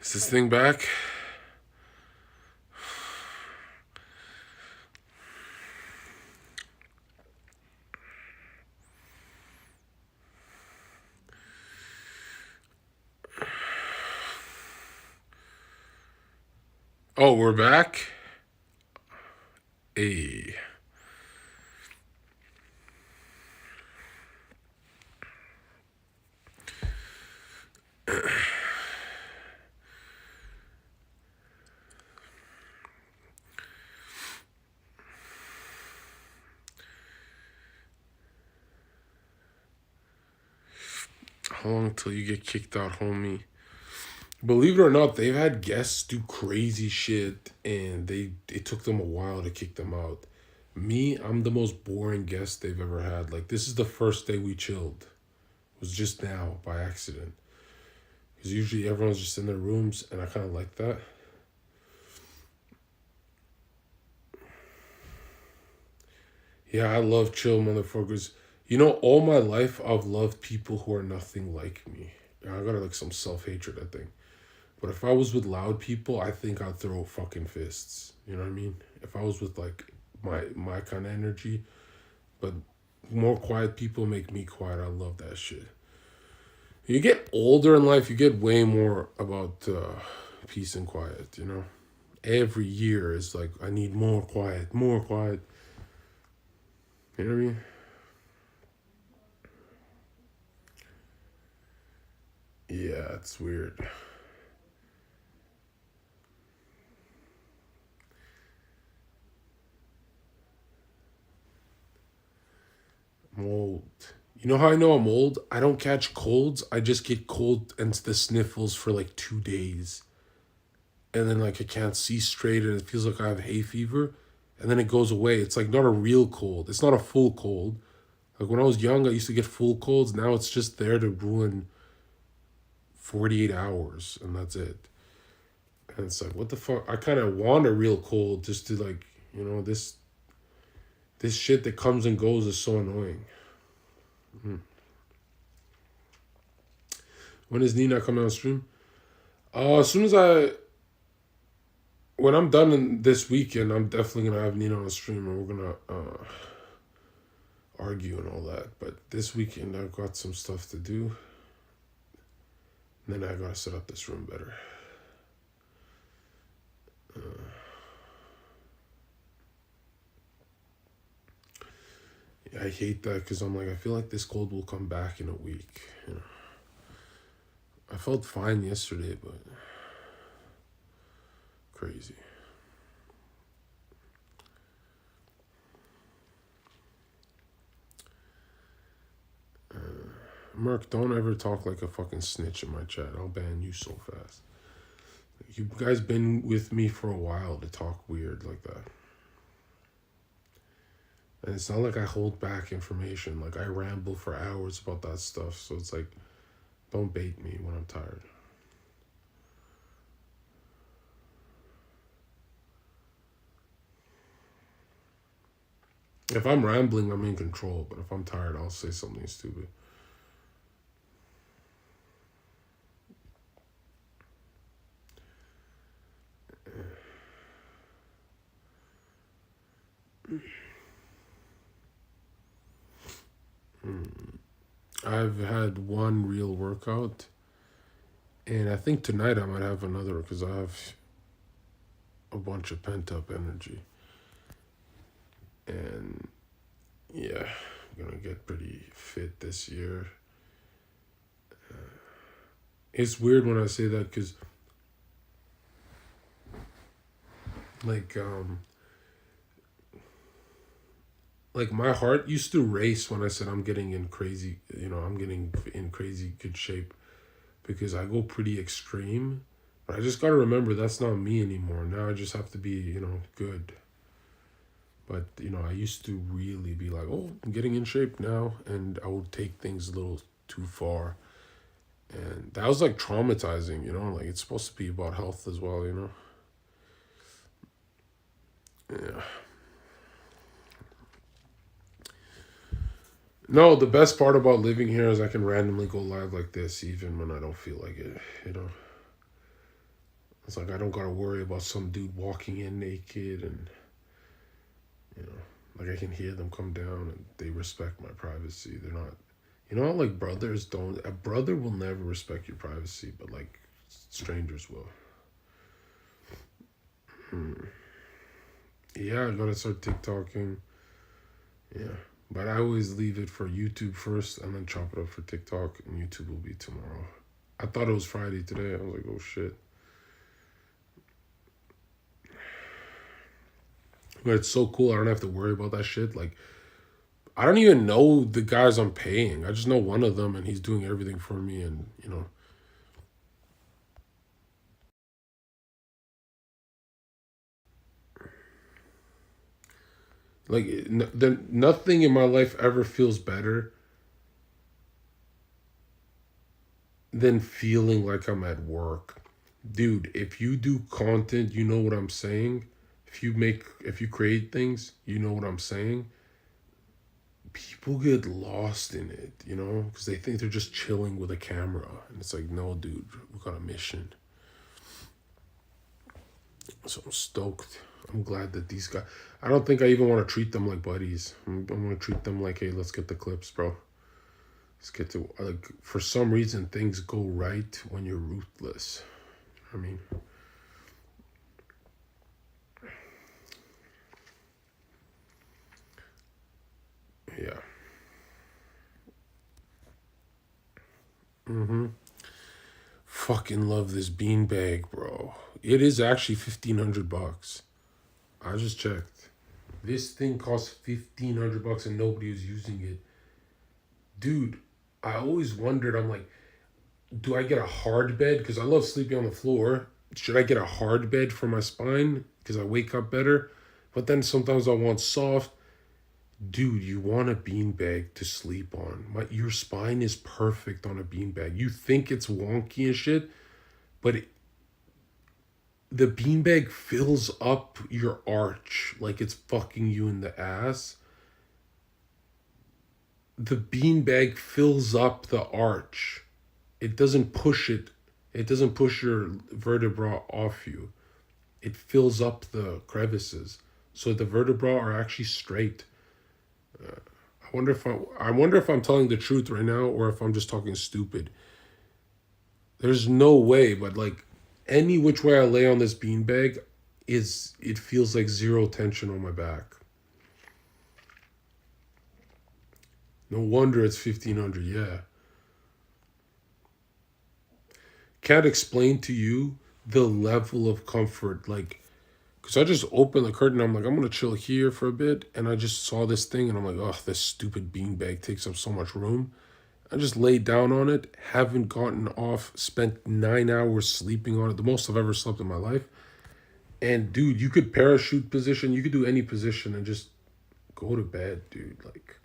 Is this thing back? Oh, we're back? Hey. How long till you get kicked out, homie? Believe it or not, they've had guests do crazy shit, and it took them a while to kick them out. Me, I'm the most boring guest they've ever had. Like, this is the first day we chilled. It was just now by accident. Because usually everyone's just in their rooms, and I kind of like that. Yeah, I love chill motherfuckers. You know, all my life I've loved people who are nothing like me. I got like some self hatred, I think. But if I was with loud people, I think I'd throw fucking fists. You know what I mean? If I was with like my kind of energy, but more quiet people make me quiet. I love that shit. You get older in life, you get way more about peace and quiet. You know, every year is like I need more quiet, more quiet. You know what I mean? Yeah, it's weird. I'm old. You know how I know I'm old? I don't catch colds. I just get cold and the sniffles for like 2 days. And then like I can't see straight and it feels like I have hay fever. And then it goes away. It's like not a real cold. It's not a full cold. Like when I was young, I used to get full colds. Now it's just there to ruin 48 hours and that's it. And it's like, what the fuck? I kind of want a real cold just to like, this shit that comes and goes is so annoying. When is Nina coming on stream? As soon as when I'm done in this weekend, I'm definitely gonna have Nina on the stream and we're gonna argue and all that. But this weekend I've got some stuff to do. And then I gotta set up this room better. I hate that because I'm like, I feel like this cold will come back in a week. You know, I felt fine yesterday, but crazy. Merc, don't ever talk like a fucking snitch in my chat. I'll ban you so fast. You guys been with me for a while to talk weird like that. And it's not like I hold back information. Like I ramble for hours about that stuff. So it's like, don't bait me when I'm tired. If I'm rambling, I'm in control. But if I'm tired, I'll say something stupid. I've had one real workout. And I think tonight I might have another because I have a bunch of pent up energy. And yeah, I'm gonna get pretty fit this year. It's weird when I say that because, like, like my heart used to race when I said I'm getting in crazy, I'm getting in crazy good shape because I go pretty extreme. But I just gotta remember that's not me anymore. Now I just have to be, good. But, I used to really be like, oh, I'm getting in shape now. And I would take things a little too far. And that was like traumatizing, like it's supposed to be about health as well, Yeah. No, the best part about living here is I can randomly go live like this even when I don't feel like it. It's like I don't gotta worry about some dude walking in naked, and you know, like I can hear them come down and they respect my privacy. They're not, like brothers don't. A brother will never respect your privacy, but like strangers will. Yeah, I gotta start TikToking. Yeah, but I always leave it for YouTube first, and then chop it up for TikTok, and YouTube will be tomorrow. I thought it was Friday today. I was like, oh shit. But it's so cool. I don't have to worry about that shit. Like, I don't even know the guys I'm paying. I just know one of them, and he's doing everything for me. And like nothing in my life ever feels better than feeling like I'm at work. Dude, if you do content, you know what I'm saying. If you create things, you know what I'm saying. People get lost in it, because they think they're just chilling with a camera. And it's like, no, dude, we got a mission. So I'm stoked. I'm glad that these guys, I don't think I even want to treat them like buddies. I'm going to treat them like, hey, let's get the clips, bro. Let's get to, like, for some reason, things go right when you're ruthless. I mean, yeah. Fucking love this beanbag, bro. It is actually $1,500. I just checked. This thing costs $1,500 and nobody was using it. Dude, I always wondered, I'm like, do I get a hard bed? Because I love sleeping on the floor. Should I get a hard bed for my spine? Because I wake up better. But then sometimes I want soft. Dude, you want a beanbag to sleep on. Your spine is perfect on a beanbag. You think it's wonky and shit, but the beanbag fills up your arch like it's fucking you in the ass. The beanbag fills up the arch. It doesn't push it. It doesn't push your vertebra off you. It fills up the crevices, so the vertebra are actually straight. I wonder if I'm telling the truth right now or if I'm just talking stupid. There's no way, but like any which way I lay on this beanbag, it feels like zero tension on my back. No wonder it's 1,500. Yeah, can't explain to you the level of comfort. Like, because I just opened the curtain. I'm like, I'm gonna chill here for a bit, and I just saw this thing, and I'm like, oh, this stupid beanbag takes up so much room. I just laid down on it, haven't gotten off, spent 9 hours sleeping on it, the most I've ever slept in my life. And dude, you could parachute position, you could do any position and just go to bed, dude. Like,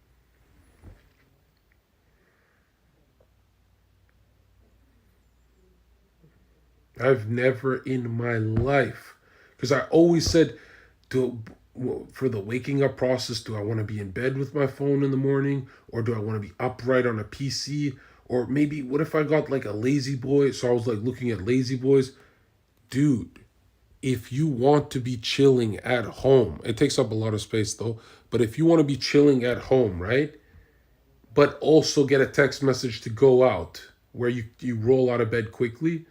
I've never in my life, because I always said, do for the waking up process, do I want to be in bed with my phone in the morning, or do I want to be upright on a PC, or maybe what if I got like a lazy boy? So I was like looking at lazy boys, dude. If you want to be chilling at home, it takes up a lot of space though. But if you want to be chilling at home, right? But also get a text message to go out where you roll out of bed quickly,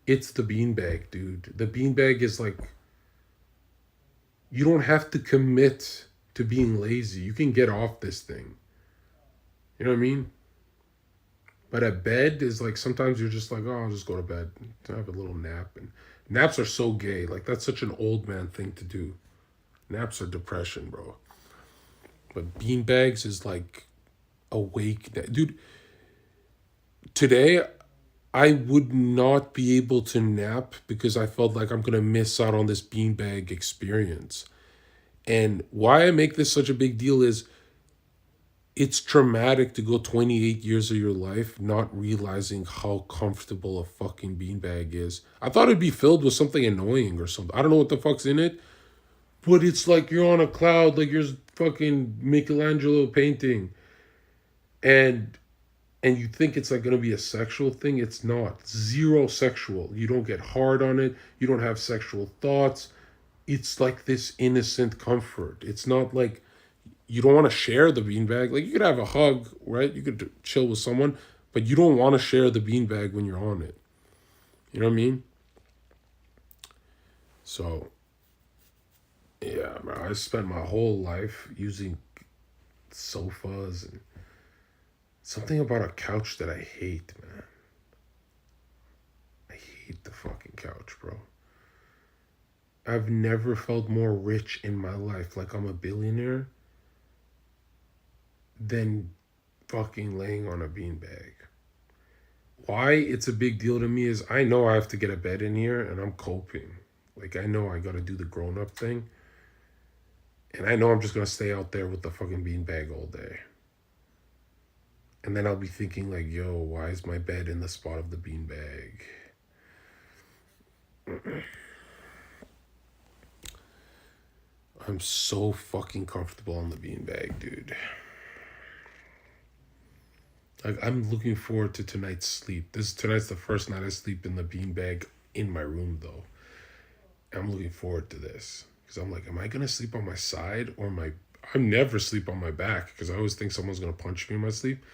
it's the beanbag, dude. The beanbag is like, you don't have to commit to being lazy. You can get off this thing. You know what I mean? But a bed is like, sometimes you're just like, oh, I'll just go to bed, have a little nap. And naps are so gay. Like, that's such an old man thing to do. Naps are depression, bro. But beanbags is like awake. Dude, today I would not be able to nap because I felt like I'm going to miss out on this beanbag experience. And why I make this such a big deal is it's traumatic to go 28 years of your life not realizing how comfortable a fucking beanbag is. I thought it'd be filled with something annoying or something. I don't know what the fuck's in it, but it's like you're on a cloud, like you're fucking Michelangelo painting. And and you think it's like going to be a sexual thing. It's not. Zero sexual. You don't get hard on it. You don't have sexual thoughts. It's like this innocent comfort. It's not like you don't want to share the beanbag. Like you could have a hug, right? You could chill with someone, but you don't want to share the beanbag when you're on it. You know what I mean? So, yeah, man, I spent my whole life using sofas and something about a couch that I hate, man. I hate the fucking couch, bro. I've never felt more rich in my life, like I'm a billionaire, than fucking laying on a beanbag. Why it's a big deal to me is I know I have to get a bed in here and I'm coping. Like I know I gotta do the grown up thing. And I know I'm just gonna stay out there with the fucking beanbag all day. And then I'll be thinking like, yo, why is my bed in the spot of the beanbag? I'm so fucking comfortable on the beanbag, dude. Like I'm looking forward to tonight's sleep. Tonight's the first night I sleep in the beanbag in my room though. I'm looking forward to this. Because I'm like, am I gonna sleep on my side or my I never sleep on my back because I always think someone's gonna punch me in my sleep.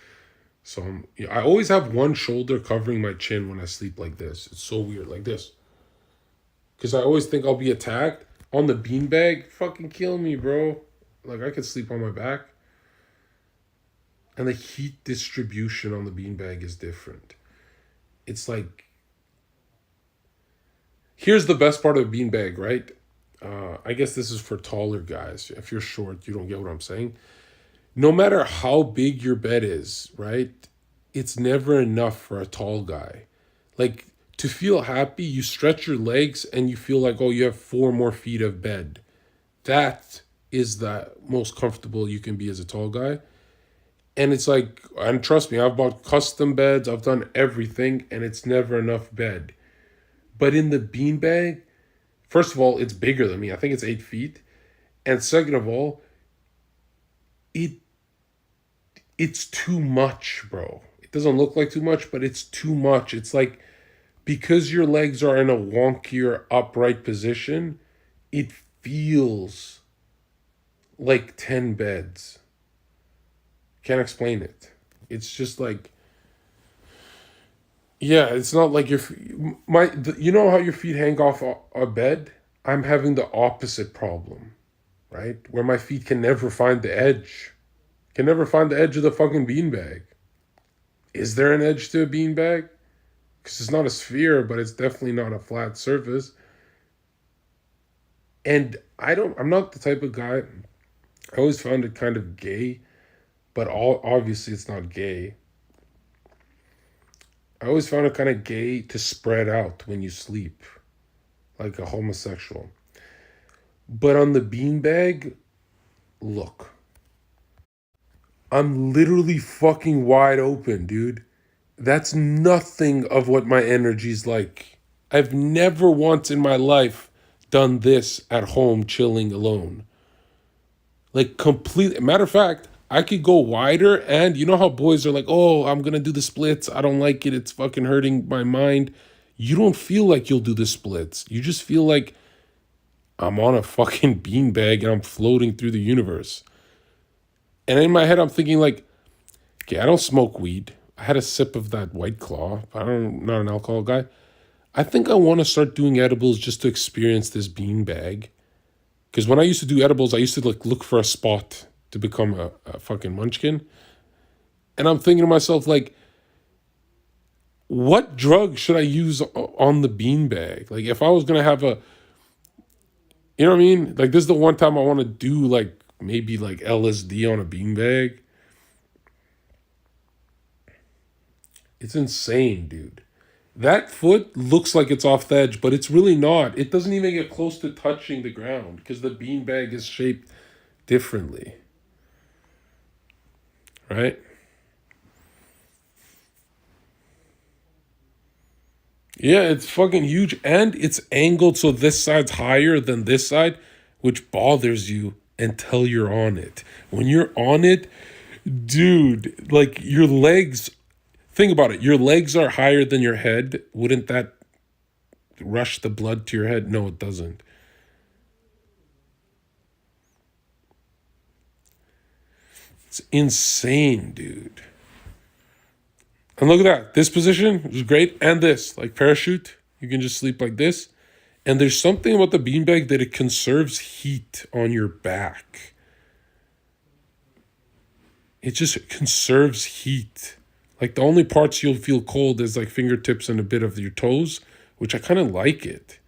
So I always have one shoulder covering my chin when I sleep like this. It's so weird, like this. Because I always think I'll be attacked. On the beanbag, fucking kill me, bro. Like I could sleep on my back. And the heat distribution on the beanbag is different. It's like, here's the best part of the beanbag, right? I guess this is for taller guys. If you're short, you don't get what I'm saying. No matter how big your bed is, right? It's never enough for a tall guy. Like, to feel happy, you stretch your legs and you feel like, oh, you have 4 more feet of bed. That is the most comfortable you can be as a tall guy. And it's like, and trust me, I've bought custom beds, I've done everything, and it's never enough bed. But in the beanbag, first of all, it's bigger than me. I think it's 8 feet. And second of all, it's too much, bro. It doesn't look like too much, but it's too much. It's like, because your legs are in a wonkier upright position, it feels like 10 beds. Can't explain it. It's just like, yeah, it's not like you know how your feet hang off a bed? I'm having the opposite problem, right? Where my feet can never find the edge. Can never find the edge of the fucking beanbag. Is there an edge to a beanbag? Because it's not a sphere, but it's definitely not a flat surface. And I'm not the type of guy, I always found it kind of gay, but obviously it's not gay. I always found it kind of gay to spread out when you sleep, like a homosexual. But on the beanbag, look, I'm literally fucking wide open, dude. That's nothing of what my energy's like. I've never once in my life done this at home chilling alone. Like completely. Matter of fact, I could go wider, and you know how boys are like, oh, I'm going to do the splits. I don't like it. It's fucking hurting my mind. You don't feel like you'll do the splits. You just feel like I'm on a fucking beanbag and I'm floating through the universe. And in my head, I'm thinking like, okay, I don't smoke weed. I had a sip of that White Claw. I'm not an alcohol guy. I think I want to start doing edibles just to experience this beanbag. Because when I used to do edibles, I used to like look for a spot to become a fucking munchkin. And I'm thinking to myself, like, what drug should I use on the beanbag? Like, if I was going to have you know what I mean? Like, this is the one time I want to do, like, maybe, like, LSD on a beanbag. It's insane, dude. That foot looks like it's off the edge, but it's really not. It doesn't even get close to touching the ground because the beanbag is shaped differently. Right? Yeah, it's fucking huge. And it's angled so this side's higher than this side, which bothers you until you're on it. When you're on it, dude, like your legs Think about it. Your legs are higher than your head. Wouldn't that rush the blood to your head? No, it doesn't. It's insane, dude. And look at that. This position is great. And this, like parachute. You can just sleep like this. And there's something about the beanbag that it conserves heat on your back. It just conserves heat. Like the only parts you'll feel cold is like fingertips and a bit of your toes, which I kind of like it.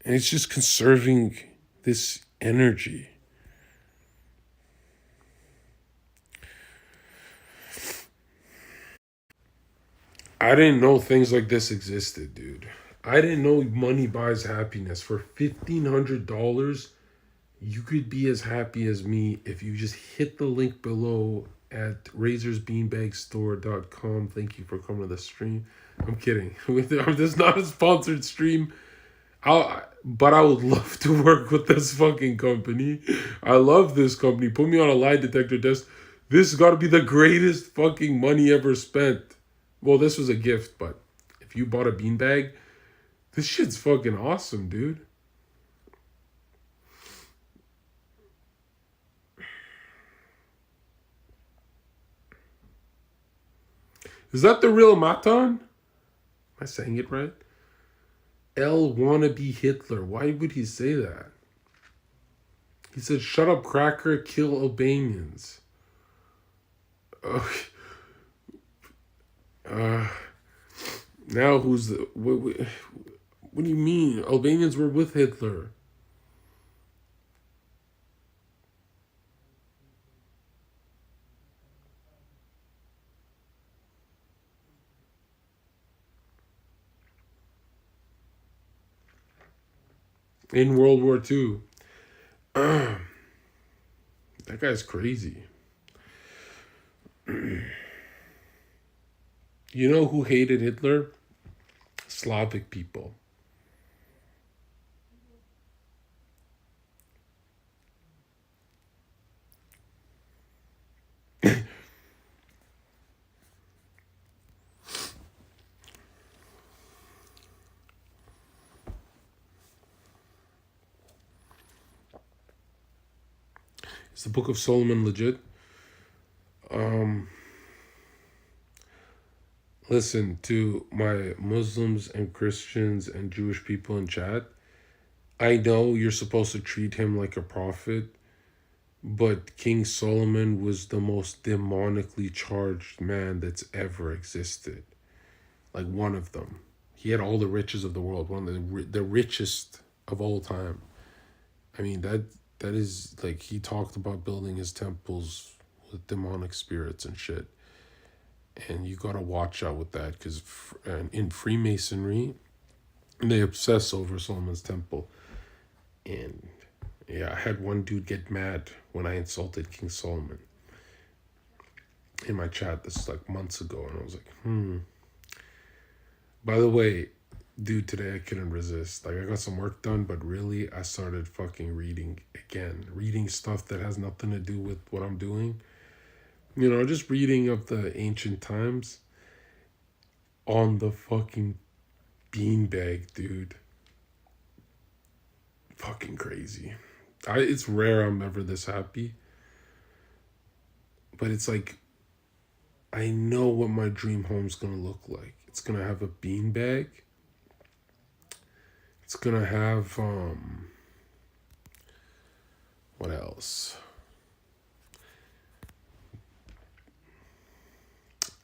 And it's just conserving this energy. I didn't know things like this existed, dude. I didn't know money buys happiness. For $1,500, you could be as happy as me if you just hit the link below at razorsbeanbagstore.com. Thank you for coming to the stream. I'm kidding. This is not a sponsored stream. But I would love to work with this fucking company. I love this company. Put me on a lie detector test. This has got to be the greatest fucking money ever spent. Well, this was a gift, but if you bought a beanbag, this shit's fucking awesome, dude. Is that the real Matan? Am I saying it right? L wannabe Hitler. Why would he say that? He said, shut up, cracker, kill Albanians. Now who's the... What do you mean? Albanians were with Hitler. In World War II. That guy's crazy. You know who hated Hitler? Slavic people. Is the Book of Solomon legit? Listen, to my Muslims and Christians and Jewish people in chat, I know you're supposed to treat him like a prophet, but King Solomon was the most demonically charged man that's ever existed. Like one of them. He had all the riches of the world, one of the richest of all time. I mean, that is like, he talked about building his temples with demonic spirits and shit. And you gotta watch out with that, because in Freemasonry, they obsess over Solomon's temple. And yeah, I had one dude get mad when I insulted King Solomon in my chat. This is like months ago, and I was like, By the way, dude, today I couldn't resist. Like, I got some work done, but really, I started fucking reading again. Reading stuff that has nothing to do with what I'm doing. You know, just reading of the ancient times on the fucking beanbag, dude. Fucking crazy. It's rare I'm ever this happy. But it's like, I know what my dream home's gonna look like. It's gonna have a beanbag. It's gonna have, what else?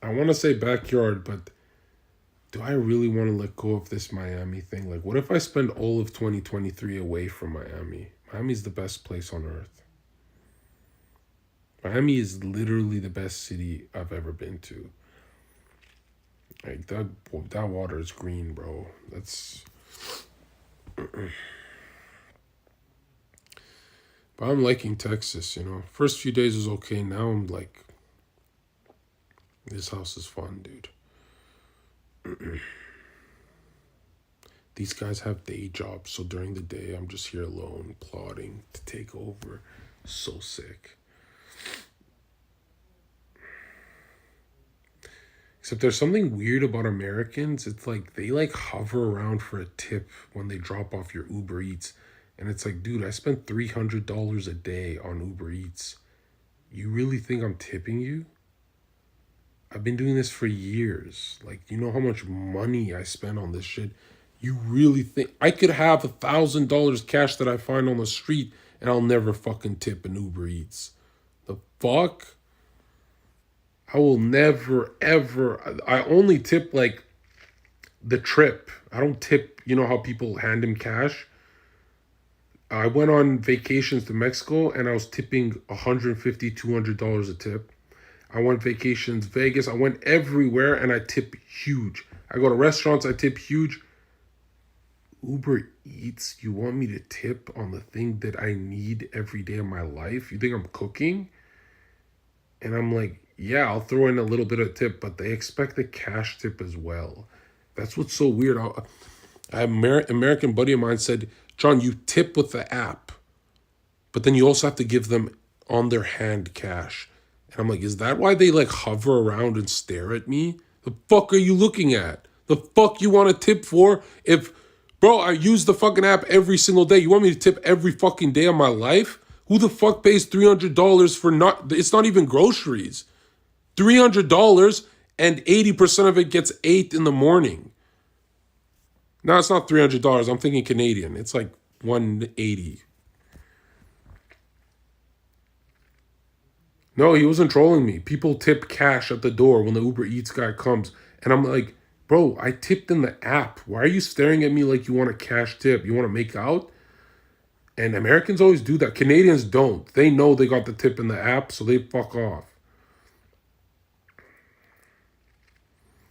I want to say backyard, but do I really want to let go of this Miami thing? Like, what if I spend all of 2023 away from Miami? Miami's the best place on earth. Miami is literally the best city I've ever been to. Like, that water is green, bro. That's... But I'm liking Texas, you know. First few days was okay. Now I'm like, this house is fun, dude. These guys have day jobs, so during the day I'm just here alone, plotting to take over. So sick. Except there's something weird about Americans. It's like they like hover around for a tip when they drop off your Uber Eats. And it's like, dude, I spent $300 a day on Uber Eats. You really think I'm tipping you? I've been doing this for years. Like, you know how much money I spend on this shit? You really think I could have $1,000 cash that I find on the street and I'll never fucking tip an Uber Eats? The fuck? I will never, ever. I only tip like the trip. I don't tip, you know how people hand him cash? I went on vacations to Mexico and I was tipping $150, $200 a tip. I went vacations, Vegas. I went everywhere and I tip huge. I go to restaurants, I tip huge. Uber Eats, you want me to tip on the thing that I need every day of my life? You think I'm cooking? And I'm like, yeah, I'll throw in a little bit of tip, but they expect a cash tip as well. That's what's so weird. American buddy of mine said, John, you tip with the app, but then you also have to give them on their hand cash. And I'm like, is that why they like hover around and stare at me? The fuck are you looking at? The fuck you want to tip for? If, bro, I use the fucking app every single day. You want me to tip every fucking day of my life? Who the fuck pays $300 for not, it's not even groceries. $300 and 80% of it gets ate in the morning. No, it's not $300. I'm thinking Canadian. It's like 180. No, he wasn't trolling me. People tip cash at the door when the Uber Eats guy comes. And I'm like, bro, I tipped in the app. Why are you staring at me like you want a cash tip? You want to make out? And Americans always do that. Canadians don't. They know they got the tip in the app, so they fuck off.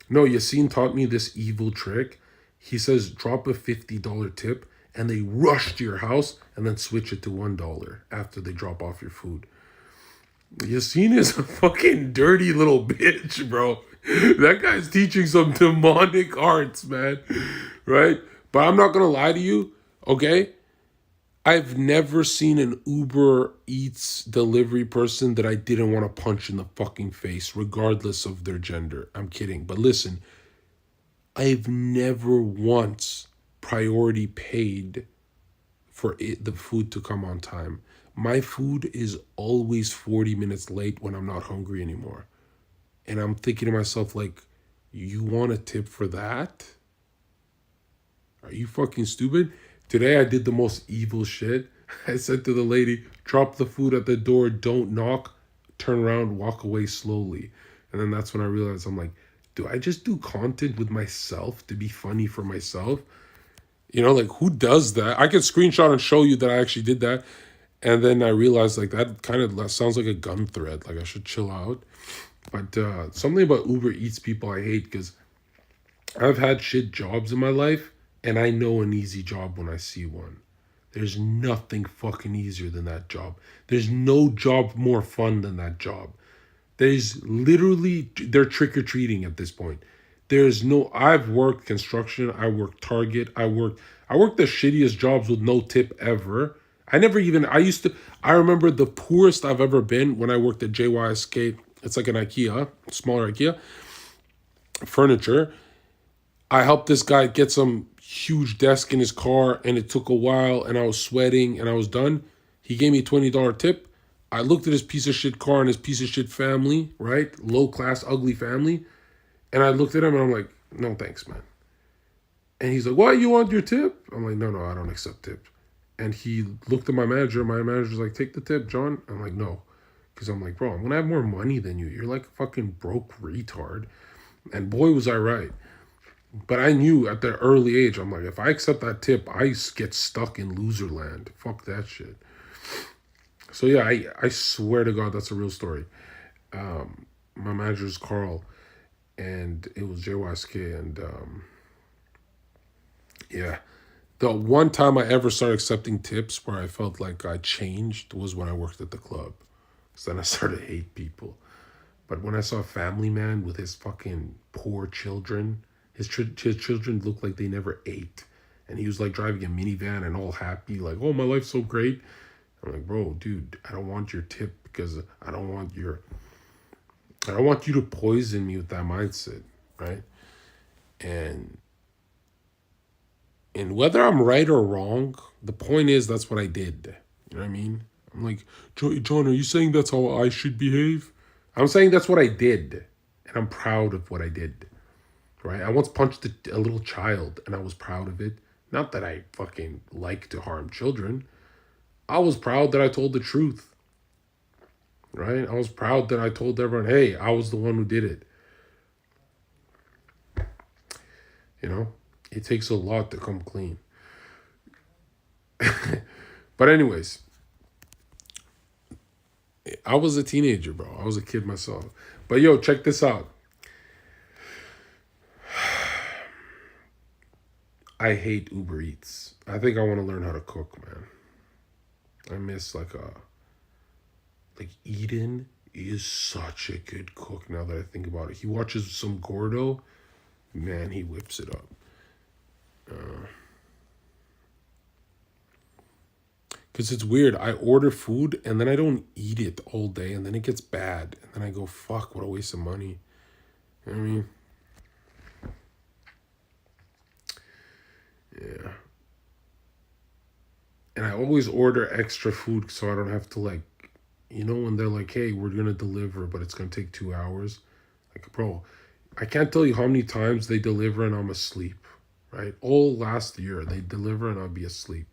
No, Yassine taught me this evil trick. He says, drop a $50 tip, and they rush to your house and then switch it to $1 after they drop off your food. Yassine is a fucking dirty little bitch, bro. That guy's teaching some demonic arts, man. Right? But I'm not gonna lie to you, okay? I've never seen an Uber Eats delivery person that I didn't want to punch in the fucking face, regardless of their gender. I'm kidding. But listen, I've never once priority paid for the food to come on time. My food is always 40 minutes late when I'm not hungry anymore. And I'm thinking to myself, like, you want a tip for that? Are you fucking stupid? Today I did the most evil shit. I said to the lady, drop the food at the door, don't knock, turn around, walk away slowly. And then that's when I realized, I'm like, do I just do content with myself to be funny for myself? You know, like, who does that? I can screenshot and show you that I actually did that. And then I realized, like, that kind of sounds like a gun threat. Like, I should chill out. But something about Uber Eats people I hate, because I've had shit jobs in my life, and I know an easy job when I see one. There's nothing fucking easier than that job. There's no job more fun than that job. There's literally, they're trick-or-treating at this point. There's no, I've worked construction, I worked Target, I worked the shittiest jobs with no tip ever. I remember the poorest I've ever been when I worked at JYSK. It's like an IKEA, smaller IKEA, furniture. I helped this guy get some huge desk in his car, and it took a while, and I was sweating, and I was done. He gave me a $20 tip. I looked at his piece of shit car and his piece of shit family, right? Low class, ugly family. And I looked at him and I'm like, no thanks, man. And he's like, why, you want your tip? I'm like, no, I don't accept tips. And he looked at my manager. My manager's like, take the tip, John. I'm like, no. Because I'm like, bro, I'm going to have more money than you. You're like a fucking broke retard. And boy, was I right. But I knew at the early age, I'm like, if I accept that tip, I get stuck in loser land. Fuck that shit. So yeah, I swear to God, that's a real story. My manager's Carl, and it was JYSK, and yeah. The one time I ever started accepting tips where I felt like I changed was when I worked at the club. So then I started to hate people. But when I saw a family man with his fucking poor children, his children looked like they never ate. And he was like driving a minivan and all happy, like, oh, my life's so great. I'm like, bro, dude, I don't want your tip because I don't want your I don't want you to poison me with that mindset, right? And whether I'm right or wrong, the point is that's what I did. You know what I mean? I'm like, John, are you saying that's how I should behave? I'm saying that's what I did, and I'm proud of what I did. Right? I once punched a little child, and I was proud of it. Not that I fucking like to harm children. I was proud that I told the truth. Right? I was proud that I told everyone, hey, I was the one who did it. You know? It takes a lot to come clean. But anyways, I was a teenager, bro. I was a kid myself. But yo, check this out. I hate Uber Eats. I think I want to learn how to cook, man. I miss like Eden is such a good cook now that I think about it. He watches some Gordo, man, he whips it up. Because it's weird. I order food and then I don't eat it all day and then it gets bad. And then I go, fuck, what a waste of money. You know what I mean? Yeah. And I always order extra food so I don't have to like, when they're like, hey, we're going to deliver, but it's going to take 2 hours. Like, bro, I can't tell you how many times they deliver and I'm asleep, right? All last year, they deliver and I'll be asleep.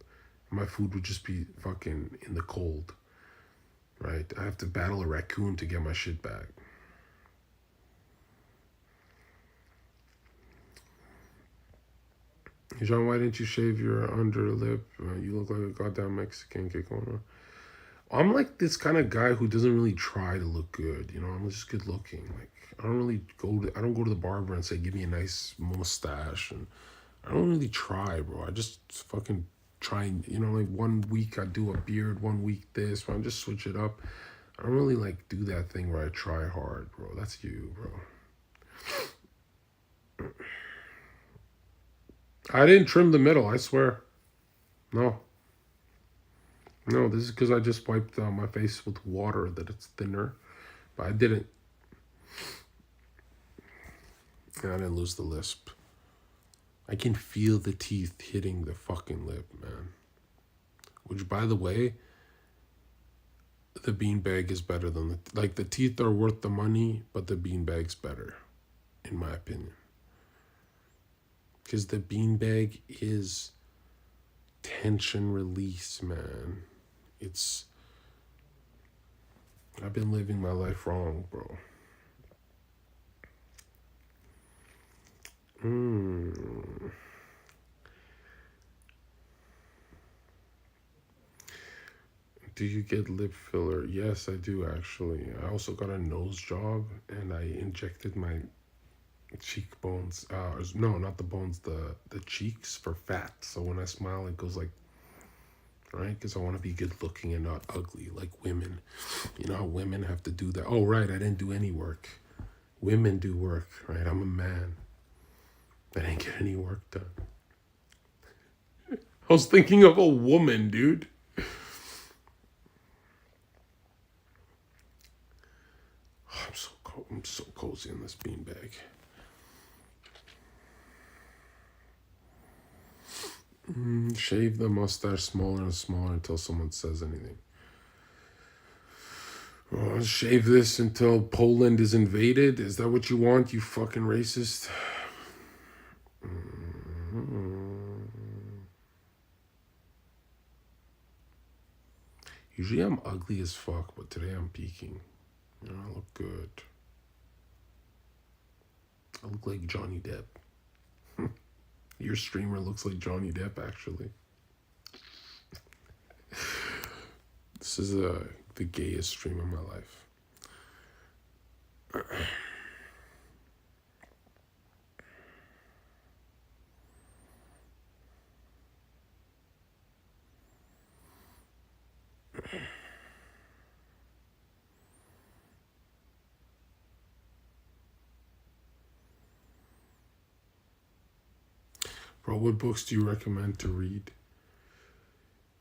My food would just be fucking in the cold, right? I have to battle a raccoon to get my shit back. John, why didn't you shave your underlip? You look like a goddamn Mexican. Get going on. I'm like this kind of guy who doesn't really try to look good. I'm just good looking. Like I don't go to the barber and say, give me a nice mustache. And I don't really try, bro. I just fucking try and, like 1 week I do a beard, 1 week this, but I just switch it up. I don't really like do that thing where I try hard, bro. That's you, bro. I didn't trim the middle, I swear. No. No, this is because I just wiped my face with water that it's thinner. But I didn't. And I didn't lose the lisp. I can feel the teeth hitting the fucking lip, man. Which, by the way, the beanbag is better than the teeth are worth the money, but the beanbag's better, in my opinion. Because the beanbag is tension release, man. I've been living my life wrong, bro. Do you get lip filler? Yes, I do actually. I also got a nose job and I injected my cheekbones. No, not the bones, the cheeks for fat. So when I smile, it goes like, right? Because I want to be good looking and not ugly like women. You know how women have to do that? Oh, right, I didn't do any work. Women do work, right? I'm a man. I didn't get any work done. I was thinking of a woman, dude. I'm so cozy in this beanbag. Shave the mustache smaller and smaller until someone says anything. Oh, shave this until Poland is invaded? Is that what you want, you fucking racist? Usually I'm ugly as fuck, but today I'm peaking. I look good. I look like Johnny Depp. Your streamer looks like Johnny Depp, actually. This is the gayest stream of my life. Bro, what books do you recommend to read?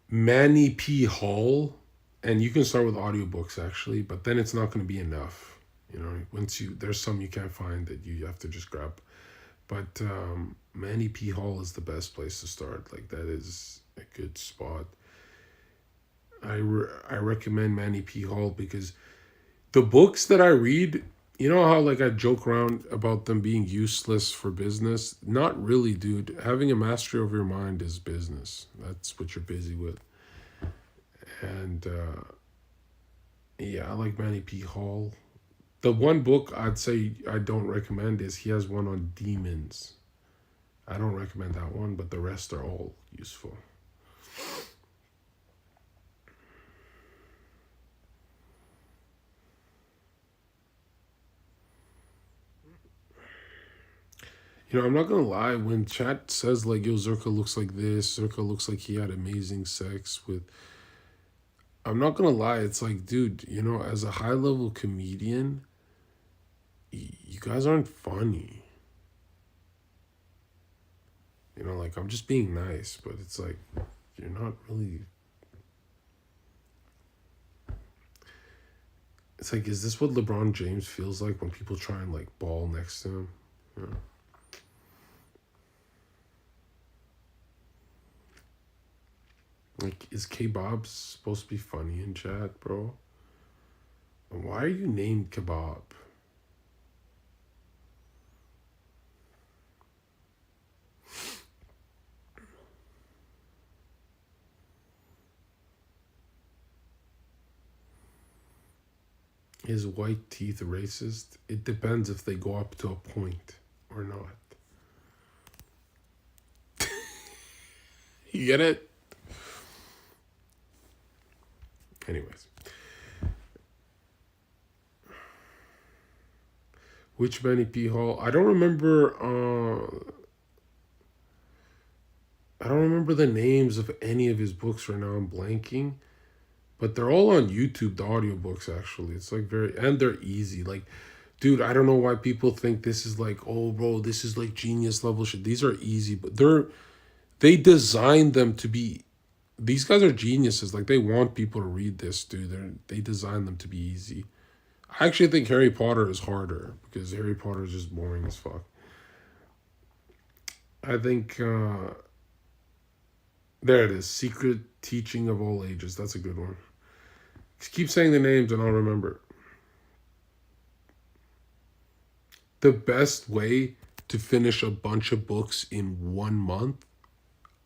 Manny P. Hall, and you can start with audiobooks actually, but then it's not going to be enough. You know, there's some you can't find that you have to just grab. But Manny P. Hall is the best place to start. Like, that is a good spot. I recommend Manny P. Hall because the books that I read, you know how like I joke around about them being useless for business? Not really, dude. Having a mastery over your mind is business. That's what you're busy with. And yeah, I like Manny P. Hall. The one book I'd say I don't recommend is he has one on demons. I don't recommend that one, but the rest are all useful. You know, I'm not gonna lie, when chat says like, yo, Zherka looks like this, Zherka looks like he had amazing sex with, I'm not gonna lie, it's like, dude, you know, as a high level comedian, you guys aren't funny. You know, like, I'm just being nice, but it's like, you're not really. It's like, is this what LeBron James feels like when people try and like ball next to him? You know? Like, is Kebab supposed to be funny in chat, bro? And why are you named Kebab? Is white teeth racist? It depends if they go up to a point or not. You get it? Anyways. Which Manny P. Hall? I don't remember. I don't remember the names of any of his books right now. I'm blanking, but they're all on YouTube. The audiobooks, actually, it's like and they're easy. Like, dude, I don't know why people think this is like, oh, bro, this is like genius level shit. These are easy, but they designed them to be. These guys are geniuses. Like, they want people to read this, dude. They designed them to be easy. I actually think Harry Potter is harder because Harry Potter is just boring as fuck. I think there it is. Secret Teaching of All Ages. That's a good one. Just keep saying the names and I'll remember. The best way to finish a bunch of books in 1 month,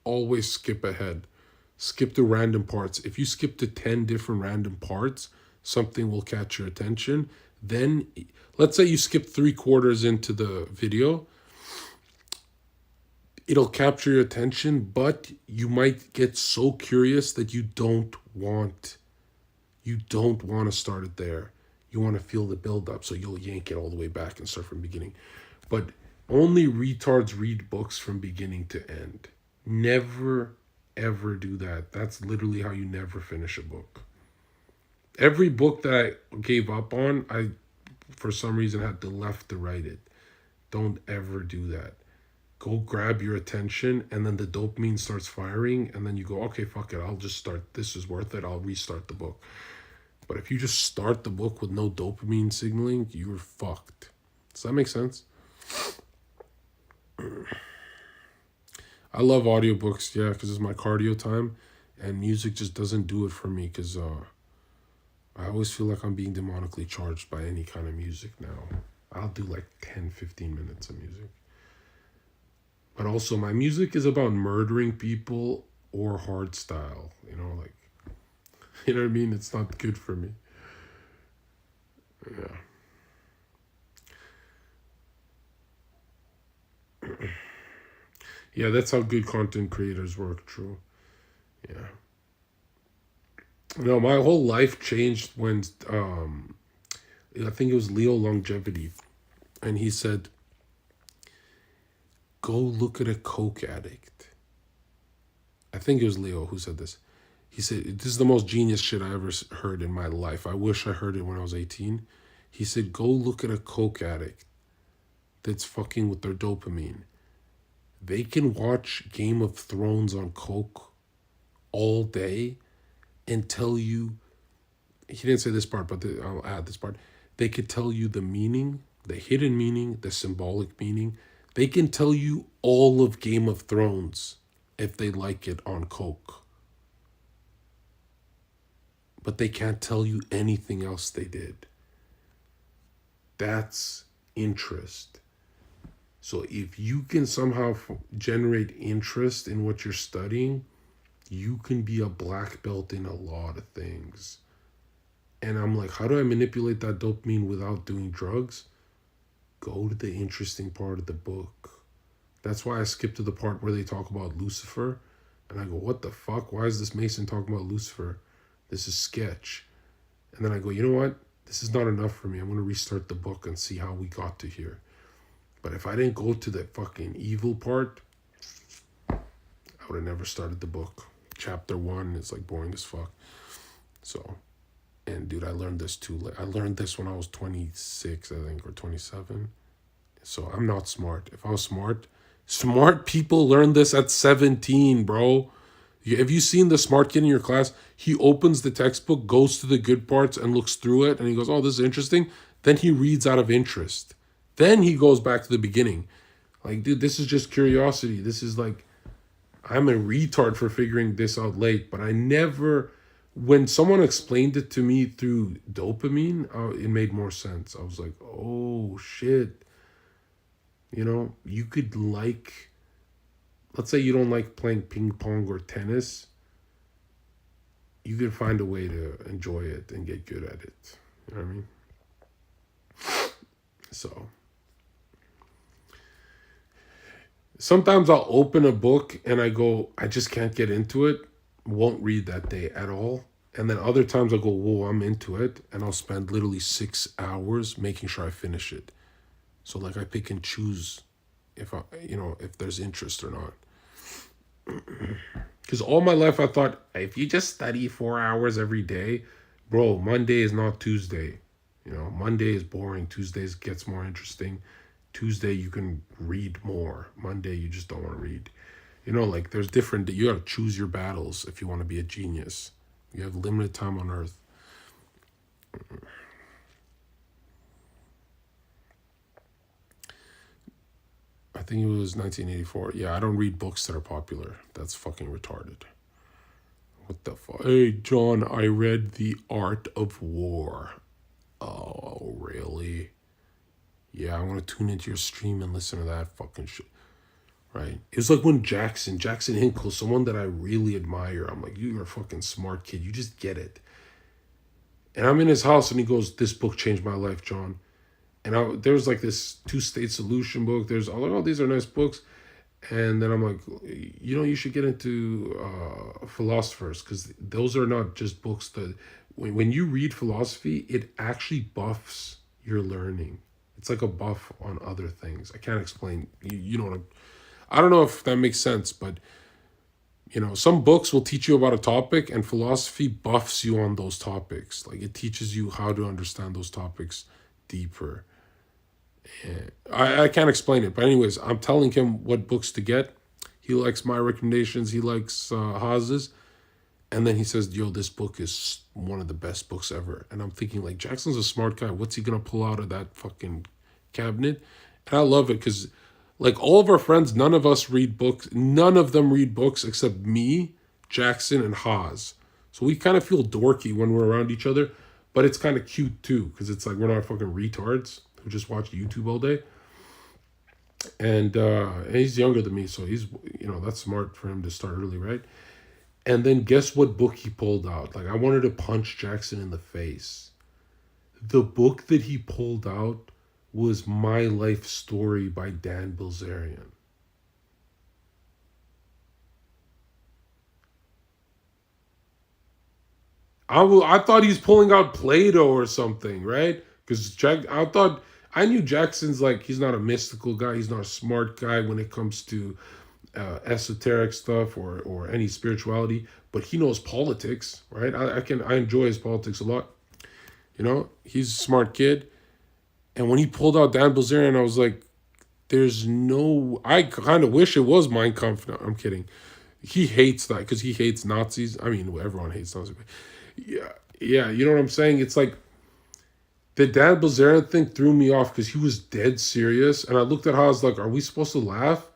always skip ahead. Skip the random parts. If you skip to 10 different random parts, something will catch your attention. Then, let's say you skip 3/4 into the video, it'll capture your attention, but you might get so curious that you don't want to start it there. You want to feel the build up, so you'll yank it all the way back and start from beginning. But only retards read books from beginning to end. Never ever do that. That's literally how you never finish a book. Every book that I gave up on, I for some reason had to left to write it. Don't ever do that. Go grab your attention, and then the dopamine starts firing, and then you go, okay, fuck it, I'll just start. This is worth it. I'll restart the book. But if you just start the book with no dopamine signaling, you're fucked. Does that make sense? I love audiobooks, yeah, because it's my cardio time, and music just doesn't do it for me because I always feel like I'm being demonically charged by any kind of music now. I'll do like 10, 15 minutes of music. But also, my music is about murdering people or hard style. You know, like, you know what I mean? It's not good for me. Yeah. Yeah, that's how good content creators work, true. Yeah. No, my whole life changed when I think it was Leo Longevity, and he said, "Go look at a coke addict." I think it was Leo who said this. He said, "This is the most genius shit I ever heard in my life. I wish I heard it when I was 18." He said, "Go look at a coke addict that's fucking with their dopamine. They can watch Game of Thrones on coke all day and tell you," he didn't say this part, but I'll add this part. They could tell you the meaning, the hidden meaning, the symbolic meaning. They can tell you all of Game of Thrones if they like it on Coke. But they can't tell you anything else they did. That's interest. So if you can somehow generate interest in what you're studying, you can be a black belt in a lot of things. And I'm like, how do I manipulate that dopamine without doing drugs? Go to the interesting part of the book. That's why I skipped to the part where they talk about Lucifer. And I go, what the fuck? Why is this Mason talking about Lucifer? This is sketch. And then I go, you know what? This is not enough for me. I'm going to restart the book and see how we got to here. But if I didn't go to the fucking evil part, I would have never started the book. Chapter 1 is like boring as fuck. So, and dude, I learned this too late. I learned this when I was 26, I think, or 27. So I'm not smart. If I was smart people learn this at 17, bro. Have you seen the smart kid in your class? He opens the textbook, goes to the good parts and looks through it, and he goes, oh, this is interesting. Then he reads out of interest. Then he goes back to the beginning. Like, dude, this is just curiosity. This is like, I'm a retard for figuring this out late, but I never, when someone explained it to me through dopamine, it made more sense. I was like, oh, shit. You know, you could like, let's say you don't like playing ping pong or tennis. You could find a way to enjoy it and get good at it. You know what I mean? So sometimes I'll open a book and I go, I just can't get into it. Won't read that day at all. And then other times I'll go, whoa, I'm into it. And I'll spend literally 6 hours making sure I finish it. So like I pick and choose if if there's interest or not. Because all my life I thought, if you just study 4 hours every day, bro, Monday is not Tuesday. Monday is boring. Tuesday gets more interesting. Tuesday you can read more. Monday you just don't want to read. Like there's different, you got to choose your battles if you want to be a genius. You have limited time on earth. I think it was 1984. Yeah, I don't read books that are popular. That's fucking retarded. What the fuck? Hey, John, I read The Art of War. Oh, really? Yeah, I'm going to tune into your stream and listen to that fucking shit. Right? It was like when Jackson Hinkle, someone that I really admire. I'm like, you're a fucking smart kid. You just get it. And I'm in his house and he goes, this book changed my life, John. And there was like this 2-state solution book. There's all like, oh, these are nice books. And then I'm like, you should get into philosophers, because those are not just books that, when you read philosophy, it actually buffs your learning. It's like a buff on other things. I can't explain. You know what I don't know if that makes sense, but some books will teach you about a topic, and philosophy buffs you on those topics. Like it teaches you how to understand those topics deeper. I can't explain it, but anyways, I'm telling him what books to get. He likes my recommendations. He likes Haz's. And then he says, yo, this book is one of the best books ever. And I'm thinking, like, Jackson's a smart guy. What's he going to pull out of that fucking cabinet? And I love it because, like, all of our friends, none of us read books. None of them read books except me, Jackson, and Haz. So we kind of feel dorky when we're around each other. But it's kind of cute, too, because it's like we're not fucking retards who just watch YouTube all day. And he's younger than me, so he's, that's smart for him to start early, right? And then guess what book he pulled out? Like, I wanted to punch Jackson in the face. The book that he pulled out was My Life Story by Dan Bilzerian. I thought he was pulling out Plato or something, right? Because I knew Jackson's like, he's not a mystical guy. He's not a smart guy when it comes to esoteric stuff or any spirituality, but he knows politics, right? I enjoy his politics a lot. He's a smart kid. And when he pulled out Dan Bilzerian, I was like, I kind of wish it was Mein Kampf. No, I'm kidding. He hates that because he hates Nazis. I mean, everyone hates Nazis. But yeah, you know what I'm saying? It's like, The Dan Bilzerian thing threw me off because he was dead serious. And I looked at Haas like, are we supposed to laugh?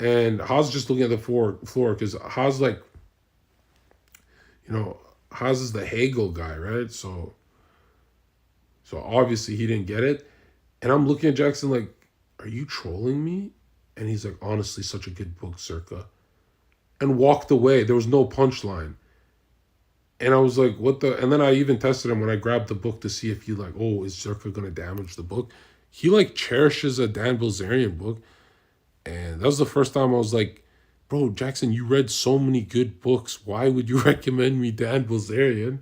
And Haas just looking at the floor because Haas like, you know, Haas is the Hegel guy, right? So obviously he didn't get it. And I'm looking at Jackson like, are you trolling me? And he's like, honestly, such a good book, Zherka. And walked away. There was no punchline. And I was like, what the? And then I even tested him when I grabbed the book to see if he like, oh, is Zherka going to damage the book? He like cherishes a Dan Bilzerian book. And that was the first time I was like, bro, Jackson, you read so many good books. Why would you recommend me Dan Bilzerian?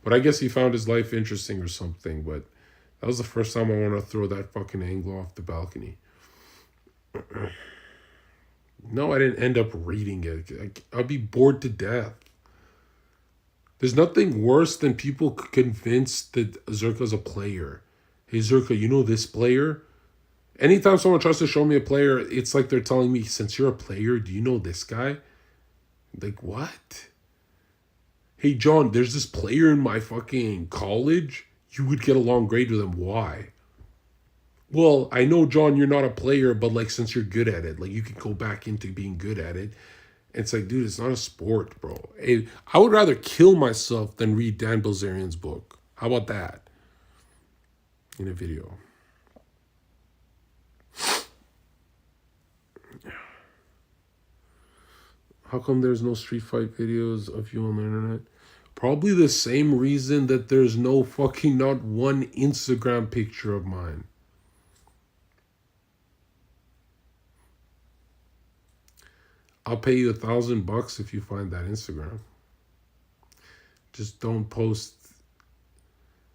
But I guess he found his life interesting or something. But that was the first time I want to throw that fucking Anglo off the balcony. No, I didn't end up reading it. I'd be bored to death. There's nothing worse than people convinced that Zherka's a player. Hey, Zherka, you know this player? Anytime someone tries to show me a player, it's like they're telling me, since you're a player, do you know this guy? Like, what? Hey, John, there's this player in my fucking college. You would get along great with him. Why? Well, I know, John, you're not a player, but like, since you're good at it, like, you could go back into being good at it. It's like, dude, it's not a sport, bro. Hey, I would rather kill myself than read Dan Bilzerian's book. How about that? In a video. How come there's no street fight videos of you on the internet? Probably the same reason that there's no fucking not one Instagram picture of mine. I'll pay you $1,000 if you find that Instagram. Just don't post.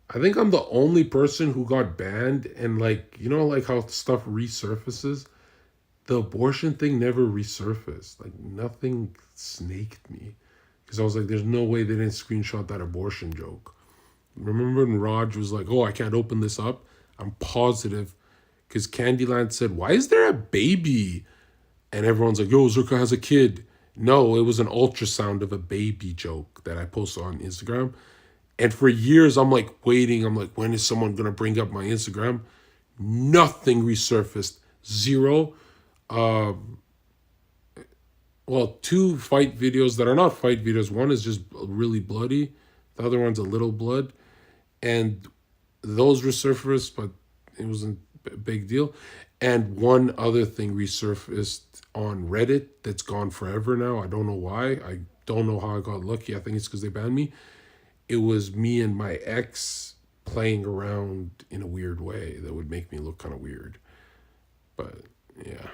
I think I'm the only person who got banned, and like, you know, like how stuff resurfaces? The abortion thing never resurfaced. Like, nothing snaked me. Because I was like, there's no way they didn't screenshot that abortion joke. Remember when Raj was like, oh, I can't open this up? I'm positive. Because Candyland said, why is there a baby? And everyone's like, yo, Zherka has a kid. No, it was an ultrasound of a baby joke that I posted on Instagram. And for years, I'm like waiting. I'm like, when is someone going to bring up my Instagram? Nothing resurfaced. Zero. Well, two fight videos that are not fight videos. One is just really bloody. The other one's a little blood. And those resurfaced, but it wasn't a big deal. And one other thing resurfaced on Reddit that's gone forever now. I don't know why. I don't know how I got lucky. I think it's because they banned me. It was me and my ex playing around in a weird way that would make me look kind of weird. But yeah.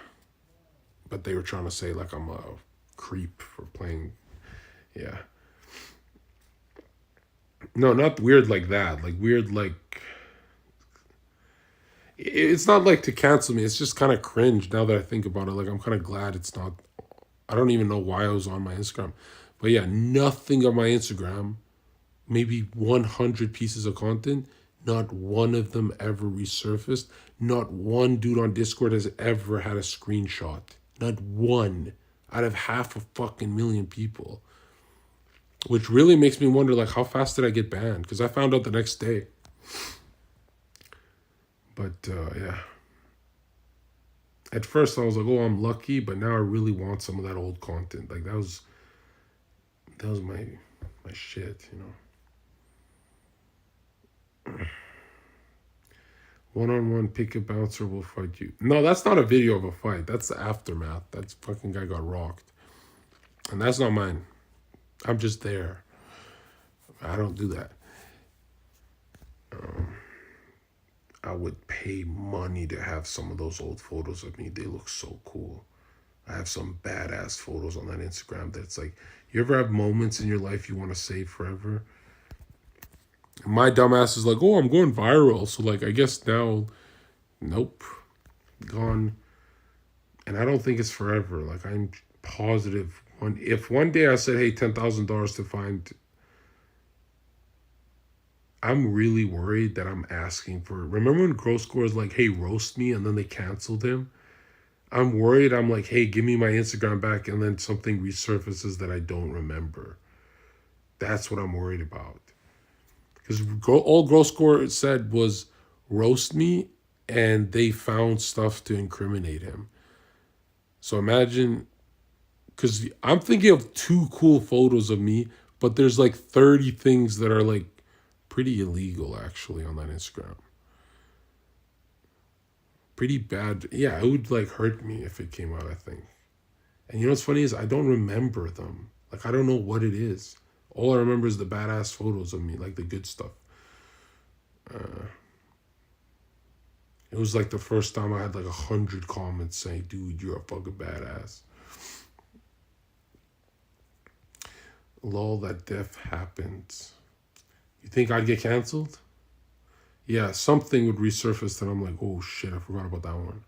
But they were trying to say like I'm a creep for playing. Yeah. No, not weird like that. Like weird like it's not like to cancel me. It's just kind of cringe now that I think about it. Like I'm kind of glad it's not. I don't even know why I was on my Instagram. But yeah, nothing on my Instagram. Maybe 100 pieces of content. Not one of them ever resurfaced. Not one dude on Discord has ever had a screenshot. Not one out of half a fucking million people. Which really makes me wonder, like, how fast did I get banned? Because I found out the next day. But, yeah. At first, I was like, oh, I'm lucky. But now I really want some of that old content. Like, that was my shit, you know. One-on-one pick a bouncer will fight you. No, that's not a video of a fight. That's the aftermath. That fucking guy got rocked. And that's not mine. I'm just there. I don't do that. I would pay money to have some of those old photos of me. They look so cool. I have some badass photos on that Instagram that's like, you ever have moments in your life you want to save forever? My dumbass is like, oh, I'm going viral. So, like, I guess now, nope, gone. And I don't think it's forever. Like, I'm positive. If one day I said, hey, $10,000 to find, I'm really worried that I'm asking for, remember when Gross Score was like, hey, roast me, and then they canceled him? I'm worried. I'm like, hey, give me my Instagram back, and then something resurfaces that I don't remember. That's what I'm worried about. Because all Girl Score said was roast me, and they found stuff to incriminate him. So imagine, because I'm thinking of 2 cool photos of me, but there's like 30 things that are like pretty illegal actually on that Instagram. Pretty bad. Yeah, it would like hurt me if it came out, I think. And you know what's funny is I don't remember them. Like, I don't know what it is. All I remember is the badass photos of me, like the good stuff. It was like the first time I had like 100 comments saying, dude, you're a fucking badass. Lol, that death happened. You think I'd get canceled? Yeah, something would resurface and I'm like, oh shit, I forgot about that one.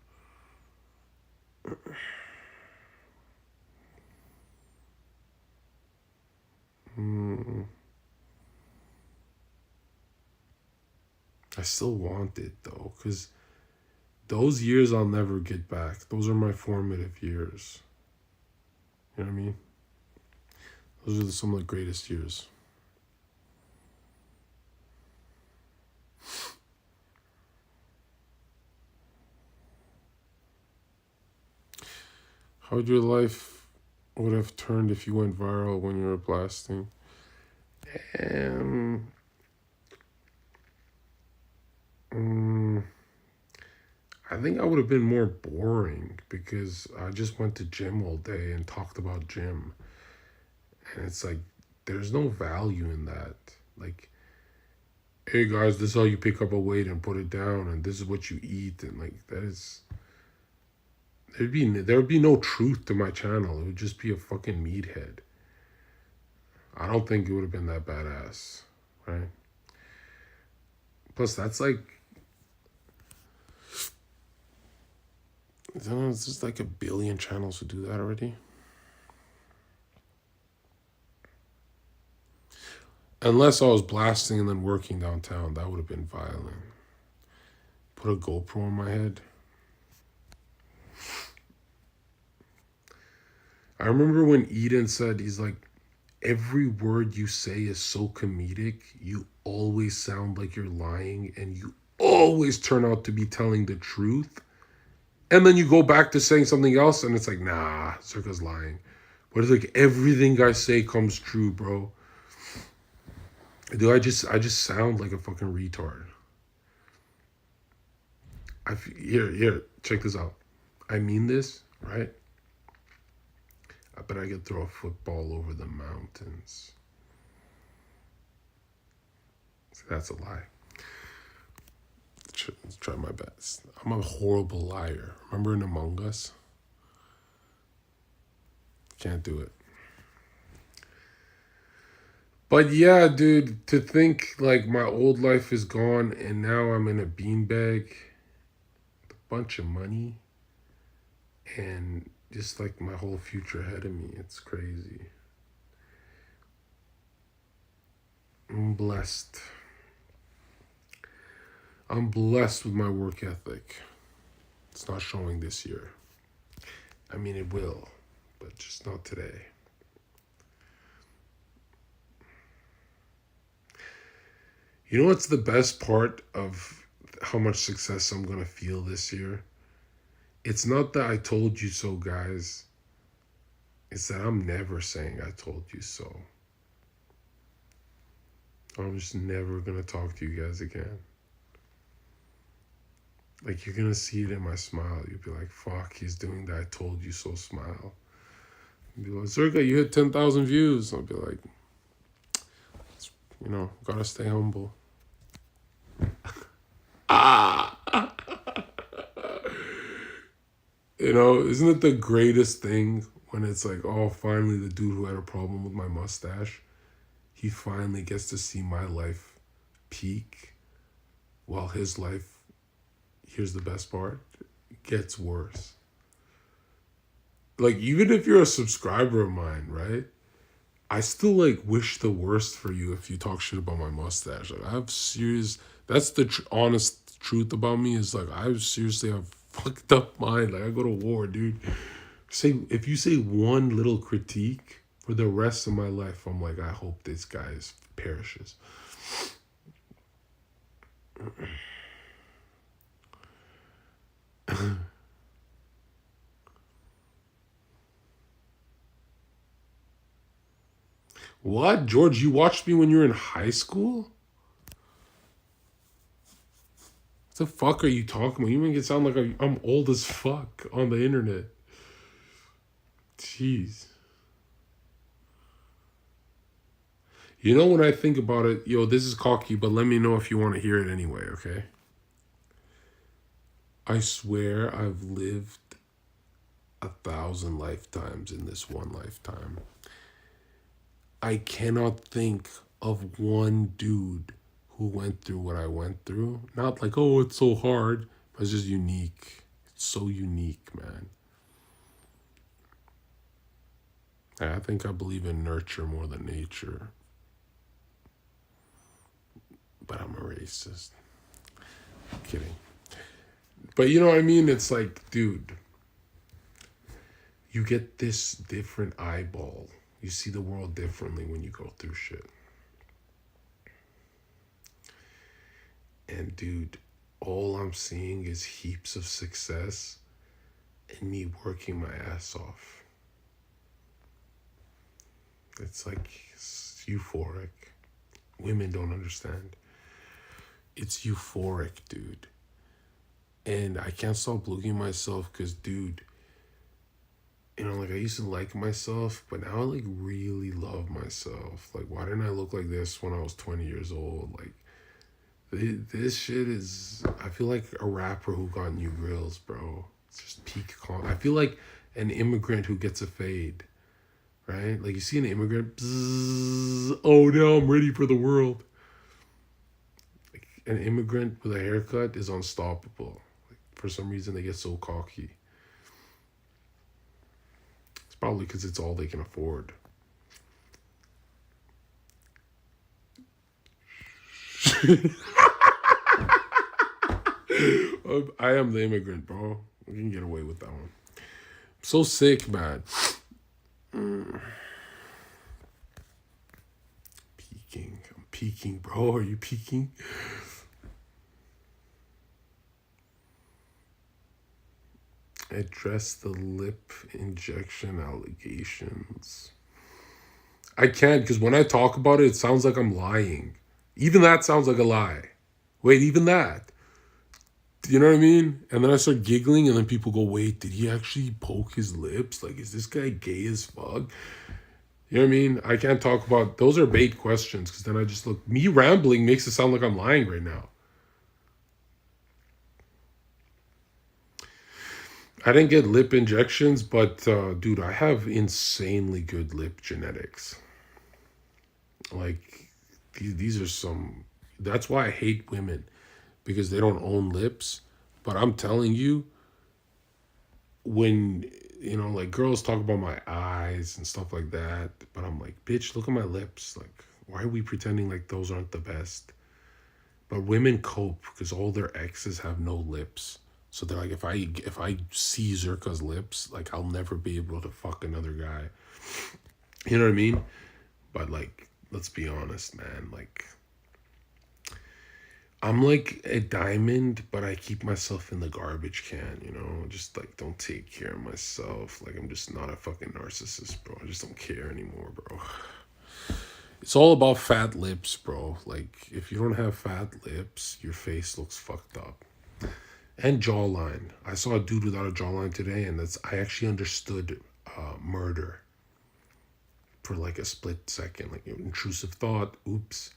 I still want it though, because those years I'll never get back. Those are my formative years. You know what I mean? Those are some of the greatest years. How would your life would have turned if you went viral when you were blasting? I think I would have been more boring because I just went to gym all day and talked about gym. And it's like, there's no value in that. Like, hey guys, this is how you pick up a weight and put it down, and this is what you eat. And like, that is, there would be no truth to my channel. It would just be a fucking meathead. I don't think it would have been that badass, right? Plus, that's like, I don't know, it's just like 1 billion channels who do that already. Unless I was blasting and then working downtown, that would have been violent. Put a GoPro on my head. I remember when Eden said, he's like, every word you say is so comedic, you always sound like you're lying, and you always turn out to be telling the truth. And then you go back to saying something else, and it's like, nah, Zherka's lying. But it's like, everything I say comes true, bro. Dude, I just sound like a fucking retard. Here, check this out. I mean this, right? I bet I could throw a football over the mountains. See, that's a lie. Let's try my best. I'm a horrible liar. Remember in Among Us? Can't do it. But yeah, dude, to think like my old life is gone and now I'm in a beanbag, a bunch of money, and just like my whole future ahead of me. It's crazy. I'm blessed. I'm blessed with my work ethic. It's not showing this year. I mean, it will, but just not today. You know what's the best part of how much success I'm going to feel this year? It's not that I told you so, guys. It's that I'm never saying I told you so. I'm just never going to talk to you guys again. Like, you're going to see it in my smile. You'll be like, fuck, he's doing that I told you so smile. You'll be like, Zherka, you hit 10,000 views. I'll be like, gotta stay humble. Isn't it the greatest thing when it's like, oh, finally the dude who had a problem with my mustache, he finally gets to see my life peak while his life, here's the best part, gets worse. Like, even if you're a subscriber of mine, right? I still like wish the worst for you if you talk shit about my mustache. Like, I have serious, that's the honest truth about me, is like, I seriously have fucked up mind. Like, I go to war, dude. If you say one little critique for the rest of my life, I'm like, I hope this guy perishes. What? George, you watched me when you were in high school? What the fuck are you talking about? You make it sound like I'm old as fuck on the internet. Jeez. You know, when I think about it, yo, this is cocky, but let me know if you want to hear it anyway, okay? I swear I've lived 1,000 lifetimes in this one lifetime. I cannot think of one dude who went through what I went through. Not like, oh, it's so hard, but it's just unique. It's so unique, man. I think I believe in nurture more than nature. But I'm a racist. I'm kidding. But you know what I mean? It's like, dude, you get this different eyeball. You see the world differently when you go through shit. And dude, all I'm seeing is heaps of success and me working my ass off. It's like, it's euphoric. Women don't understand. It's euphoric, dude. And I can't stop looking at myself because, dude, you know, like I used to like myself, but now I like really love myself. Like, why didn't I look like this when I was 20 years old? Like, this shit is, I feel like a rapper who got new grills, bro. It's just peak I feel like an immigrant who gets a fade, right? Like, you see an immigrant, bzzz, oh, now I'm ready for the world. Like, an immigrant with a haircut is unstoppable. Like, for some reason, they get so cocky. It's probably because it's all they can afford. I am the immigrant, bro. We can get away with that one. I'm so sick, man. Peeking. I'm peeking, bro. Are you peeking? Address the lip injection allegations. I can't, because when I talk about it, it sounds like I'm lying. Even that sounds like a lie. Wait, even that. You know what I mean? And then I start giggling, and then people go, wait, did he actually poke his lips? Like, is this guy gay as fuck? You know what I mean? I can't talk about, those are bait questions, because then I just look, me rambling makes it sound like I'm lying right now. I didn't get lip injections, but dude, I have insanely good lip genetics. Like, these are some, that's why I hate women, because they don't own lips. But I'm telling you, when, you know, like girls talk about my eyes and stuff like that, but I'm like, bitch, look at my lips. Like, why are we pretending like those aren't the best? But women cope because all their exes have no lips. So they're like, if I see Zherka's lips, like I'll never be able to fuck another guy. You know what I mean? But like, let's be honest, man. Like, I'm like a diamond, but I keep myself in the garbage can, you know? Just like, don't take care of myself. Like, I'm just not a fucking narcissist, bro. I just don't care anymore, bro. It's all about fat lips, bro. Like, if you don't have fat lips, your face looks fucked up. And jawline. I saw a dude without a jawline today, and I actually understood murder for like a split second. Like, intrusive thought, oops.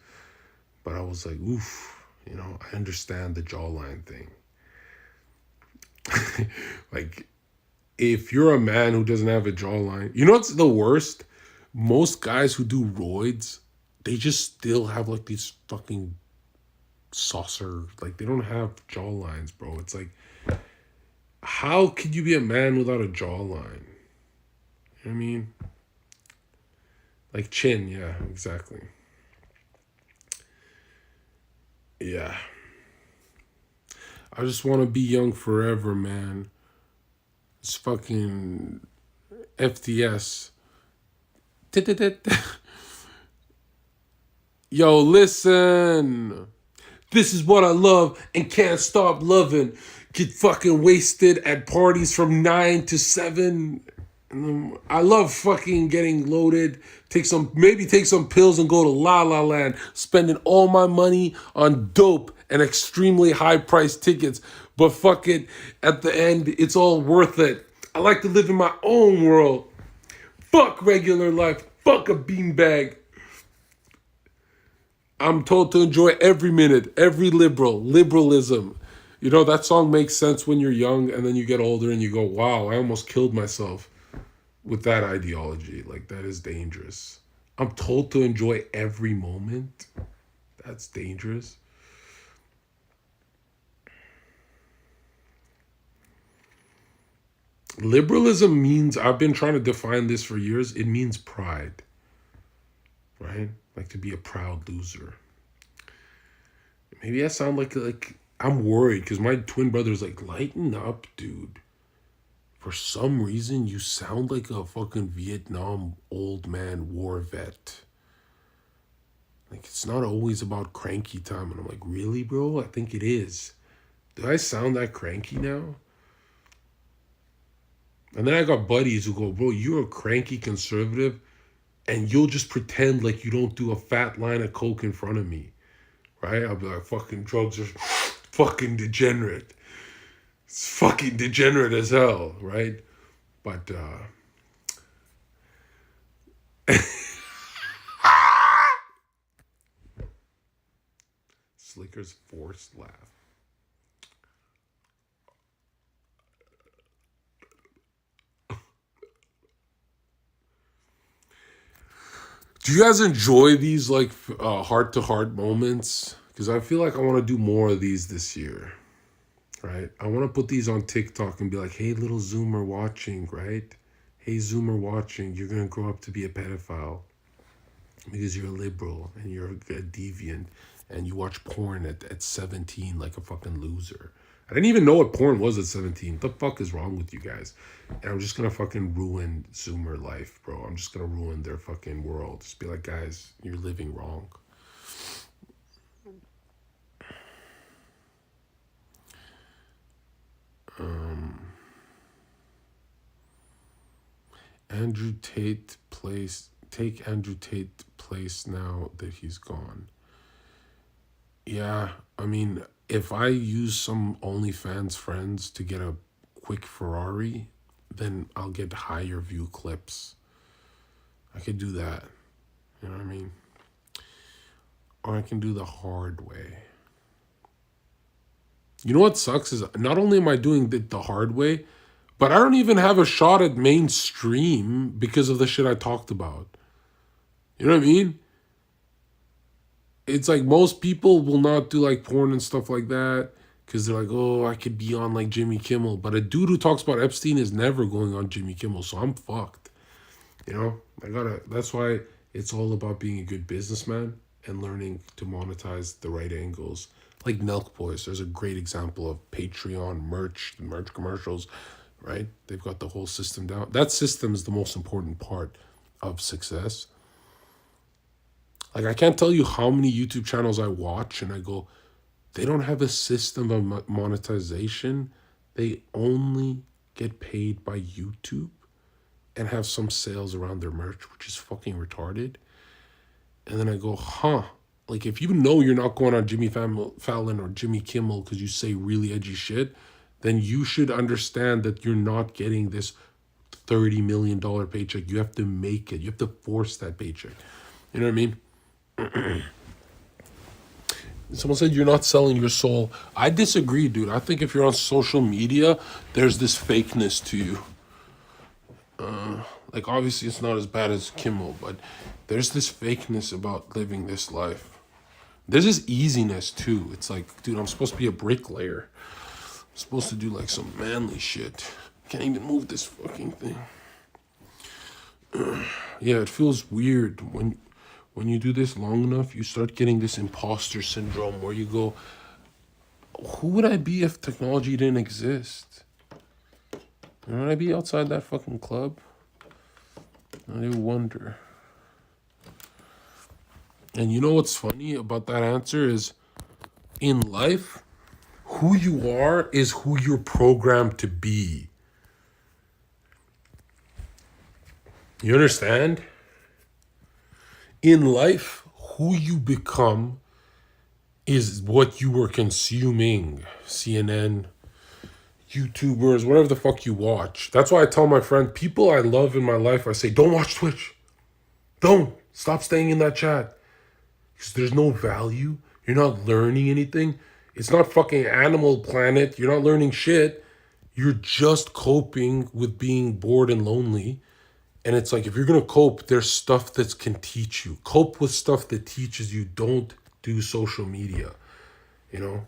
But I was like, oof. You know, I understand the jawline thing. Like, if you're a man who doesn't have a jawline, you know what's the worst? Most guys who do roids, they just still have like these fucking saucer, like they don't have jawlines, bro. It's like, how could you be a man without a jawline? You know what I mean? Like chin, yeah, exactly. Yeah. I just want to be young forever, man. It's fucking FTS. Yo, listen. This is what I love and can't stop loving. Get fucking wasted at parties from 9 to 7. I love fucking getting loaded. Take some pills and go to La La Land. Spending all my money on dope and extremely high priced tickets. But fuck it, at the end, it's all worth it. I like to live in my own world. Fuck regular life. Fuck a beanbag. I'm told to enjoy every minute, every liberalism. You know, that song makes sense when you're young and then you get older and you go, wow, I almost killed myself with that ideology. Like, that is dangerous. I'm told to enjoy every moment. That's dangerous. Liberalism means, I've been trying to define this for years, it means pride, right? Like to be a proud loser. Maybe I sound like I'm worried because my twin brother's like, lighten up, dude. For some reason, you sound like a fucking Vietnam old man war vet. Like, it's not always about cranky time. And I'm like, really, bro? I think it is. Do I sound that cranky now? And then I got buddies who go, bro, you're a cranky conservative and you'll just pretend like you don't do a fat line of coke in front of me. Right? I'll be like, fucking drugs are fucking degenerate. It's fucking degenerate as hell, right? But, Slicker's forced laugh. Do you guys enjoy these like heart-to-heart moments? Because I feel like I want to do more of these this year, right? I want to put these on TikTok and be like, hey, little Zoomer watching, right? Hey, Zoomer watching, you're going to grow up to be a pedophile because you're a liberal and you're a deviant and you watch porn at 17 like a fucking loser. I didn't even know what porn was at 17. What the fuck is wrong with you guys? And I'm just going to fucking ruin Zoomer life, bro. I'm just going to ruin their fucking world. Just be like, guys, you're living wrong. Andrew Tate place. Take Andrew Tate place now that he's gone. Yeah, I mean, if I use some OnlyFans friends to get a quick Ferrari, then I'll get higher view clips. I could do that. You know what I mean? Or I can do the hard way. You know what sucks is not only am I doing it the hard way, but I don't even have a shot at mainstream because of the shit I talked about. You know what I mean? It's like most people will not do like porn and stuff like that because they're like, oh, I could be on like Jimmy Kimmel. But a dude who talks about Epstein is never going on Jimmy Kimmel, so I'm fucked. You know, that's why it's all about being a good businessman and learning to monetize the right angles. Like Nelk Boys, there's a great example of Patreon merch commercials, right? They've got the whole system down. That system is the most important part of success. Like, I can't tell you how many YouTube channels I watch and I go, they don't have a system of monetization. They only get paid by YouTube and have some sales around their merch, which is fucking retarded. And then I go, huh. Like, if you know you're not going on Jimmy Fallon or Jimmy Kimmel because you say really edgy shit, then you should understand that you're not getting this $30 million paycheck. You have to make it. You have to force that paycheck. You know what I mean? Someone said you're not selling your soul. I disagree, dude. I think if you're on social media, there's this fakeness to you. Like, obviously, it's not as bad as Kimmel, but there's this fakeness about living this life. There's this easiness, too. It's like, dude, I'm supposed to be a bricklayer. I'm supposed to do, like, some manly shit. Can't even move this fucking thing. Yeah, it feels weird when you do this long enough, you start getting this imposter syndrome where you go, who would I be if technology didn't exist? Would I be outside that fucking club? I do wonder. And you know what's funny about that answer is In life, who you are is who you're programmed to be. You understand? In life, who you become is what you were consuming. CNN, YouTubers, whatever the fuck you watch. That's why I tell my friend, people I love in my life, I say, don't watch Twitch. Don't. Stop staying in that chat. Because there's no value. You're not learning anything. It's not fucking Animal Planet. You're not learning shit. You're just coping with being bored and lonely. And it's like, if you're going to cope, there's stuff that can teach you. Cope with stuff that teaches you. Don't do social media, you know?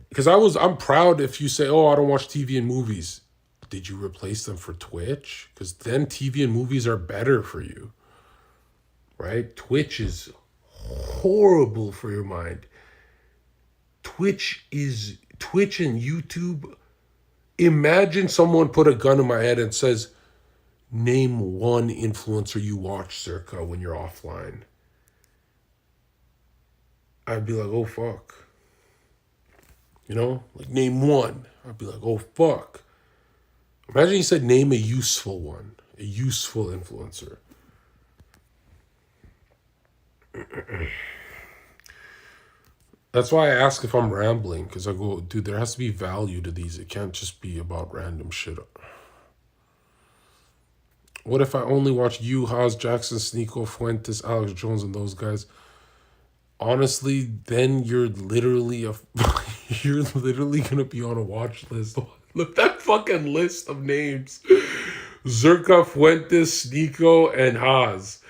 Because I'm proud if you say, oh, I don't watch TV and movies. Did you replace them for Twitch? Because then TV and movies are better for you, right? Twitch is horrible for your mind. Twitch and YouTube. Imagine someone put a gun in my head and says, name one influencer you watch, Zherka, when you're offline. I'd be like, oh, fuck. You know? Like, name one. I'd be like, oh, fuck. Imagine you said, name a useful one. A useful influencer. That's why I ask if I'm rambling. Because I go, dude, there has to be value to these. It can't just be about random shit. What if I only watch you, Haas, Jackson, Sneeko, Fuentes, Alex Jones, and those guys? Honestly, then you're literally you're literally gonna be on a watch list. Look, that fucking list of names: Zherka, Fuentes, Sneeko, and Haas.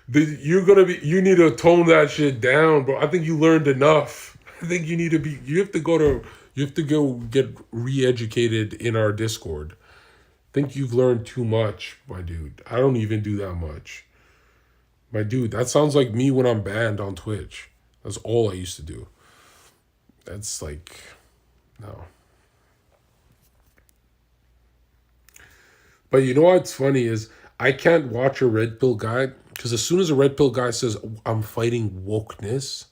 You need to tone that shit down, bro. I think you learned enough. I think you have to go get re-educated in our Discord. I think you've learned too much, my dude. I don't even do that much. My dude, that sounds like me when I'm banned on Twitch. That's all I used to do. That's like, no. But you know what's funny is I can't watch a red pill guy because as soon as a red pill guy says, I'm fighting wokeness,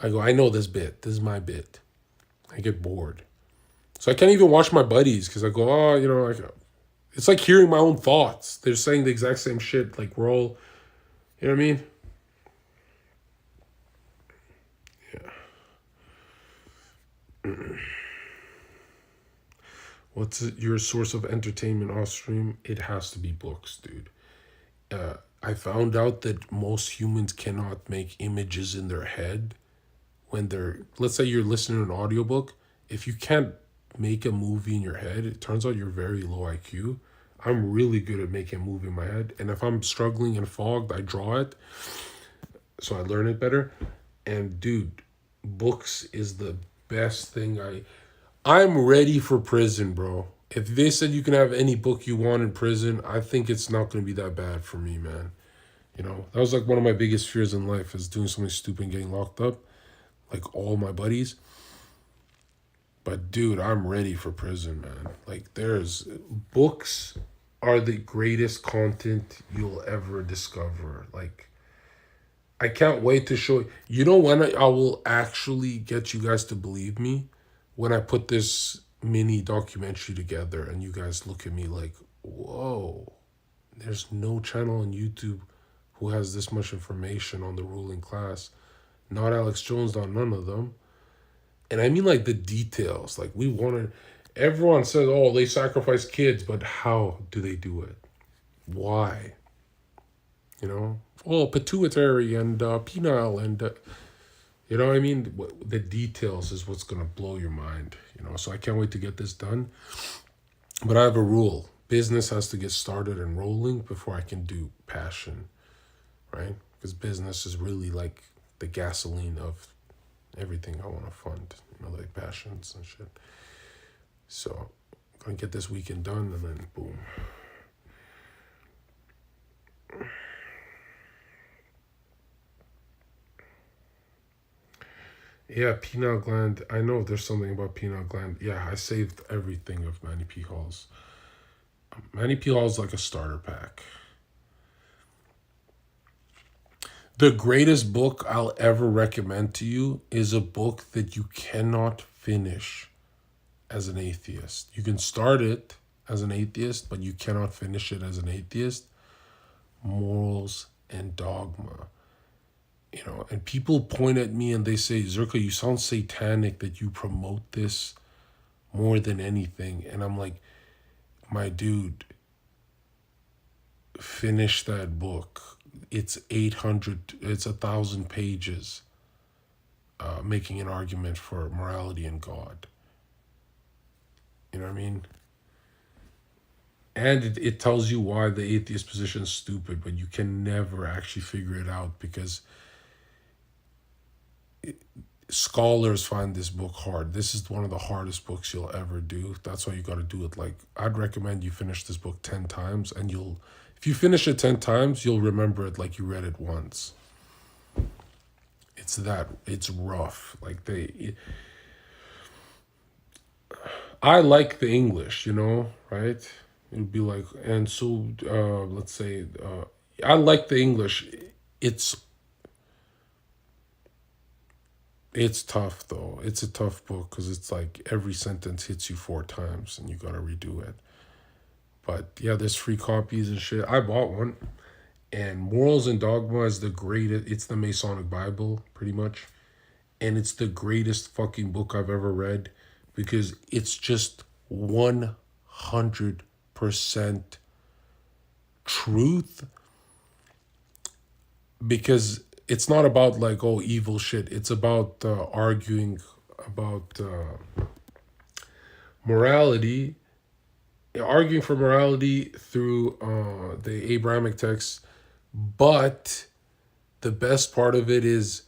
I go, I know this bit. This is my bit. I get bored. So I can't even watch my buddies because I go, oh, you know, it's like hearing my own thoughts. They're saying the exact same shit. Like we're all, you know what I mean? Yeah. What's your source of entertainment off stream? It has to be books, dude. I found out that most humans cannot make images in their head when let's say you're listening to an audiobook. If you can't make a movie in your head, it turns out you're very low IQ. I'm really good at making a movie in my head. And if I'm struggling and fogged, I draw it. So I learn it better. And dude, books is the best thing. I'm ready for prison, bro. If they said you can have any book you want in prison, I think it's not going to be that bad for me, man. You know, that was like one of my biggest fears in life is doing something stupid and getting locked up. Like all my buddies. But dude, I'm ready for prison, man. Like books are the greatest content you'll ever discover. Like I can't wait to show you. You know when I will actually get you guys to believe me? When I put this mini documentary together and you guys look at me like, whoa, there's no channel on YouTube who has this much information on the ruling class. Not Alex Jones, not none of them. And I mean like the details. Like everyone says, oh, they sacrifice kids, but how do they do it? Why? You know? Oh, pituitary and penile and... you know what I mean? The details is what's going to blow your mind. You know, so I can't wait to get this done. But I have a rule. Business has to get started and rolling before I can do passion, right? Because business is really like the gasoline of everything I want to fund, you know, like passions and shit. So I'm going to get this weekend done and then boom. Yeah, pineal gland. I know there's something about pineal gland. Yeah, I saved everything of Manny P. Hall's. Manny P. Hall's like a starter pack. The greatest book I'll ever recommend to you is a book that you cannot finish as an atheist. You can start it as an atheist, but you cannot finish it as an atheist. Morals and Dogma. And people point at me and they say, Zherka, you sound satanic that you promote this more than anything. And I'm like, my dude, finish that book. It's 1,000 pages making an argument for morality and God. You know what I mean? And it tells you why the atheist position is stupid, but you can never actually figure it out because scholars find this book hard. This is one of the hardest books you'll ever do. That's why you got to do it. Like, I'd recommend you finish this book 10 times, and if you finish it 10 times, you'll remember it like you read it once. It's rough. Like, I like the English, right? It would be like, and so, let's say, I like the English. It's tough though. It's a tough book because it's like every sentence hits you 4 times and you gotta redo it. But yeah, there's free copies and shit. I bought one. And Morals and Dogma is the greatest. It's the Masonic Bible, pretty much. And it's the greatest fucking book I've ever read because it's just 100% truth. Because it's not about like, oh, evil shit. It's about arguing about morality, arguing for morality through the Abrahamic texts. But the best part of it is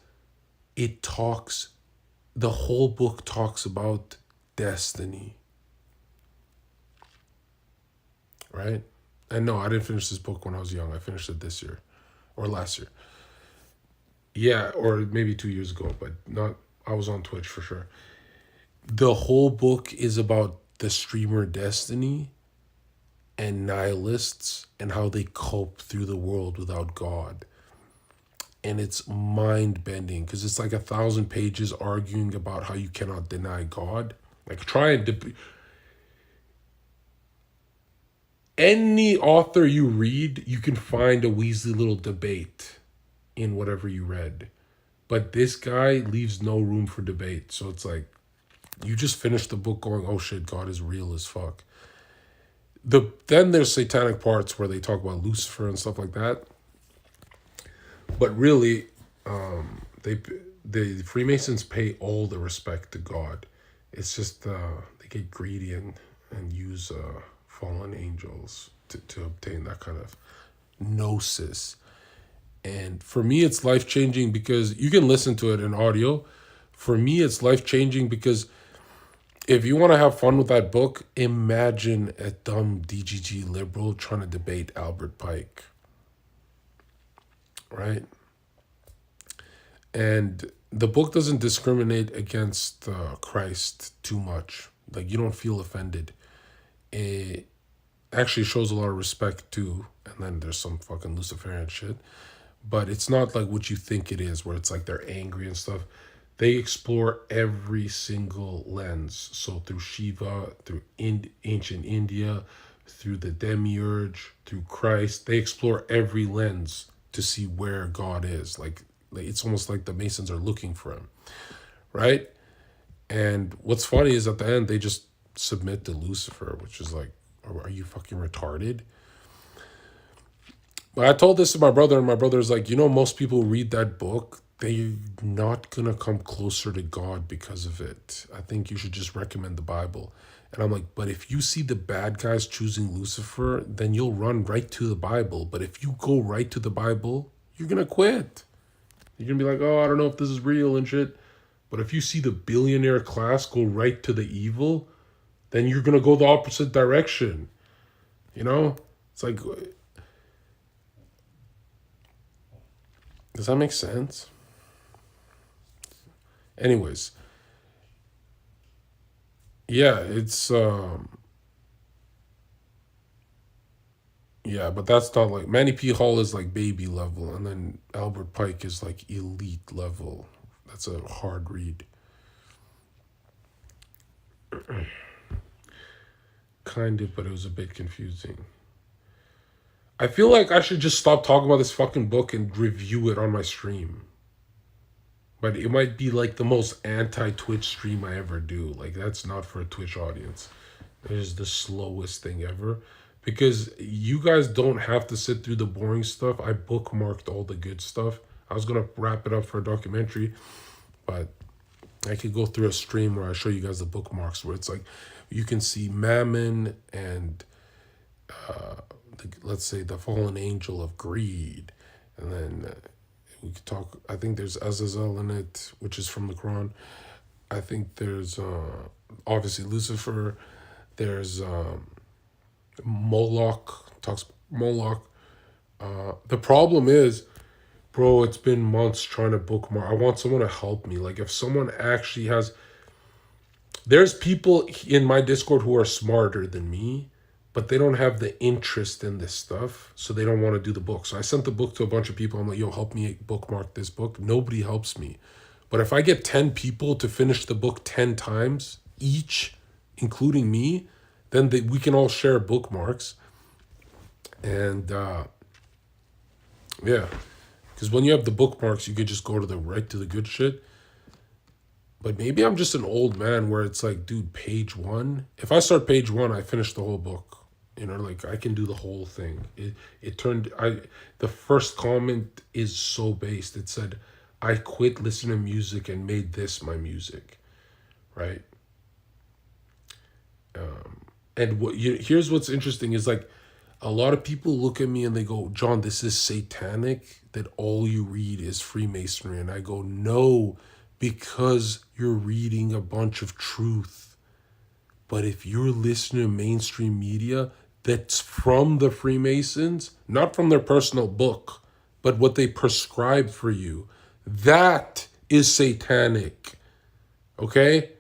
the whole book talks about destiny. Right? And no, I didn't finish this book when I was young. I finished it this year or last year. Yeah, or maybe 2 years ago, but not, I was on Twitch for sure. The whole book is about the streamer destiny and nihilists and how they cope through the world without God. And it's mind bending because it's like 1,000 pages arguing about how you cannot deny God. Like, try and any author you read, you can find a Weasley little debate in whatever you read. But this guy leaves no room for debate. So it's like, you just finish the book going, oh shit, God is real as fuck. Then there's satanic parts where they talk about Lucifer and stuff like that. But really, the Freemasons pay all the respect to God. It's just they get greedy and use fallen angels to obtain that kind of gnosis. And for me, it's life-changing because you can listen to it in audio. For me, it's life-changing because if you want to have fun with that book, imagine a dumb DGG liberal trying to debate Albert Pike. Right? And the book doesn't discriminate against Christ too much. Like, you don't feel offended. It actually shows a lot of respect too. And then there's some fucking Luciferian shit. But it's not like what you think it is, where it's like they're angry and stuff. They explore every single lens. So through Shiva, through ancient India, through the demiurge, through Christ, they explore every lens to see where God is. Like it's almost like the Masons are looking for him, right? And what's funny is at the end, they just submit to Lucifer, which is like, are you fucking retarded? But I told this to my brother, and my brother's like, most people read that book, they're not going to come closer to God because of it. I think you should just recommend the Bible. And I'm like, but if you see the bad guys choosing Lucifer, then you'll run right to the Bible. But if you go right to the Bible, you're going to quit. You're going to be like, oh, I don't know if this is real and shit. But if you see the billionaire class go right to the evil, then you're going to go the opposite direction. It's like, does that make sense? Anyways, yeah, it's Yeah, but that's not like Manny P. Hall is like baby level, and then Albert Pike is like elite level. That's a hard read. Kind of, but it was a bit confusing. I feel like I should just stop talking about this fucking book and review it on my stream. But it might be like the most anti Twitch stream I ever do. Like, that's not for a Twitch audience. It is the slowest thing ever. Because you guys don't have to sit through the boring stuff. I bookmarked all the good stuff. I was going to wrap it up for a documentary, but I could go through a stream where I show you guys the bookmarks where it's like you can see Mammon and let's say the fallen angel of greed, and then we could talk. I think there's Azazel in it, which is from the Quran. I think there's obviously Lucifer. There's Moloch, talks Moloch. The problem is, bro, it's been months trying to bookmark. I want someone to help me. Like, if someone actually has, there's people in my Discord who are smarter than me, but they don't have the interest in this stuff, so they don't want to do the book. So I sent the book to a bunch of people. I'm like, yo, help me bookmark this book. Nobody helps me. But if I get 10 people to finish the book 10 times each, including me, then we can all share bookmarks. And yeah, because when you have the bookmarks, you could just go to the right to the good shit. But maybe I'm just an old man where it's like, dude, page one. If I start page one, I finish the whole book. You know, like I can do the whole thing. The first comment is so based. It said, I quit listening to music and made this my music, right? And here's what's interesting is like, a lot of people look at me and they go, John, this is satanic that all you read is Freemasonry. And I go, no, because you're reading a bunch of truth. But if you're listening to mainstream media that's from the Freemasons, not from their personal book, but what they prescribe for you, that is satanic. Okay?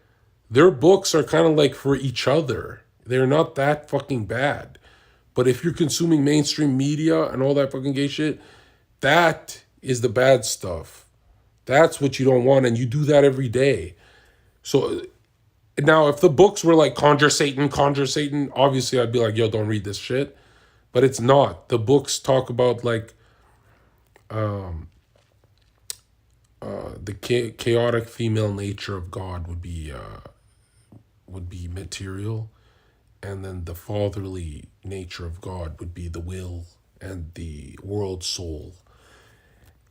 Their books are kind of like for each other. They're not that fucking bad. But if you're consuming mainstream media and all that fucking gay shit, that is the bad stuff. That's what you don't want, and you do that every day. So now, if the books were like conjure Satan, obviously I'd be like, yo, don't read this shit. But it's not. The books talk about like the chaotic female nature of God would be material, and then the fatherly nature of God would be the will and the world soul.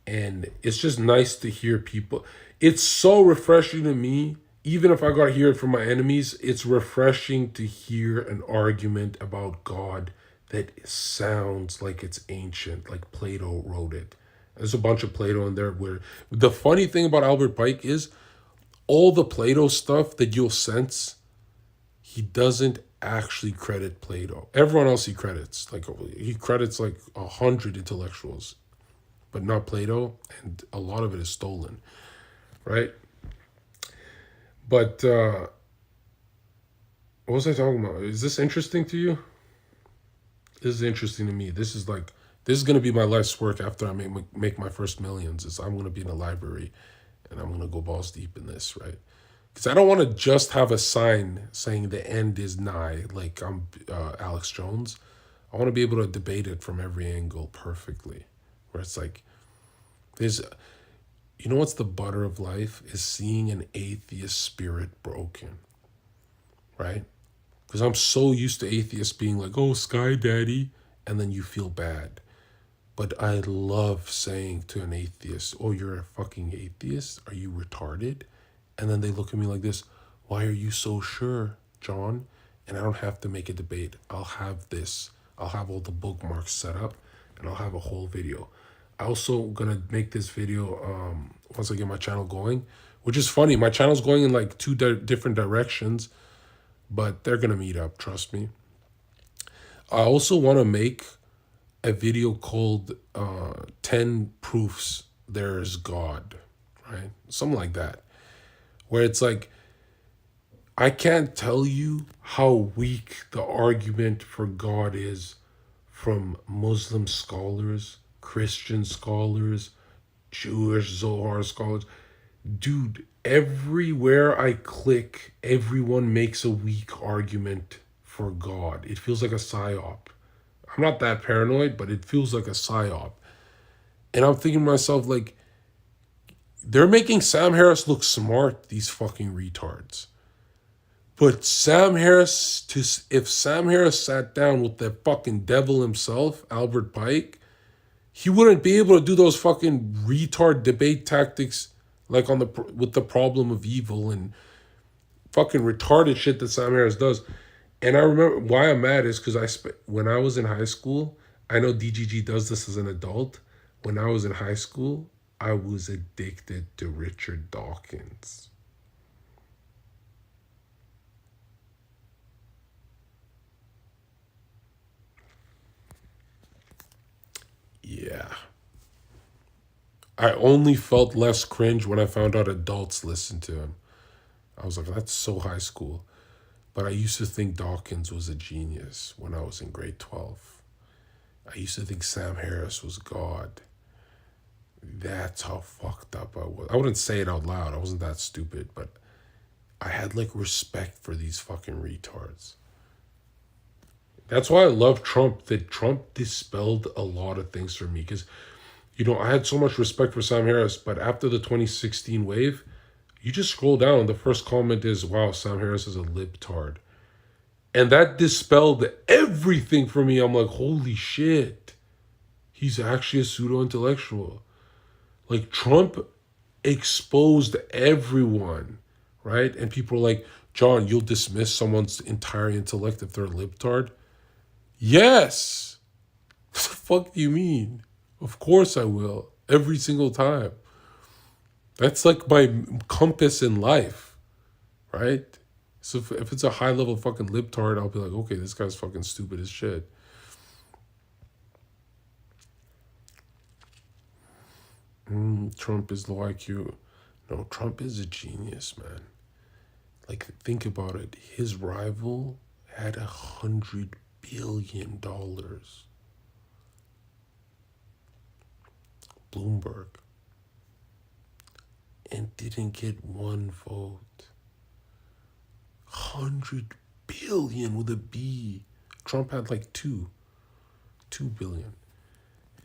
And it's just nice to hear people. It's so refreshing to me, even if I got to hear it from my enemies, it's refreshing to hear an argument about God that sounds like it's ancient, like Plato wrote it. There's a bunch of Plato in there where the funny thing about Albert Pike is all the Plato stuff that you'll sense, he doesn't actually credit Plato. Everyone else he credits. Like he credits like 100 intellectuals, but not Plato, and a lot of it is stolen, right? But what was I talking about? Is this interesting to you? This is interesting to me. This is gonna be my life's work after I make my first millions. Is I'm gonna be in a library, and I'm gonna go balls deep in this, right? Because I don't want to just have a sign saying the end is nigh, like I'm Alex Jones. I want to be able to debate it from every angle perfectly, where it's like, there's, you know what's the butter of life is seeing an atheist spirit broken, right? Because I'm so used to atheists being like, oh, Sky Daddy, and then you feel bad. But I love saying to an atheist, oh, you're a fucking atheist? Are you retarded? And then they look at me like this, why are you so sure, John? And I don't have to make a debate. I'll have all the bookmarks set up, and I'll have a whole video. I also gonna make this video once I get my channel going, which is funny. My channel's going in like two different directions, but they're gonna meet up, trust me. I also want to make a video called 10 Proofs There's God, right? Something like that. Where it's like, I can't tell you how weak the argument for God is from Muslim scholars, Christian scholars, Jewish Zohar scholars. Dude, everywhere I click, everyone makes a weak argument for God. It feels like a psyop. I'm not that paranoid, but it feels like a psyop. And I'm thinking to myself, like, they're making Sam Harris look smart, these fucking retards. But if Sam Harris sat down with the fucking devil himself, Albert Pike, he wouldn't be able to do those fucking retard debate tactics like with the problem of evil and fucking retarded shit that Sam Harris does. And I remember why I'm mad is because when I was in high school, I know DGG does this as an adult. When I was in high school, I was addicted to Richard Dawkins. Yeah. I only felt less cringe when I found out adults listened to him. I was like, that's so high school. But I used to think Dawkins was a genius when I was in grade 12. I used to think Sam Harris was God. That's how fucked up I was. I wouldn't say it out loud. I wasn't that stupid, but I had like respect for these fucking retards. That's why I love Trump, that Trump dispelled a lot of things for me. Because, I had so much respect for Sam Harris, but after the 2016 wave, you just scroll down, the first comment is, wow, Sam Harris is a libtard. And that dispelled everything for me. I'm like, holy shit. He's actually a pseudo-intellectual. Like, Trump exposed everyone, right? And people are like, John, you'll dismiss someone's entire intellect if they're a libtard? Yes. What the fuck do you mean? Of course I will. Every single time. That's like my compass in life, right? So if it's a high level fucking libtard, I'll be like, okay, this guy's fucking stupid as shit. Trump is low IQ. No, Trump is a genius, man. Like, think about it. His rival had $100 billion. Bloomberg. And didn't get one vote. 100 billion with a B. Trump had like 2 billion.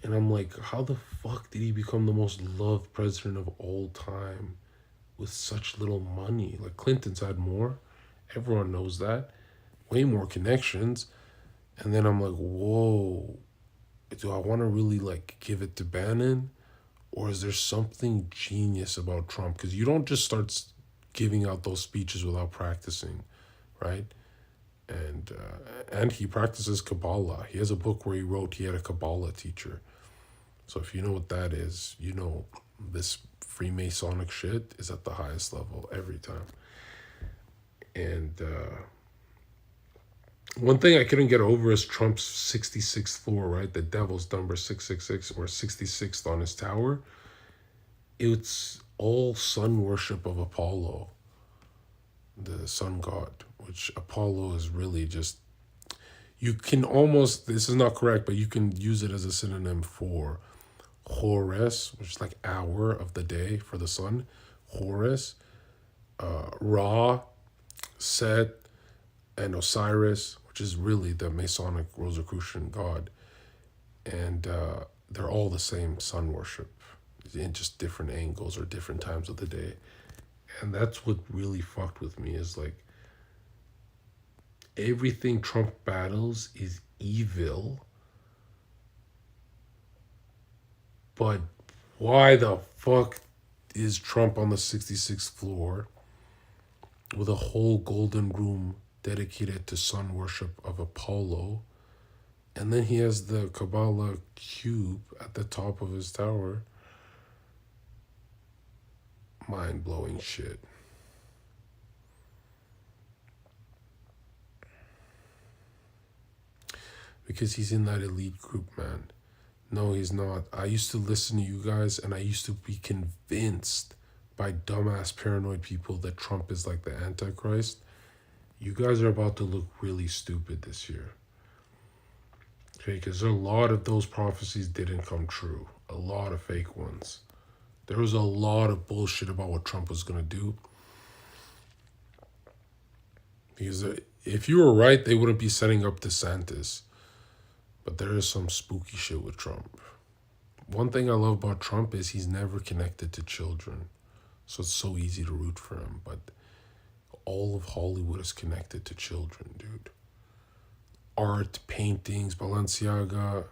And I'm like, how the fuck did he become the most loved president of all time with such little money? Like, Clinton's had more. Everyone knows that. Way more connections. And then I'm like, whoa, do I want to really like give it to Bannon? Or is there something genius about Trump? Because you don't just start giving out those speeches without practicing, right? And he practices Kabbalah. He has a book where he wrote he had a Kabbalah teacher. So if you know what that is, this Freemasonic shit is at the highest level every time. And one thing I couldn't get over is Trump's 66th floor, right? The devil's number 666 or 66th on his tower. It's all sun worship of Apollo, the sun god, which Apollo is really just, you can almost, this is not correct, but you can use it as a synonym for Horus, which is like hour of the day for the sun. Horus, Ra, Set, and Osiris, which is really the Masonic Rosicrucian god. And they're all the same sun worship in just different angles or different times of the day. And that's what really fucked with me, is like, everything Trump battles is evil, but why the fuck is Trump on the 66th floor with a whole golden room dedicated to sun worship of Apollo, and then he has the Kabbalah cube at the top of his tower? Mind-blowing shit. Because he's in that elite group, man. No, he's not. I used to listen to you guys, and I used to be convinced by dumbass paranoid people that Trump is like the Antichrist. You guys are about to look really stupid this year. Okay, because a lot of those prophecies didn't come true. A lot of fake ones. There was a lot of bullshit about what Trump was going to do. Because if you were right, they wouldn't be setting up DeSantis. But there is some spooky shit with Trump. One thing I love about Trump is he's never connected to children. So it's so easy to root for him. But all of Hollywood is connected to children, dude. Art, paintings, Balenciaga.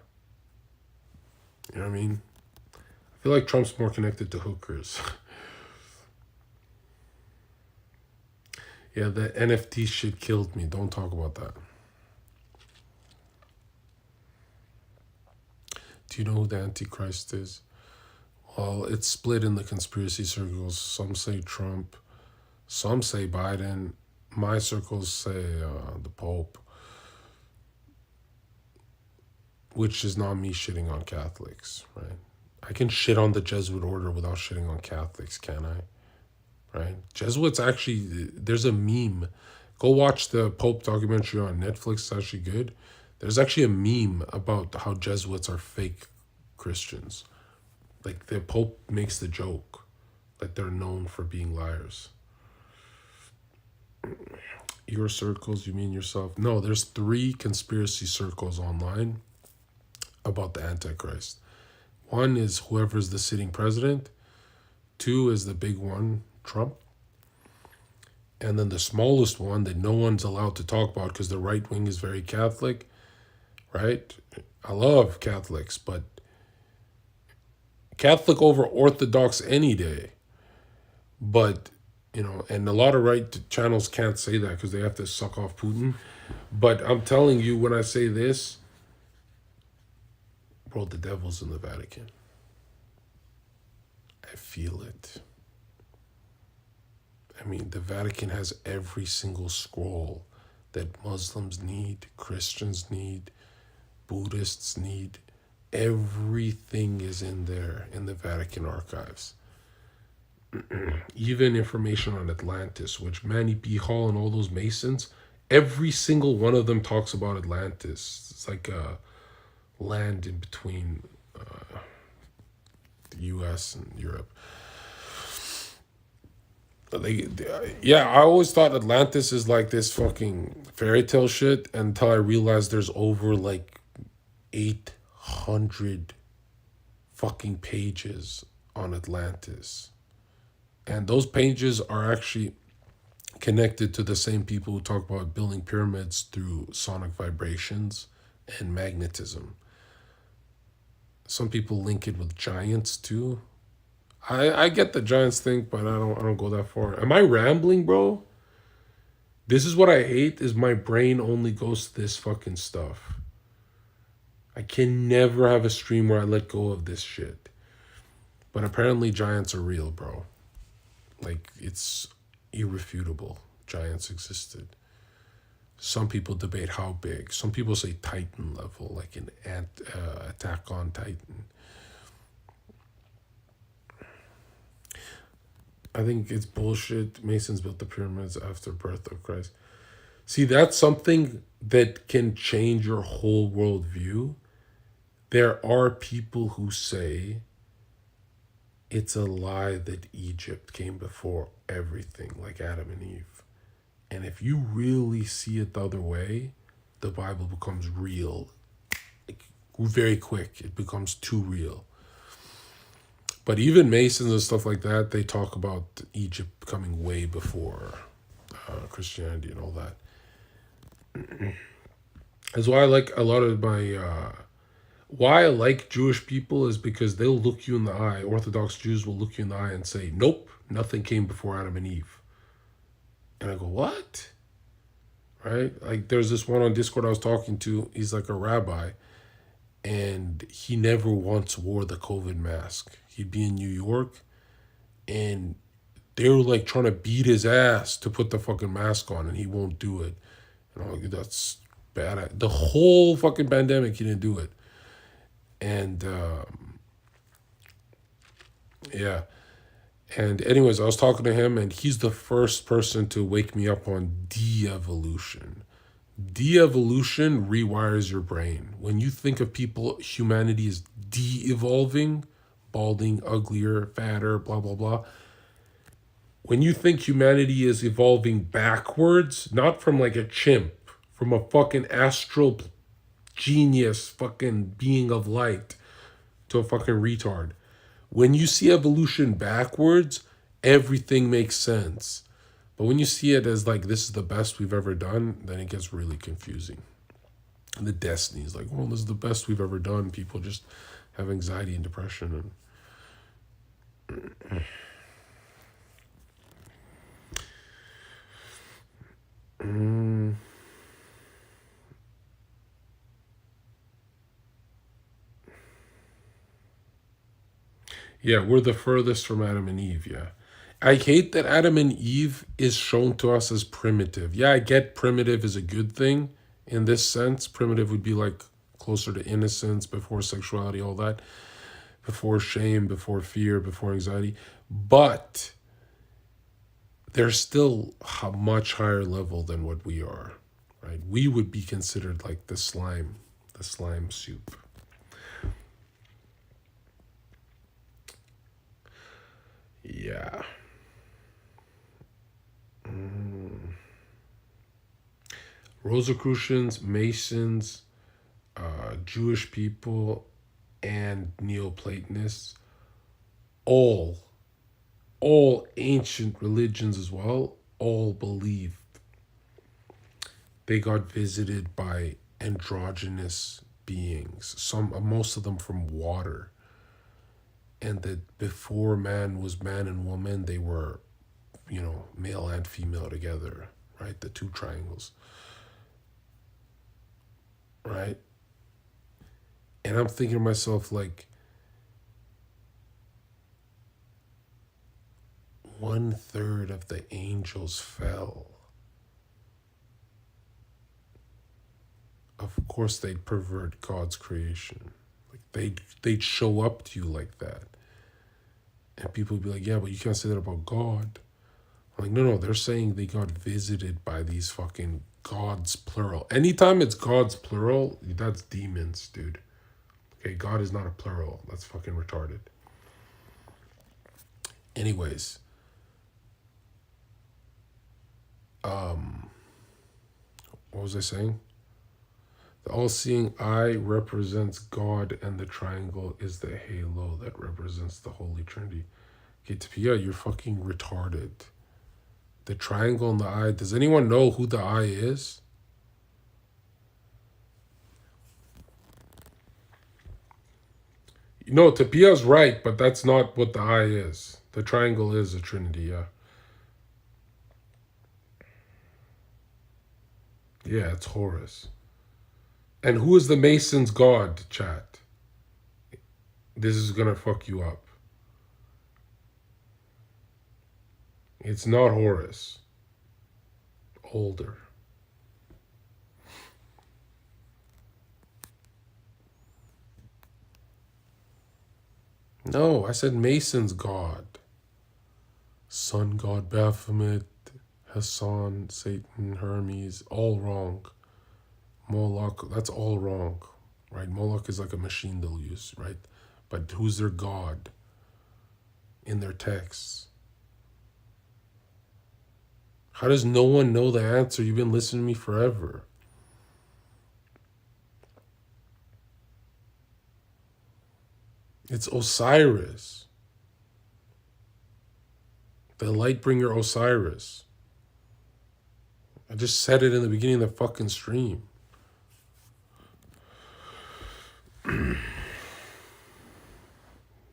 You know what I mean? I feel like Trump's more connected to hookers. Yeah, the NFT shit killed me. Don't talk about that. Do you know who the Antichrist is? Well, it's split in the conspiracy circles. Some say Trump. Some say Biden. My circles say the Pope. Which is not me shitting on Catholics, right? I can shit on the Jesuit order without shitting on Catholics, can I? Right? Jesuits actually, there's a meme. Go watch the Pope documentary on Netflix. It's actually good. There's actually a meme about how Jesuits are fake Christians. Like the Pope makes the joke. Like they're known for being liars. Your circles, you mean yourself? No, there's 3 conspiracy circles online about the Antichrist. 1 is whoever's the sitting president. 2 is the big one, Trump. And then the smallest one that no one's allowed to talk about because the right wing is very Catholic, right? I love Catholics, but Catholic over Orthodox any day. But, you know, and a lot of right channels can't say that because they have to suck off Putin. But I'm telling you, when I say this, bro, the devil's in the Vatican. I feel it. I mean, the Vatican has every single scroll that Muslims need, Christians need, Buddhists need. Everything is in there in the Vatican archives. Even information on Atlantis, which Manny P. Hall and all those Masons, every single one of them talks about Atlantis. It's like a land in between the US and Europe. I always thought Atlantis is like this fucking fairy tale shit until I realized there's over like 800 fucking pages on Atlantis. And those pages are actually connected to the same people who talk about building pyramids through sonic vibrations and magnetism. Some people link it with giants too. I get the giants thing, but I don't go that far. Am I rambling, bro? This is what I hate is my brain only goes to this fucking stuff. I can never have a stream where I let go of this shit. But apparently giants are real, bro. Like, it's irrefutable. Giants existed. Some people debate how big. Some people say Titan level, like an Attack on Titan. I think it's bullshit. Masons built the pyramids after birth of Christ. See, that's something that can change your whole worldview. There are people who say it's a lie that Egypt came before everything, like Adam and Eve. And if you really see it the other way, the Bible becomes real. Like, very quick. It becomes too real. But even Masons and stuff like that, they talk about Egypt coming way before Christianity and all that. That's why I like a lot of my... why I like Jewish people is because they'll look you in the eye. Orthodox Jews will look you in the eye and say, nope, nothing came before Adam and Eve. And I go, what? Right? Like, there's this one on Discord I was talking to. He's like a rabbi. And he never once wore the COVID mask. He'd be in New York, and they were like trying to beat his ass to put the fucking mask on, and he won't do it. And I'm like, that's bad. The whole fucking pandemic, he didn't do it. And yeah. And anyways, I was talking to him, and he's the first person to wake me up on de-evolution. De-evolution rewires your brain. When you think of people, humanity is de-evolving, balding, uglier, fatter, blah, blah, blah. When you think humanity is evolving backwards, not from like a chimp, from a fucking astral genius fucking being of light to a fucking retard. When you see evolution backwards, everything makes sense. But when you see it as like this is the best we've ever done, then it gets really confusing. And the destiny is like, well, this is the best we've ever done. People just have anxiety and depression and yeah, we're the furthest from Adam and Eve, yeah. I hate that Adam and Eve is shown to us as primitive. Yeah, I get primitive is a good thing in this sense. Primitive would be like closer to innocence, before sexuality, all that, before shame, before fear, before anxiety. But they're still a much higher level than what we are, right? We would be considered like the slime soup. Yeah. Rosicrucians, Masons, Jewish people, and Neoplatonists, all, all ancient religions as well, all believe they got visited by androgynous beings. Most of them from water, and that before man was man and woman, they were, male and female together, right? The two triangles, right? And I'm thinking to myself, like, 1/3 of the angels fell. Of course, they'd pervert God's creation. Like they'd show up to you like that, and people would be like, "Yeah, but you can't say that about God." I'm like, no, they're saying they got visited by these fucking gods plural. Anytime it's gods plural, that's demons, dude. Okay, God is not a plural. That's fucking retarded. Anyways, what was I saying? The all-seeing eye represents God, and the triangle is the halo that represents the Holy Trinity. Okay, Tapia, you're fucking retarded. The triangle in the eye, does anyone know who the eye is? No, Tapia's right, but that's not what the eye is. The triangle is a trinity, yeah. Yeah, it's Horus. And who is the Mason's god, chat? This is gonna fuck you up. It's not Horus. Older. No, I said Mason's god. Sun god Baphomet, Hassan, Satan, Hermes, all wrong. Moloch, that's all wrong, right? Moloch is like a machine they'll use, right? But who's their god in their texts? How does no one know the answer? You've been listening to me forever. It's Osiris. The light bringer Osiris. I just said it in the beginning of the fucking stream.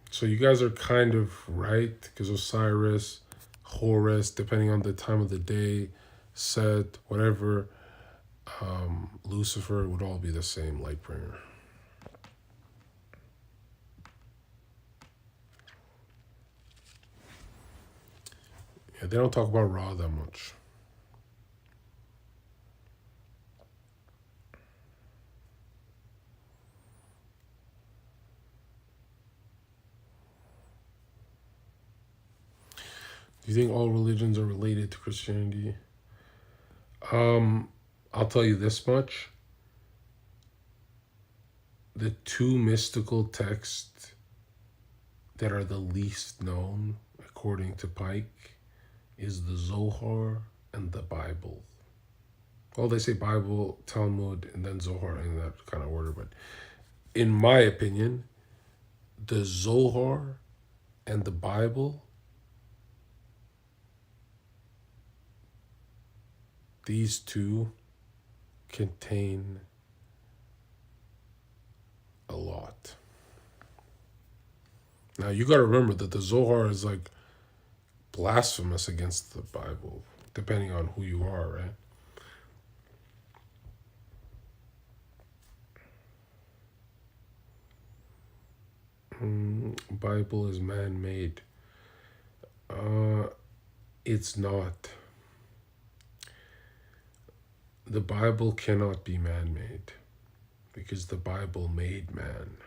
So you guys are kind of right, because Osiris, Horus, depending on the time of the day, Set, whatever, Lucifer would all be the same light bringer. Yeah, they don't talk about Ra that much. Do you think all religions are related to Christianity? I'll tell you this much. The two mystical texts that are the least known, according to Pike, is the Zohar and the Bible. Well, they say Bible, Talmud, and then Zohar in that kind of order, but in my opinion, the Zohar and the Bible, these two contain a lot. Now you got to remember that the Zohar is like blasphemous against the Bible, depending on who you are, right? Bible is man-made. It's not. The Bible cannot be man-made because the Bible made man.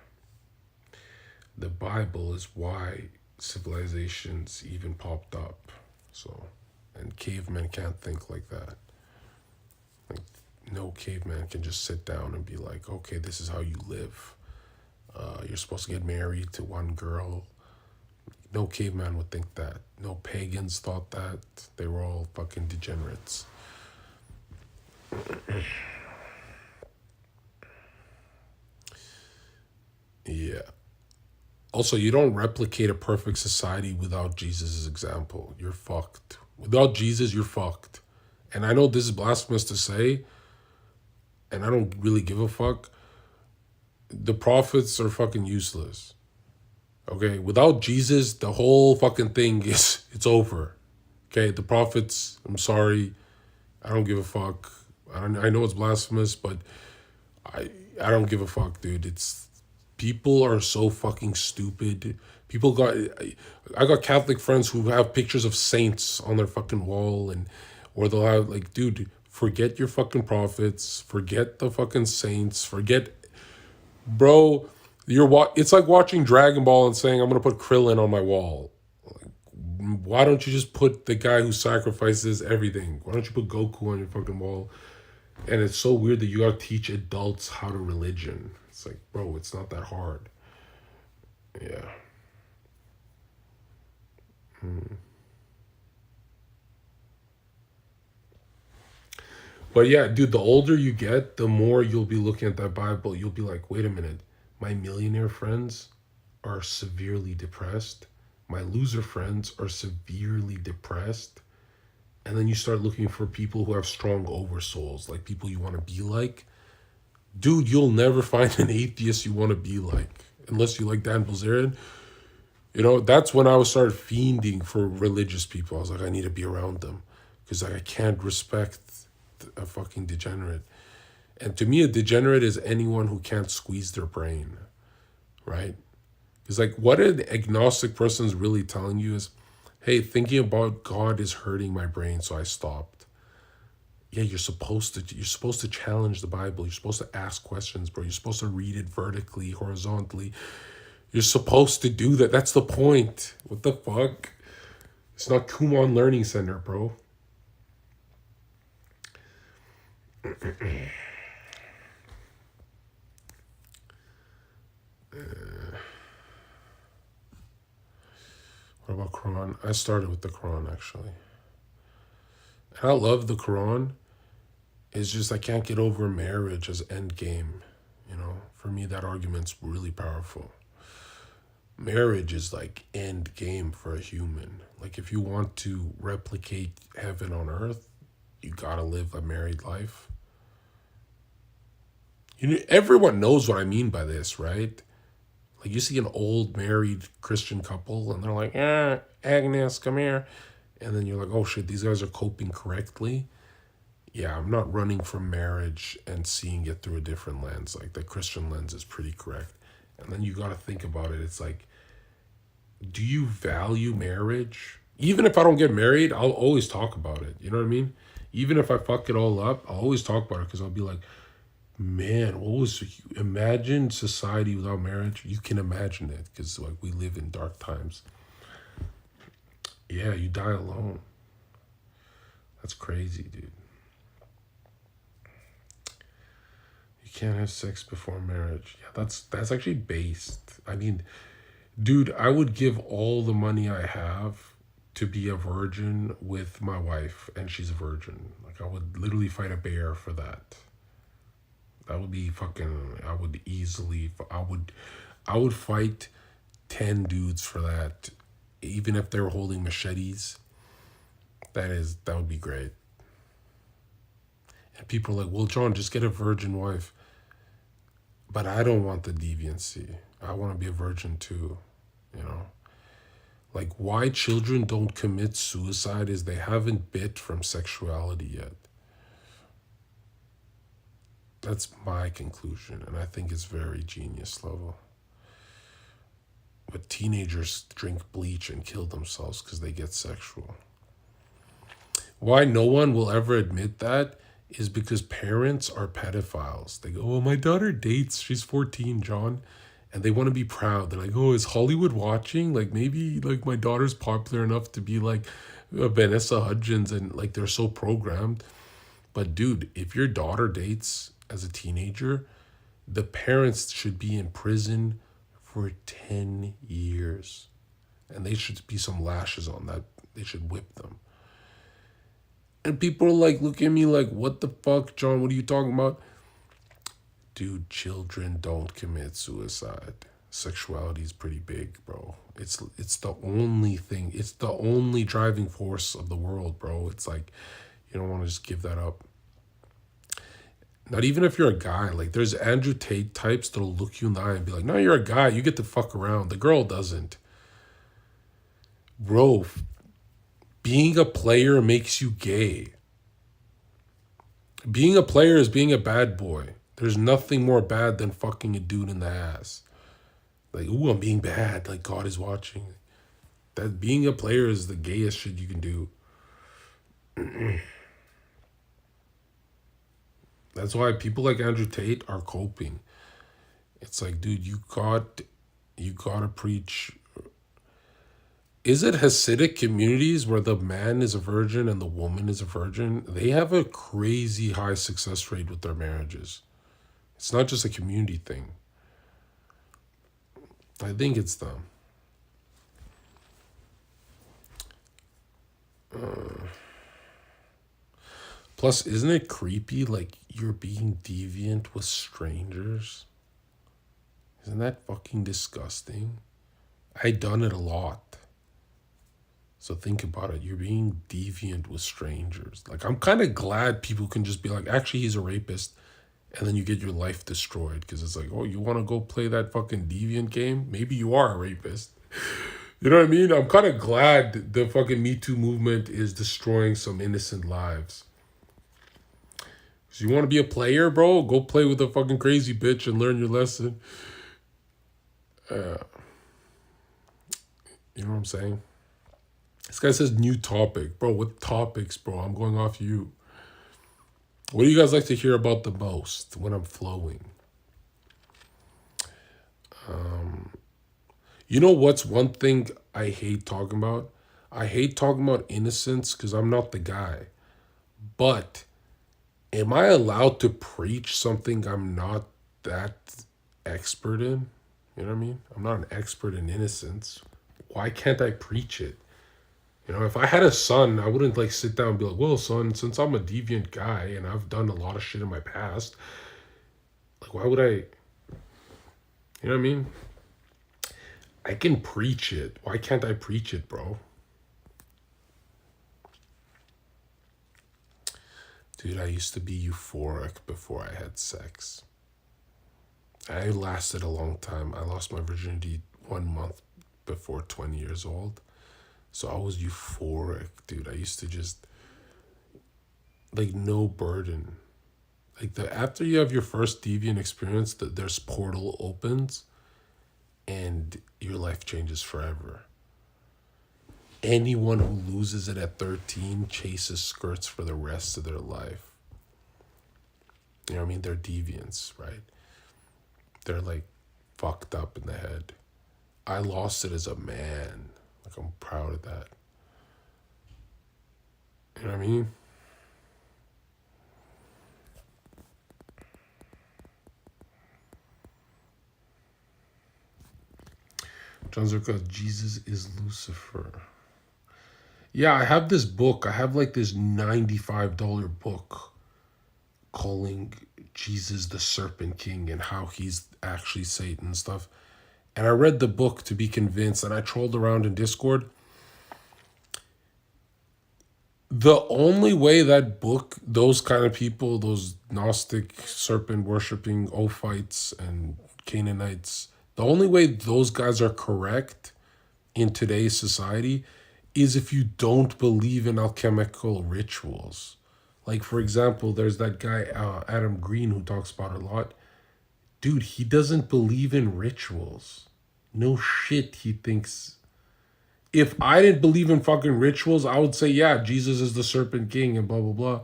The Bible is why civilizations even popped up. So, and cavemen can't think like that. Like, no caveman can just sit down and be like, okay, this is how you live. You're supposed to get married to one girl. No caveman would think that. No pagans thought that. They were all fucking degenerates. Yeah. Also, you don't replicate a perfect society without Jesus' example. You're fucked. Without Jesus, you're fucked. And I know this is blasphemous to say, and I don't really give a fuck. The prophets are fucking useless. Okay, without Jesus, the whole fucking thing it's over. Okay, the prophets, I'm sorry, I don't give a fuck. I know it's blasphemous, but I don't give a fuck, dude. It's people are so fucking stupid. I got Catholic friends who have pictures of saints on their fucking wall, and or they'll have like, dude, forget your fucking prophets, forget the fucking saints, forget, bro. It's like watching Dragon Ball and saying I'm gonna put Krillin on my wall. Why don't you just put the guy who sacrifices everything? Why don't you put Goku on your fucking wall? And it's so weird that you gotta teach adults how to religion. It's like, bro, it's not that hard. Yeah. But yeah, dude, the older you get, the more you'll be looking at that Bible. You'll be like, wait a minute, my millionaire friends are severely depressed. My loser friends are severely depressed. And then you start looking for people who have strong oversouls, like people you want to be like. Dude, you'll never find an atheist you want to be like, unless you like Dan Bilzerian. You know, that's when I was started fiending for religious people. I was like, I need to be around them because like, I can't respect a fucking degenerate. And to me, a degenerate is anyone who can't squeeze their brain, right? Because like what an agnostic person is really telling you is, hey, thinking about God is hurting my brain, so I stopped. Yeah, you're supposed to challenge the Bible. You're supposed to ask questions, bro. You're supposed to read it vertically, horizontally. You're supposed to do that. That's the point. What the fuck? It's not Kumon Learning Center, bro. What about Quran? I started with the Quran, actually. And I love the Quran. It's just I can't get over marriage as end game. You know, for me, that argument's really powerful. Marriage is like end game for a human. Like if you want to replicate heaven on earth, you gotta live a married life. You know, everyone knows what I mean by this, right? Like you see an old married Christian couple and they're like, Agnes, come here. And then you're like, oh shit, these guys are coping correctly. Yeah, I'm not running from marriage and seeing it through a different lens. Like the Christian lens is pretty correct. And then you got to think about it. It's like, do you value marriage? Even if I don't get married, I'll always talk about it. You know what I mean? Even if I fuck it all up, I'll always talk about it because I'll be like, man, imagine society without marriage? You can imagine it because like we live in dark times. Yeah, you die alone. That's crazy, dude. can't have sex before marriage. Yeah, that's actually based. I mean, dude, I would give all the money I have to be a virgin with my wife, and she's a virgin. Like, I would literally fight a bear for that. That would be fucking. I would easily. I would fight 10 dudes for that, even if they were holding machetes. That would be great. And people are like, well, John, just get a virgin wife. But I don't want the deviancy. I want to be a virgin too, you know? Like, why children don't commit suicide is they haven't bit from sexuality yet. That's my conclusion, and I think it's very genius level. But teenagers drink bleach and kill themselves because they get sexual. Why no one will ever admit that is because parents are pedophiles. They go, oh, my daughter dates. She's 14, John. And they want to be proud. They're like, oh, is Hollywood watching? Like, maybe like my daughter's popular enough to be like Vanessa Hudgens, and like they're so programmed. But dude, if your daughter dates as a teenager, the parents should be in prison for 10 years. And they should be some lashes on that. They should whip them. And people are like, look at me like, what the fuck, John? What are you talking about? Dude, children don't commit suicide. Sexuality is pretty big, bro. It's the only thing. It's the only driving force of the world, bro. It's like, you don't want to just give that up. Not even if you're a guy. Like, there's Andrew Tate types that'll look you in the eye and be like, no, you're a guy. You get to fuck around. The girl doesn't. Bro, being a player makes you gay. Being a player is being a bad boy. There's nothing more bad than fucking a dude in the ass. Like, ooh, I'm being bad. Like, God is watching. That being a player is the gayest shit you can do. That's why people like Andrew Tate are coping. It's like, dude, you gotta preach. Is it Hasidic communities where the man is a virgin and the woman is a virgin? They have a crazy high success rate with their marriages. It's not just a community thing. I think it's them. Plus, isn't it creepy? Like, you're being deviant with strangers? Isn't that fucking disgusting? I done it a lot. So think about it. You're being deviant with strangers. Like, I'm kind of glad people can just be like, actually, he's a rapist. And then you get your life destroyed. Because it's like, oh, you want to go play that fucking deviant game? Maybe you are a rapist. You know what I mean? I'm kind of glad the fucking Me Too movement is destroying some innocent lives. Because you want to be a player, bro? Go play with a fucking crazy bitch and learn your lesson. You know what I'm saying? This guy says new topic. Bro, what topics, bro? I'm going off you. What do you guys like to hear about the most when I'm flowing? You know what's one thing I hate talking about? I hate talking about innocence because I'm not the guy. But am I allowed to preach something I'm not that expert in? You know what I mean? I'm not an expert in innocence. Why can't I preach it? You know, if I had a son, I wouldn't like sit down and be like, well, son, since I'm a deviant guy and I've done a lot of shit in my past, like, why would I, you know what I mean? I can preach it. Why can't I preach it, bro? Dude, I used to be euphoric before I had sex. I lasted a long time. I lost my virginity 1 month before 20 years old. So I was euphoric, dude. I used to just, like, no burden. Like, after you have your first deviant experience, there's portal opens and your life changes forever. Anyone who loses it at 13 chases skirts for the rest of their life. You know what I mean? They're deviants, right? They're like fucked up in the head. I lost it as a man. Like, I'm proud of that. You know what I mean? Zherka, Jesus is Lucifer. Yeah, I have this book. I have like this $95 book calling Jesus the Serpent King and how he's actually Satan and stuff. And I read the book to be convinced, and I trolled around in Discord. The only way that book, those kind of people, those Gnostic, serpent worshipping Ophites and Canaanites, the only way those guys are correct in today's society is if you don't believe in alchemical rituals. Like, for example, there's that guy, Adam Green, who talks about it a lot. Dude, he doesn't believe in rituals. No shit, he thinks. If I didn't believe in fucking rituals, I would say, yeah, Jesus is the Serpent King and blah, blah, blah.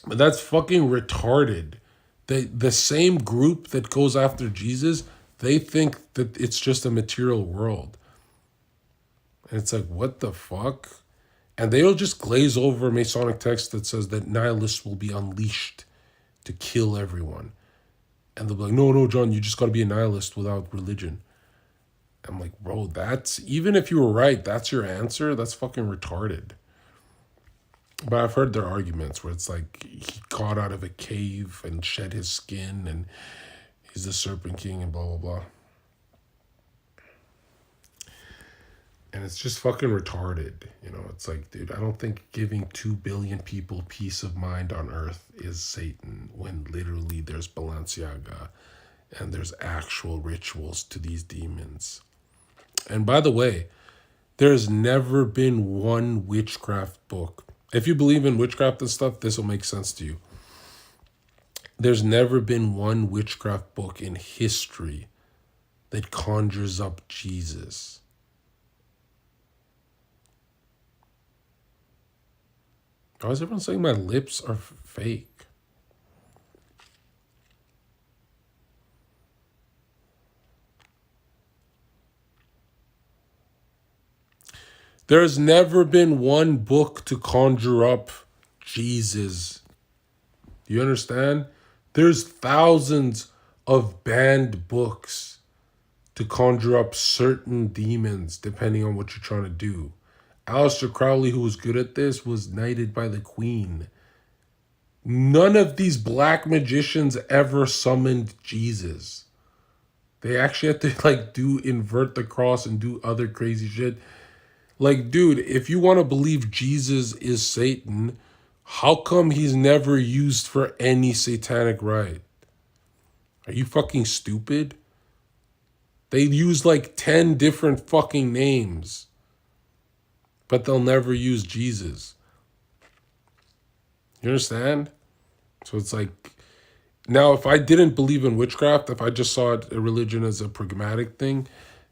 But that's fucking retarded. The same group that goes after Jesus, they think that it's just a material world. And it's like, what the fuck? And they'll just glaze over Masonic text that says that nihilists will be unleashed to kill everyone. And they'll be like, no, John, you just got to be a nihilist without religion. I'm like, bro, that's, even if you were right, that's your answer? That's fucking retarded. But I've heard their arguments where it's like he got out of a cave and shed his skin and he's the Serpent King and blah, blah, blah. And it's just fucking retarded. You know, it's like, dude, I don't think giving 2 billion people peace of mind on Earth is Satan when literally there's Balenciaga and there's actual rituals to these demons. And by the way, there's never been one witchcraft book. If you believe in witchcraft and stuff, this will make sense to you. There's never been one witchcraft book in history that conjures up Jesus. Why is everyone saying my lips are fake? There's never been one book to conjure up Jesus. Do you understand? There's thousands of banned books to conjure up certain demons depending on what you're trying to do. Aleister Crowley, who was good at this, was knighted by the Queen. None of these black magicians ever summoned Jesus. They actually had to invert the cross and do other crazy shit. Like, dude, if you want to believe Jesus is Satan, how come he's never used for any satanic rite? Are you fucking stupid? They use like 10 different fucking names, but they'll never use Jesus. You understand? So it's like, now if I didn't believe in witchcraft, if I just saw it, a religion as a pragmatic thing,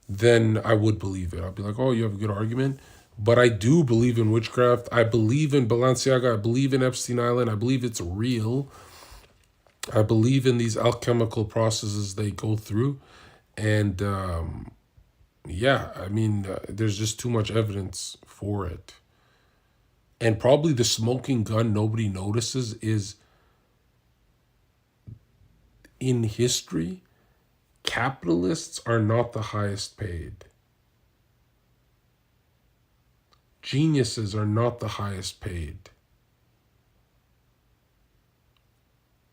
then I would believe it. I'd be like, oh, you have a good argument. But I do believe in witchcraft. I believe in Balenciaga. I believe in Epstein Island. I believe it's real. I believe in these alchemical processes they go through. And there's just too much evidence for it. And probably the smoking gun nobody notices is, in history, capitalists are not the highest paid. Geniuses are not the highest paid.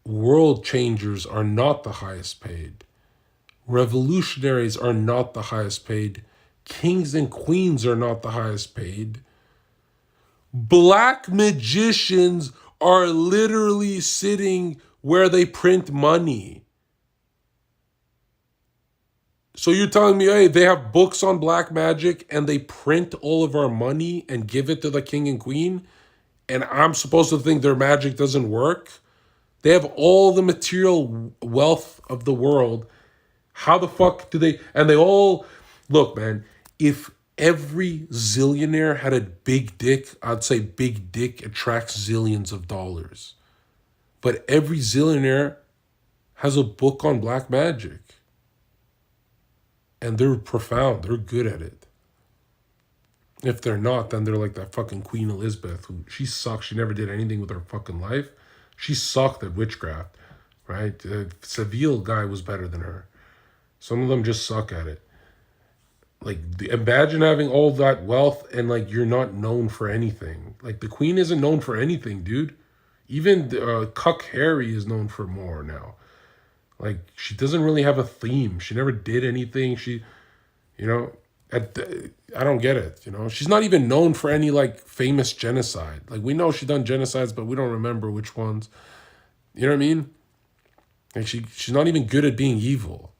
World changers are not the highest paid. Revolutionaries are not the highest paid. Kings and queens are not the highest paid. Black magicians are literally sitting where they print money. So you're telling me, hey, they have books on black magic and they print all of our money and give it to the king and queen, and I'm supposed to think their magic doesn't work? They have all the material wealth of the world. How the fuck do they... And they all... Look, man, if every zillionaire had a big dick, I'd say big dick attracts zillions of dollars. But every zillionaire has a book on black magic. And they're profound. They're good at it. If they're not, then they're like that fucking Queen Elizabeth, who she sucks. She never did anything with her fucking life. She sucked at witchcraft, right? Seville guy was better than her. Some of them just suck at it. Like, imagine having all that wealth and like you're not known for anything. Like the queen isn't known for anything, dude. Even Cuck Harry is known for more now. Like she doesn't really have a theme. She never did anything. You know, at I don't get it. You know, she's not even known for any like famous genocide. Like we know she done genocides, but we don't remember which ones. You know what I mean? Like she's not even good at being evil.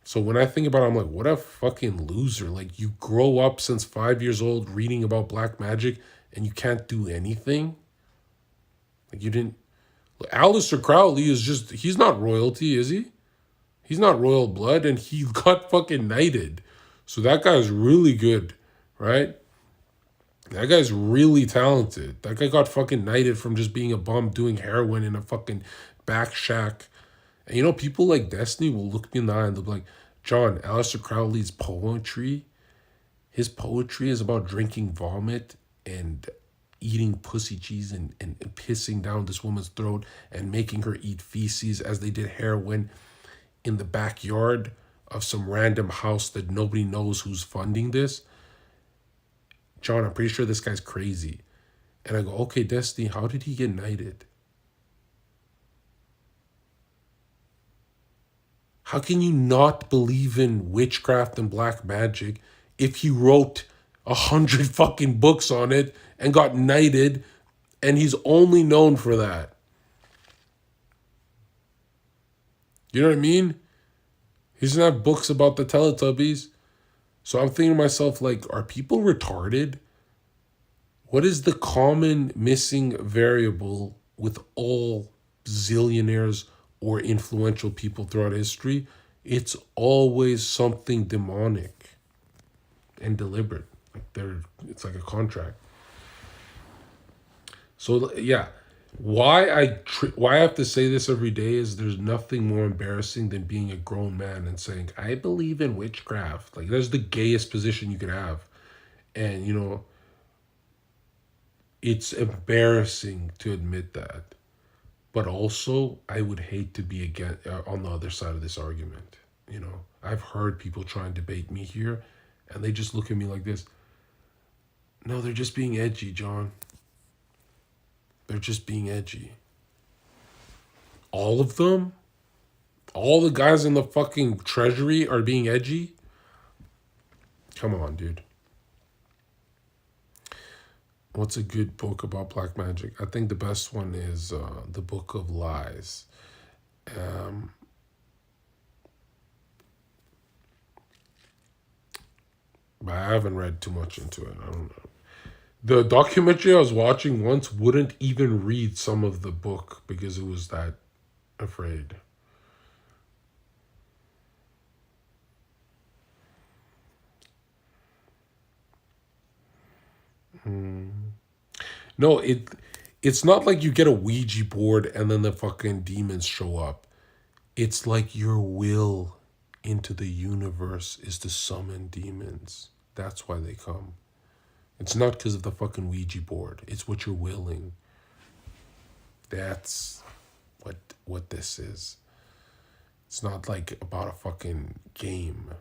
So when I think about it, I'm like, what a fucking loser. Like you grow up since 5 years old reading about black magic and you can't do anything. Like you didn't. Aleister Crowley is just, he's not royalty, is he? He's not royal blood and he got fucking knighted. So that guy's really good, right? That guy's really talented. That guy got fucking knighted from just being a bum doing heroin in a fucking back shack. And you know, people like Destiny will look me in the eye and they'll be like, John, Aleister Crowley's poetry, his poetry is about drinking vomit and eating pussy cheese and pissing down this woman's throat and making her eat feces as they did heroin in the backyard of some random house that nobody knows who's funding this. John, I'm pretty sure this guy's crazy. And I go, okay, Destiny, how did he get knighted? How can you not believe in witchcraft and black magic if he wrote 100 fucking books on it and got knighted and he's only known for that? You know what I mean? He doesn't have books about the Teletubbies. So I'm thinking to myself, like, are people retarded? What is the common missing variable with all zillionaires or influential people throughout history? It's always something demonic and deliberate. It's like a contract. So yeah, why I have to say this every day is there's nothing more embarrassing than being a grown man and saying I believe in witchcraft. Like that's the gayest position you could have, and you know it's embarrassing to admit that. But also, I would hate to be again on the other side of this argument. You know, I've heard people try and debate me here, and they just look at me like this. No, they're just being edgy, John. They're just being edgy. All of them? All the guys in the fucking treasury are being edgy? Come on, dude. What's a good book about black magic? I think the best one is The Book of Lies. But I haven't read too much into it. I don't know. The documentary I was watching once wouldn't even read some of the book because it was that afraid. No, it's not like you get a Ouija board and then the fucking demons show up. It's like your will into the universe is to summon demons. That's why they come. It's not because of the fucking Ouija board. It's what you're willing. That's what this is. It's not like about a fucking game.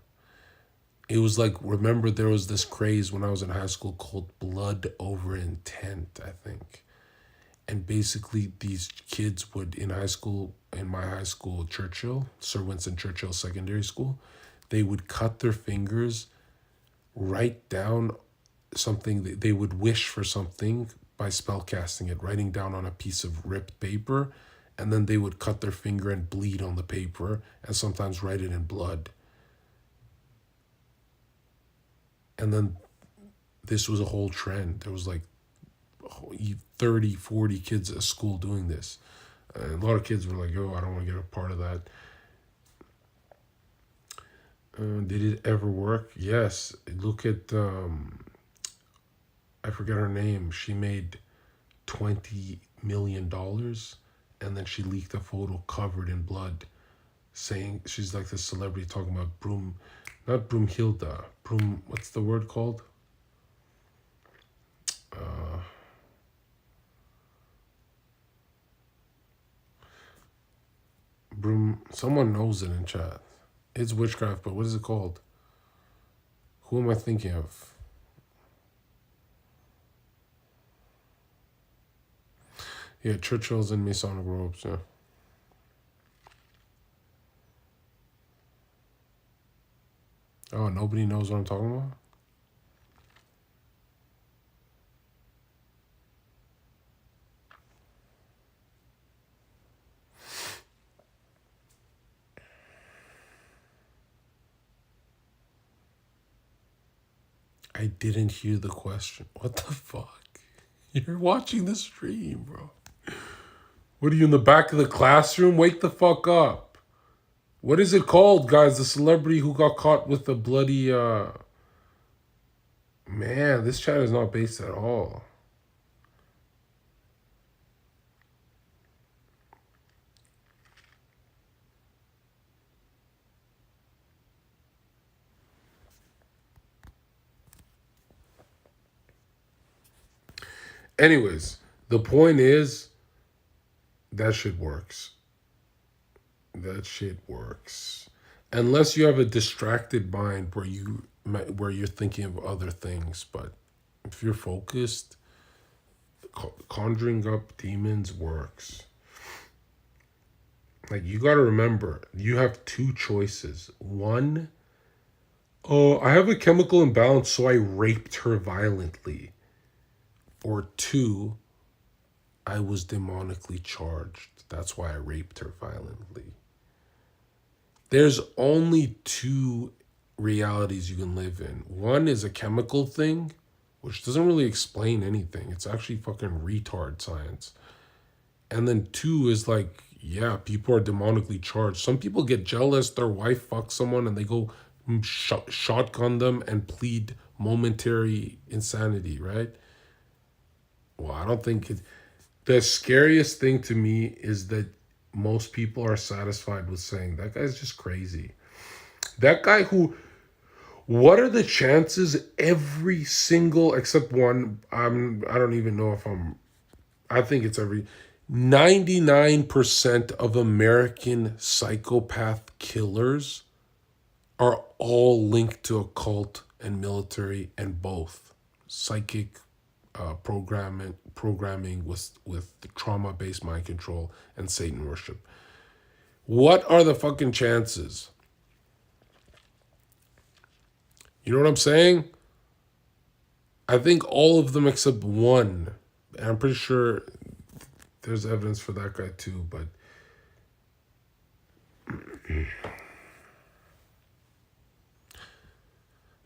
It was like, remember there was this craze when I was in high school called blood over intent, I think. And basically these kids would, in my high school, Churchill, Sir Winston Churchill Secondary School, they would cut their fingers, write down something, they would wish for something by spell casting it, writing down on a piece of ripped paper, and then they would cut their finger and bleed on the paper and sometimes write it in blood. And then this was a whole trend. There was like 30, 40 kids at school doing this. And a lot of kids were like, oh, I don't want to get a part of that. Did it ever work? Yes. Look at, I forget her name. She made $20 million and then she leaked a photo covered in blood saying she's like this celebrity talking about not Broomhilda, what's the word called? Someone knows it in chat. It's witchcraft, but what is it called? Who am I thinking of? Yeah, Churchill's in Masonic robes, yeah. Oh, nobody knows what I'm talking about? I didn't hear the question. What the fuck? You're watching the stream, bro. What are you in the back of the classroom? Wake the fuck up. What is it called, guys? The celebrity who got caught with the bloody man, this chat is not based at all. Anyways, the point is that shit works. That shit works. Unless you have a distracted mind where you're thinking of other things, but if you're focused, conjuring up demons works. Like, you got to remember, you have two choices. One, oh, I have a chemical imbalance, so I raped her violently. Or two, I was demonically charged. That's why I raped her violently. There's only two realities you can live in. One is a chemical thing, which doesn't really explain anything. It's actually fucking retard science. And then two is like, yeah, people are demonically charged. Some people get jealous, their wife fucks someone and they go shotgun them and plead momentary insanity, right? Well, I don't think it. The scariest thing to me is that most people are satisfied with saying that guy's just crazy. That guy who, what are the chances every single, except one, I don't even know if I think it's 99% of American psychopath killers are all linked to occult and military and both psychic programming with the trauma-based mind control and Satan worship. What are the fucking chances? You know what I'm saying? I think all of them except one. And I'm pretty sure there's evidence for that guy too, but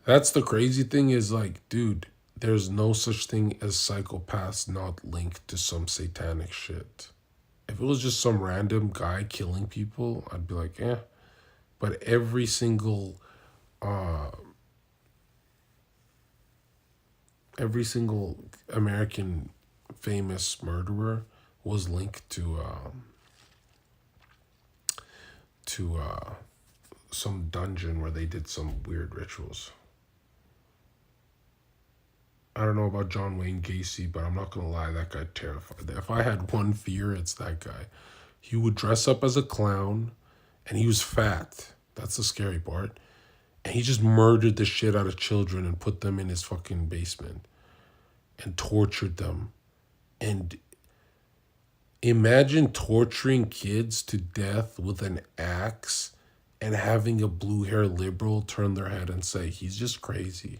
that's the crazy thing is like, dude, there's no such thing as psychopaths not linked to some satanic shit. If it was just some random guy killing people, I'd be like, eh. But every single American famous murderer was linked to some dungeon where they did some weird rituals. I don't know about John Wayne Gacy, but I'm not gonna lie, that guy terrified. If I had one fear, it's that guy. He would dress up as a clown, and he was fat. That's the scary part. And he just murdered the shit out of children and put them in his fucking basement and tortured them. And imagine torturing kids to death with an axe and having a blue-haired liberal turn their head and say, he's just crazy.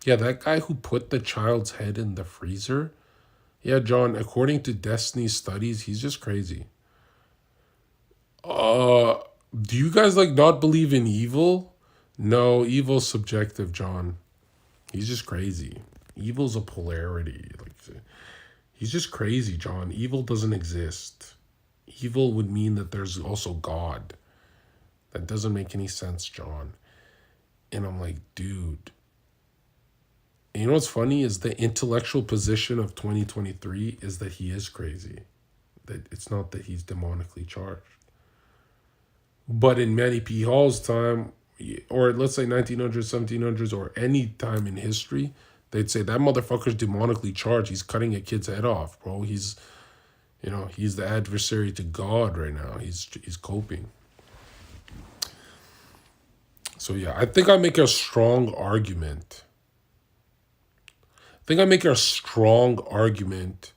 Yeah, that guy who put the child's head in the freezer. Yeah, John, according to Destiny's studies, he's just crazy. Do you guys like not believe in evil? No, evil's subjective, John. He's just crazy. Evil's a polarity. Like, he's just crazy, John. Evil doesn't exist. Evil would mean that there's also God. That doesn't make any sense, John. And I'm like, dude. And you know what's funny is the intellectual position of 2023 is that he is crazy. That it's not that he's demonically charged. But in Manny P. Hall's time, or let's say 1900s, 1700s, or any time in history, they'd say that motherfucker's demonically charged. He's cutting a kid's head off, bro. He's the adversary to God right now. He's coping. So yeah, I think I make a strong argument. I think I make a strong argument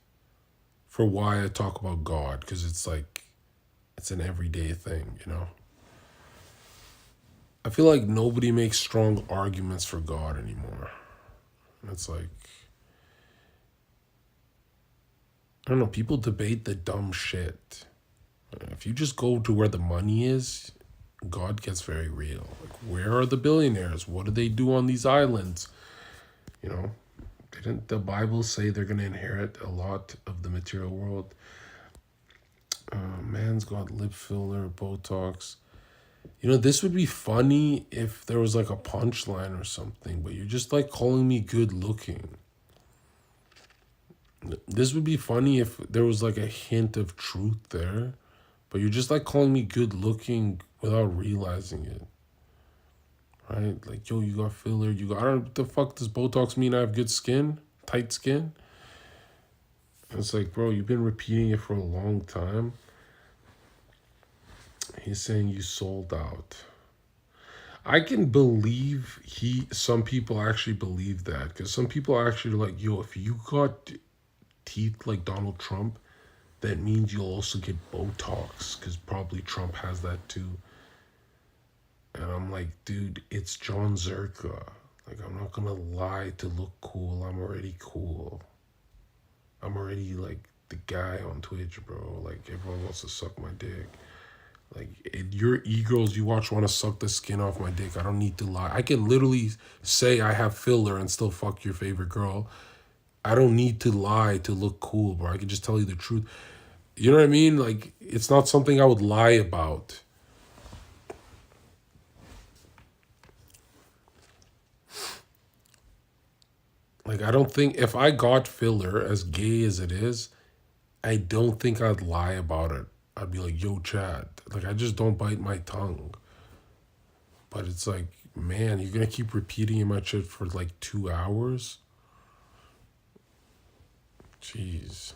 for why I talk about God, because it's like it's an everyday thing, you know? I feel like nobody makes strong arguments for God anymore. It's like, I don't know, people debate the dumb shit. If you just go to where the money is, God gets very real. Like, where are the billionaires? What do they do on these islands? You know, didn't the Bible say they're going to inherit a lot of the material world? Man's got lip filler, Botox. You know, this would be funny if there was like a punchline or something, but you're just like calling me good looking. This would be funny if there was like a hint of truth there, but you're just like calling me good looking without realizing it. Right? Like, yo, you got filler, you got, I don't know, what the fuck does Botox mean? I have good skin? Tight skin? It's like, bro, you've been repeating it for a long time. He's saying you sold out. I can believe some people actually believe that, because some people are actually like, yo, if you got teeth like Donald Trump, that means you'll also get Botox, because probably Trump has that too. And I'm like, dude, it's John Zherka. Like, I'm not gonna lie to look cool. I'm already cool. I'm already like the guy on Twitch, bro. Like, everyone wants to suck my dick. Like, your e-girls you watch want to suck the skin off my dick. I don't need to lie. I can literally say I have filler and still fuck your favorite girl. I don't need to lie to look cool, bro. I can just tell you the truth. You know what I mean? Like, it's not something I would lie about. Like, I don't think if I got filler, as gay as it is, I don't think I'd lie about it. I'd be like, yo, Chad. Like, I just don't bite my tongue. But it's like, man, you're gonna keep repeating my shit for like 2 hours? Jeez.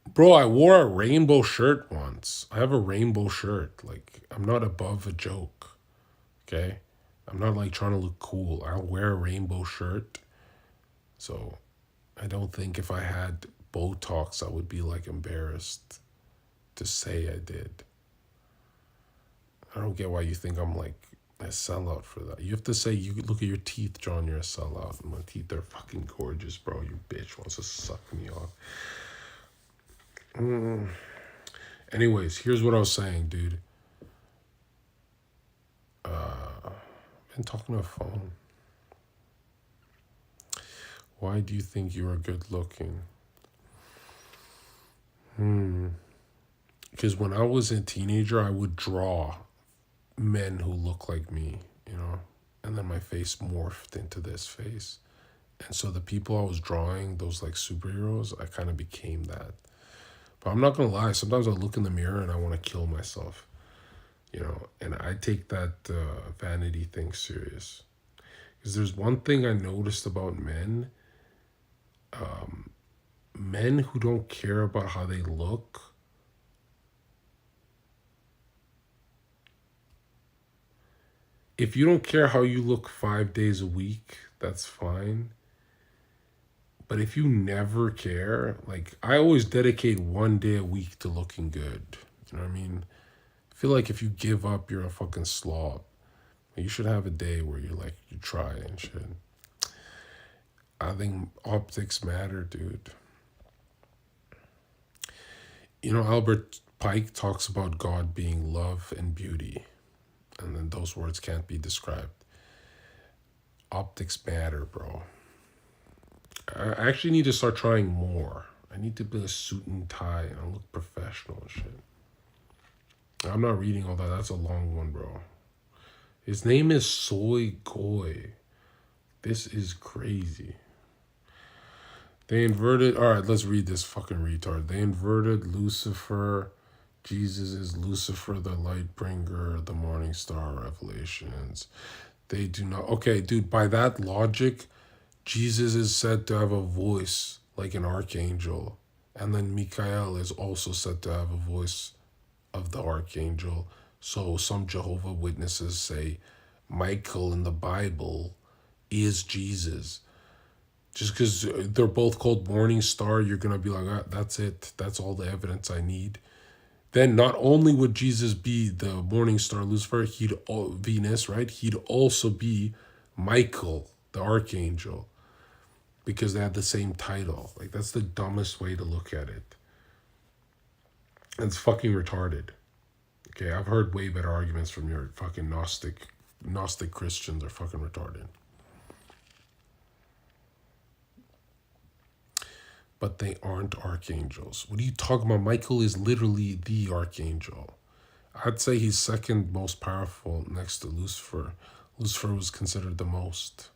Bro, I wore a rainbow shirt once. I have a rainbow shirt. Like, I'm not above a joke. Okay? I'm not like trying to look cool. I'll wear a rainbow shirt. So I don't think if I had Botox, I would be like embarrassed to say I did. I don't get why you think I'm like a sellout for that. You have to say, you look at your teeth, John, you're a sellout. My teeth are fucking gorgeous, bro. You bitch wants to suck me off. Anyways, here's what I was saying, dude. Been talking on the phone. Why do you think you are good looking? Because when I was a teenager, I would draw men who look like me, you know? And then my face morphed into this face. And so the people I was drawing, those like superheroes, I kind of became that. But I'm not going to lie, sometimes I look in the mirror and I want to kill myself, you know? And I take that vanity thing serious. Because there's one thing I noticed about men. Men who don't care about how they look, if you don't care how you look 5 days a week, that's fine. But if you never care, like, I always dedicate 1 day a week to looking good. You know what I mean? I feel like if you give up, you're a fucking slob. You should have a day where you're like, you try and shit. I think optics matter, dude. You know, Albert Pike talks about God being love and beauty. And then those words can't be described. Optics matter, bro. I actually need to start trying more. I need to be a suit and tie and look professional and shit. I'm not reading all that. That's a long one, bro. His name is Soy Goy. This is crazy. They inverted... All right, let's read this fucking retard. They inverted Lucifer. Jesus is Lucifer, the light bringer, the morning star, Revelations. They do not... Okay, dude, by that logic, Jesus is said to have a voice like an archangel. And then Michael is also said to have a voice of the archangel. So some Jehovah Witnesses say Michael in the Bible is Jesus. Just because they're both called Morning Star, you're going to be like, ah, that's it. That's all the evidence I need. Then not only would Jesus be the Morning Star Lucifer, Venus, right? He'd also be Michael, the Archangel, because they had the same title. Like, that's the dumbest way to look at it. And it's fucking retarded. Okay, I've heard way better arguments from your fucking Gnostic Christians are fucking retarded. But they aren't archangels. What are you talking about? Michael is literally the archangel. I'd say he's second most powerful next to Lucifer. Lucifer was considered the most.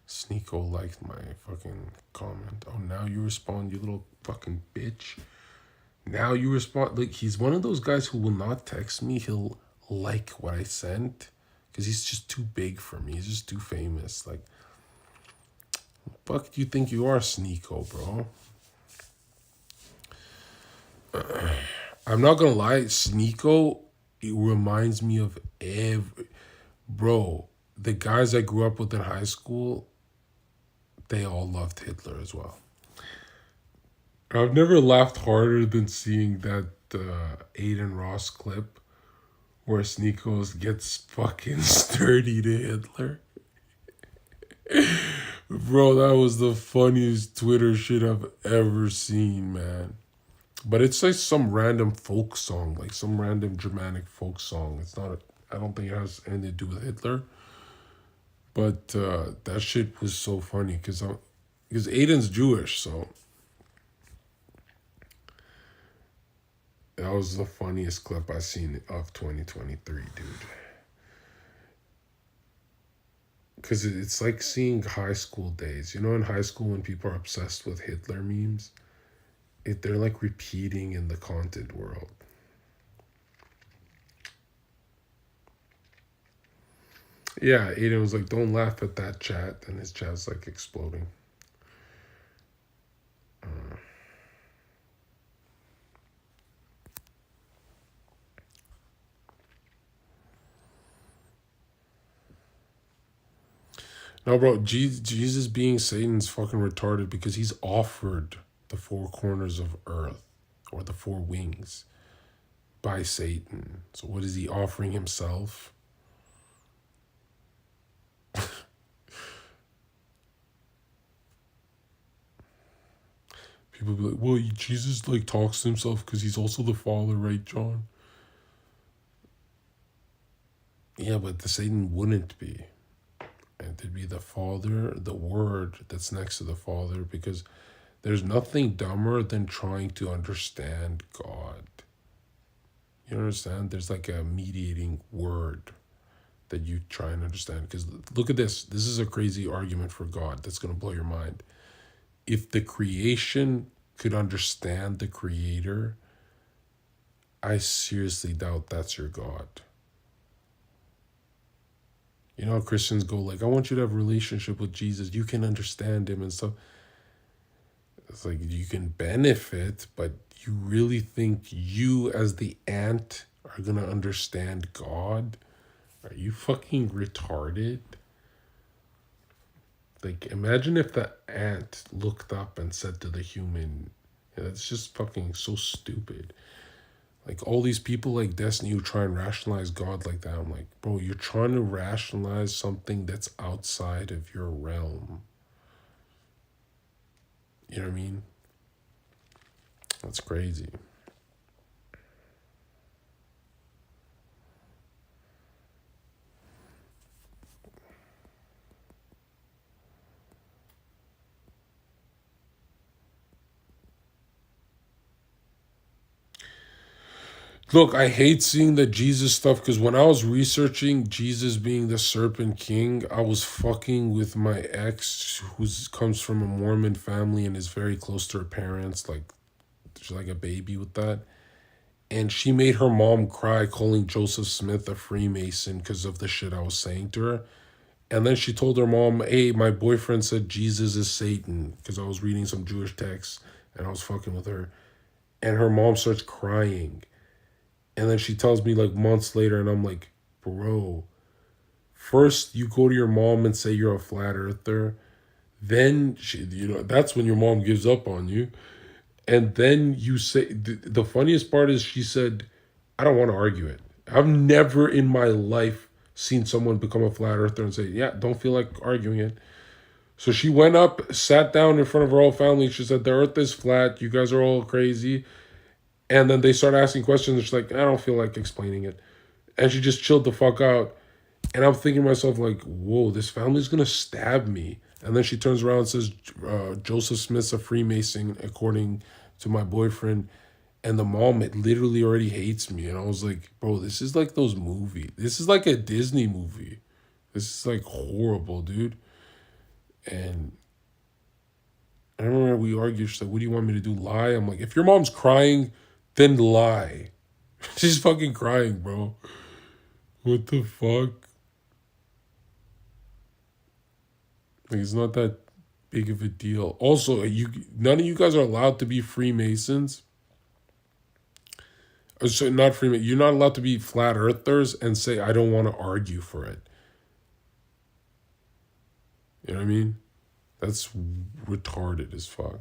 Sneeko liked my fucking comment. Oh, now you respond, you little fucking bitch. Now you respond. Like, he's one of those guys who will not text me. He'll like what I sent because he's just too big for me. He's just too famous. Like, fuck do you think you are, Sneeko, bro? I'm not gonna lie, Sneeko, it reminds me of bro, the guys I grew up with in high school, they all loved Hitler as well. I've never laughed harder than seeing that Aiden Ross clip where Sneeko gets fucking sturdy to Hitler. Bro, that was the funniest Twitter shit I've ever seen, man. But it's like some random folk song, like some random Germanic folk song. It's not, I don't think it has anything to do with Hitler. But that shit was so funny because Aiden's Jewish, so that was the funniest clip I've seen of 2023, dude. Because it's like seeing high school days. You know, in high school when people are obsessed with Hitler memes, they're like repeating in the content world. Yeah, Aiden was like, don't laugh at that chat. And his chat's like exploding. No, bro, Jesus being Satan's fucking retarded because he's offered the four corners of earth or the four wings by Satan. So what is he offering himself? People be like, well, Jesus like talks to himself because he's also the Father, right, John? Yeah, but the Satan wouldn't be. And it'd be the Father, the Word that's next to the Father, because there's nothing dumber than trying to understand God. You understand? There's like a mediating word that you try and understand. Because look at this. This is a crazy argument for God that's going to blow your mind. If the creation could understand the Creator, I seriously doubt that's your God. You know how Christians go like, I want you to have a relationship with Jesus. You can understand him and stuff. It's like you can benefit, but you really think you as the ant are going to understand God? Are you fucking retarded? Like, imagine if the ant looked up and said to the human, yeah, that's just fucking so stupid. Like, all these people like Destiny who try and rationalize God like that. I'm like, bro, you're trying to rationalize something that's outside of your realm. You know what I mean? That's crazy. Look, I hate seeing the Jesus stuff because when I was researching Jesus being the Serpent King, I was fucking with my ex who comes from a Mormon family and is very close to her parents. Like, she's like a baby with that. And she made her mom cry calling Joseph Smith a Freemason because of the shit I was saying to her. And then she told her mom, hey, my boyfriend said Jesus is Satan because I was reading some Jewish texts and I was fucking with her. And her mom starts crying. And then she tells me like months later, and I'm like, bro, first you go to your mom and say you're a flat earther. Then that's when your mom gives up on you. And then you say, the funniest part is she said, I don't want to argue it. I've never in my life seen someone become a flat earther and say, yeah, don't feel like arguing it. So she went up, sat down in front of her whole family. She said, the earth is flat. You guys are all crazy. And then they start asking questions. And she's like, I don't feel like explaining it. And she just chilled the fuck out. And I'm thinking to myself, like, whoa, this family's going to stab me. And then she turns around and says, Joseph Smith's a Freemason, according to my boyfriend. And the mom, it literally already hates me. And I was like, bro, this is like those movies. This is like a Disney movie. This is like horrible, dude. And I remember we argued. She's like, what do you want me to do? Lie? I'm like, if your mom's crying, then lie. She's fucking crying, bro. What the fuck? Like, it's not that big of a deal. Also, none of you guys are allowed to be Freemasons. So not Freemasons. You're not allowed to be flat earthers and say, I don't want to argue for it. You know what I mean? That's retarded as fuck.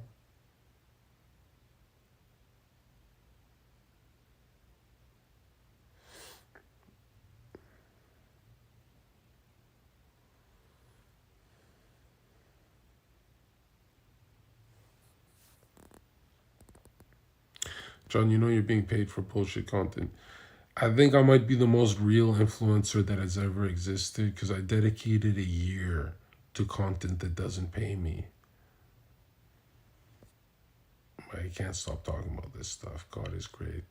John, you know you're being paid for bullshit content. I think I might be the most real influencer that has ever existed because I dedicated a year to content that doesn't pay me. I can't stop talking about this stuff. God is great.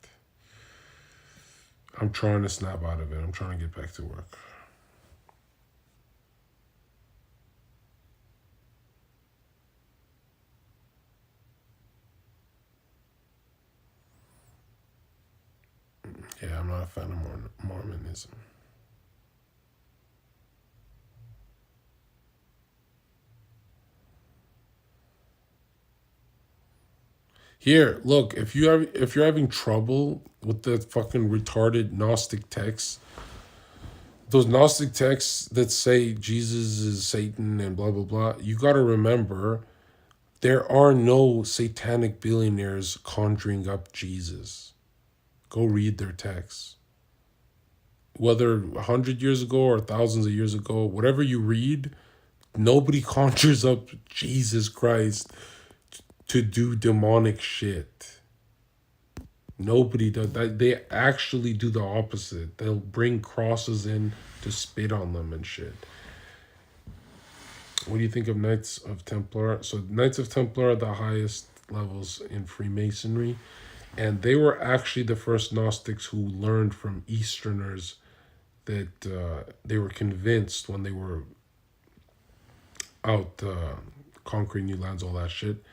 I'm trying to snap out of it. I'm trying to get back to work. Yeah, I'm not a fan of Mormonism. Here, look, if you're having trouble with the fucking retarded Gnostic texts, those Gnostic texts that say Jesus is Satan and blah blah blah, you gotta remember there are no satanic billionaires conjuring up Jesus. Go read their texts. Whether 100 years ago or thousands of years ago, whatever you read, nobody conjures up Jesus Christ to do demonic shit. Nobody does that. They actually do the opposite. They'll bring crosses in to spit on them and shit. What do you think of Knights of Templar? So Knights of Templar are the highest levels in Freemasonry, and they were actually the first Gnostics who learned from Easterners that they were convinced when they were out conquering new lands, all that shit.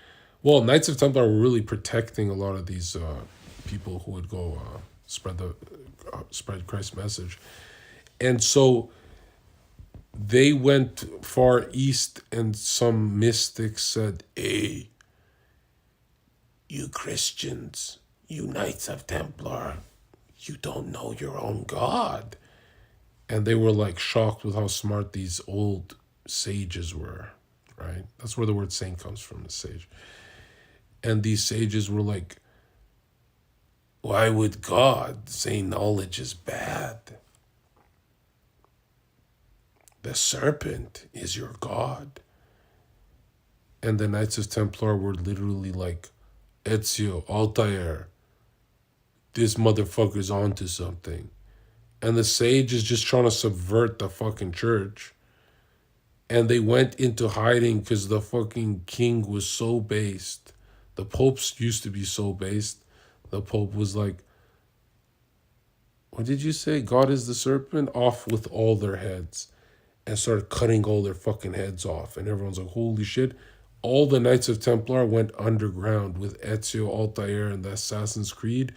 Well, Knights of Templar were really protecting a lot of these people who would go spread Christ's message, and so they went far east, and some mystics said, "Hey, you Christians, you Knights of Templar, you don't know your own God." And they were like shocked with how smart these old sages were, right? That's where the word saint comes from, the sage. And these sages were like, why would God say knowledge is bad? The serpent is your God. And the Knights of Templar were literally like, Ezio, Altair, this motherfucker's onto something. And the sage is just trying to subvert the fucking church. And they went into hiding because the fucking king was so based. The popes used to be so based. The pope was like, what did you say? God is the serpent? Off with all their heads. And started cutting all their fucking heads off. And everyone's like, holy shit. All the Knights of Templar went underground with Ezio Altair and the Assassin's Creed.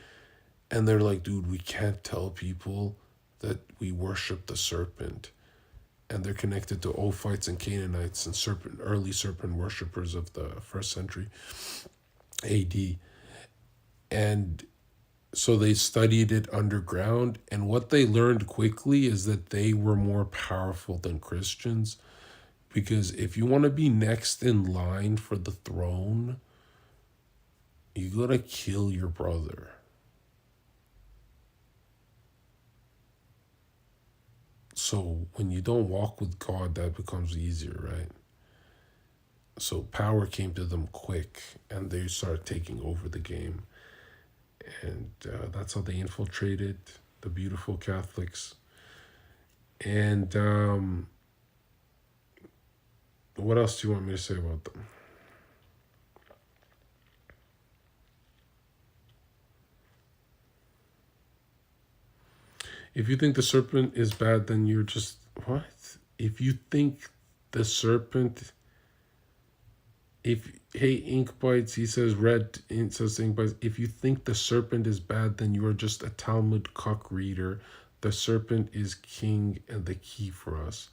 And they're like, dude, we can't tell people that we worship the serpent. And they're connected to Ophites and Canaanites and early serpent worshippers of the first century AD. And so they studied it underground. And what they learned quickly is that they were more powerful than Christians. Because if you want to be next in line for the throne, you gotta kill your brother. So when you don't walk with God, that becomes easier, right? So power came to them quick, and they started taking over the game. And that's how they infiltrated the beautiful Catholics. And what else do you want me to say about them? If you think the serpent is bad, then you're just what? If you think the serpent, if hey ink bites, he says red. It says ink bites. If you think the serpent is bad, then you are just a Talmud cuck reader. The serpent is king and the key for us.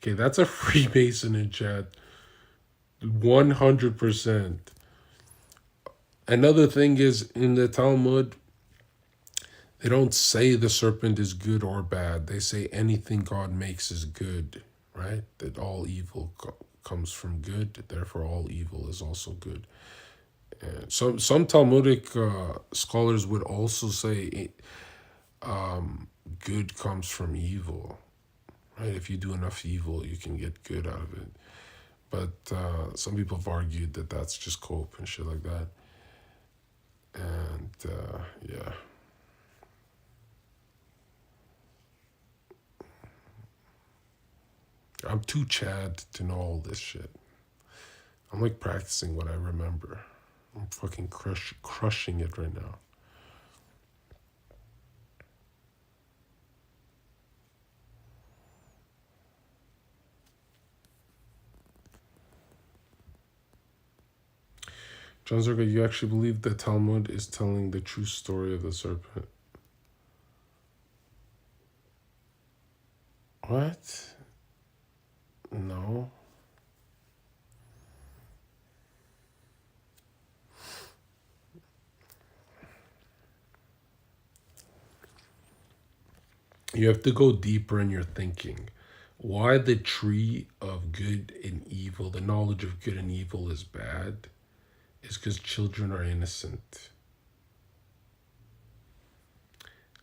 Okay, that's a Freemason in chat. 100%. Another thing is in the Talmud, they don't say the serpent is good or bad. They say anything God makes is good, right? That all evil comes from good, therefore all evil is also good. And some Talmudic scholars would also say good comes from evil, right? If you do enough evil, you can get good out of it. But some people have argued that that's just cope and shit like that. And yeah. I'm too Chad to know all this shit. I'm like practicing what I remember. I'm fucking crushing it right now. John Zherka, you actually believe the Talmud is telling the true story of the serpent? What? No. You have to go deeper in your thinking. Why the tree of good and evil, the knowledge of good and evil is bad, is because children are innocent.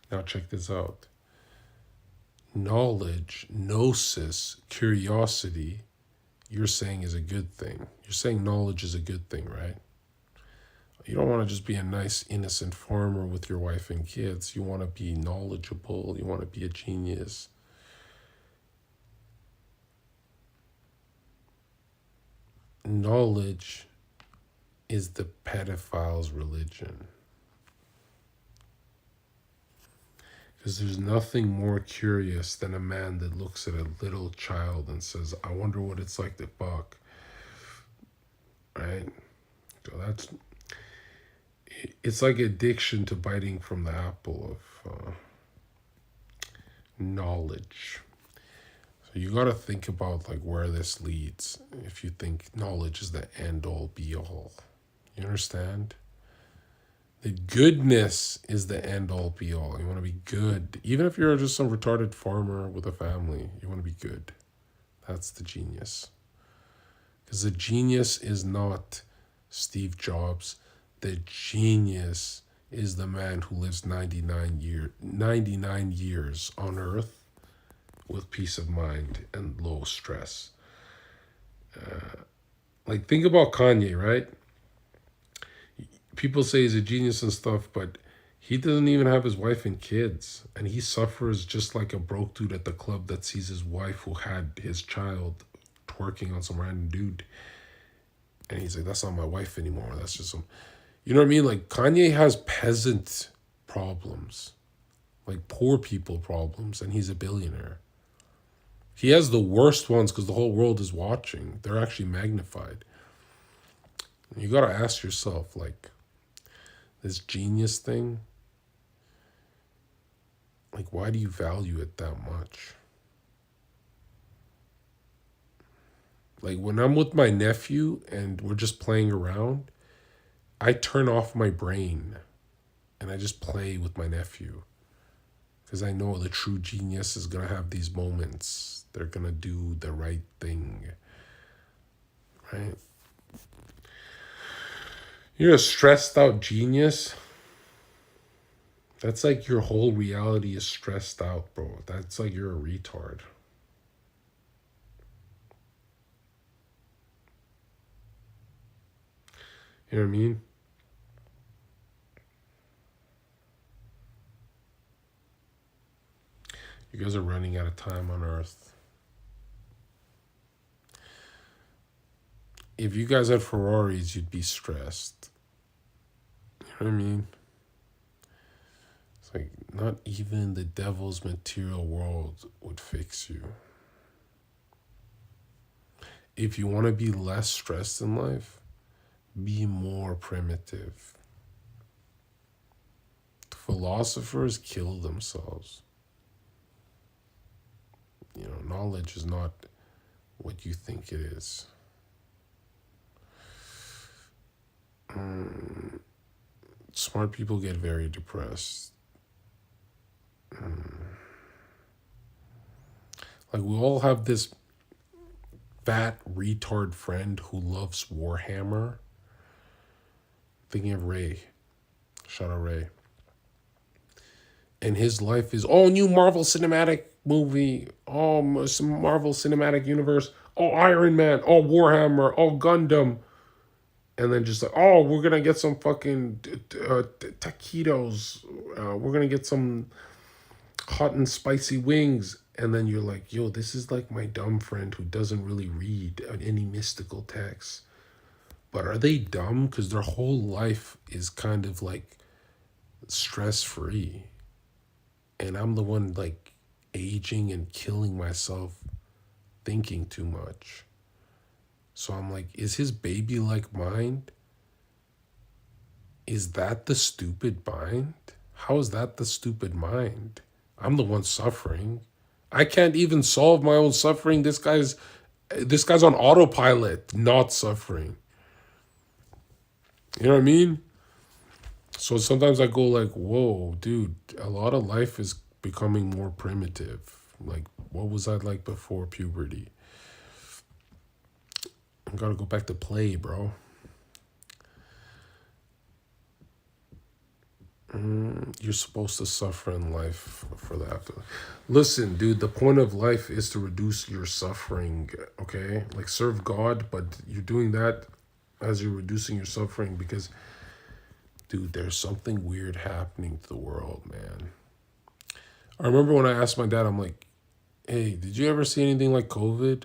Now check this out. Knowledge, gnosis, curiosity, you're saying is a good thing. You're saying knowledge is a good thing, right? You don't want to just be a nice, innocent farmer with your wife and kids. You want to be knowledgeable. You want to be a genius. Knowledge is the pedophile's religion. Because there's nothing more curious than a man that looks at a little child and says, I wonder what it's like to fuck. Right? So it's like addiction to biting from the apple of knowledge. So you got to think about like where this leads if you think knowledge is the end all be all. You understand? The goodness is the end all be all. You want to be good. Even if you're just some retarded farmer with a family, you want to be good. That's the genius. Because the genius is not Steve Jobs. The genius is the man who lives 99 years on Earth with peace of mind and low stress. Like think about Kanye, right? People say he's a genius and stuff, but he doesn't even have his wife and kids. And he suffers just like a broke dude at the club that sees his wife who had his child twerking on some random dude. And he's like, that's not my wife anymore. That's just some, you know what I mean? Like Kanye has peasant problems. like poor people problems, and he's a billionaire. He has the worst ones because the whole world is watching. They're actually magnified. You gotta ask yourself, like, this genius thing, like, why do you value it that much? Like, when I'm with my nephew and we're just playing around, I turn off my brain and I just play with my nephew. Because I know the true genius is going to have these moments. They're going to do the right thing. Right? You're a stressed out genius. That's like your whole reality is stressed out, bro. That's like you're a retard. You know what I mean? You guys are running out of time on Earth. If you guys had Ferraris, you'd be stressed. You know what I mean? It's like not even the devil's material world would fix you. If you want to be less stressed in life, be more primitive. Philosophers kill themselves. You know, knowledge is not what you think it is. Smart people get very depressed. Like, we all have this fat retard friend who loves Warhammer. Thinking of Ray. Shout out Ray. And his life is, oh, new Marvel Cinematic movie. Oh, some Marvel Cinematic Universe. Oh, Iron Man. Oh, Warhammer. Oh, Gundam. And then just like, oh, we're going to get some fucking taquitos. We're going to get some hot and spicy wings. And then you're like, yo, this is like my dumb friend who doesn't really read any mystical texts. But are they dumb? Because their whole life is kind of like stress-free. And I'm the one like aging and killing myself thinking too much. So I'm like, is his baby like mind? Is that the stupid mind? How is that the stupid mind? I'm the one suffering. I can't even solve my own suffering. This guy's on autopilot, not suffering. You know what I mean? So sometimes I go like, whoa, dude, a lot of life is becoming more primitive. Like, what was I like before puberty? I gotta go back to play, bro. You're supposed to suffer in life for the afterlife. Listen, dude, the point of life is to reduce your suffering, okay? Like, serve God, but you're doing that as you're reducing your suffering because, dude, there's something weird happening to the world, man. I remember when I asked my dad, I'm like, hey, did you ever see anything like COVID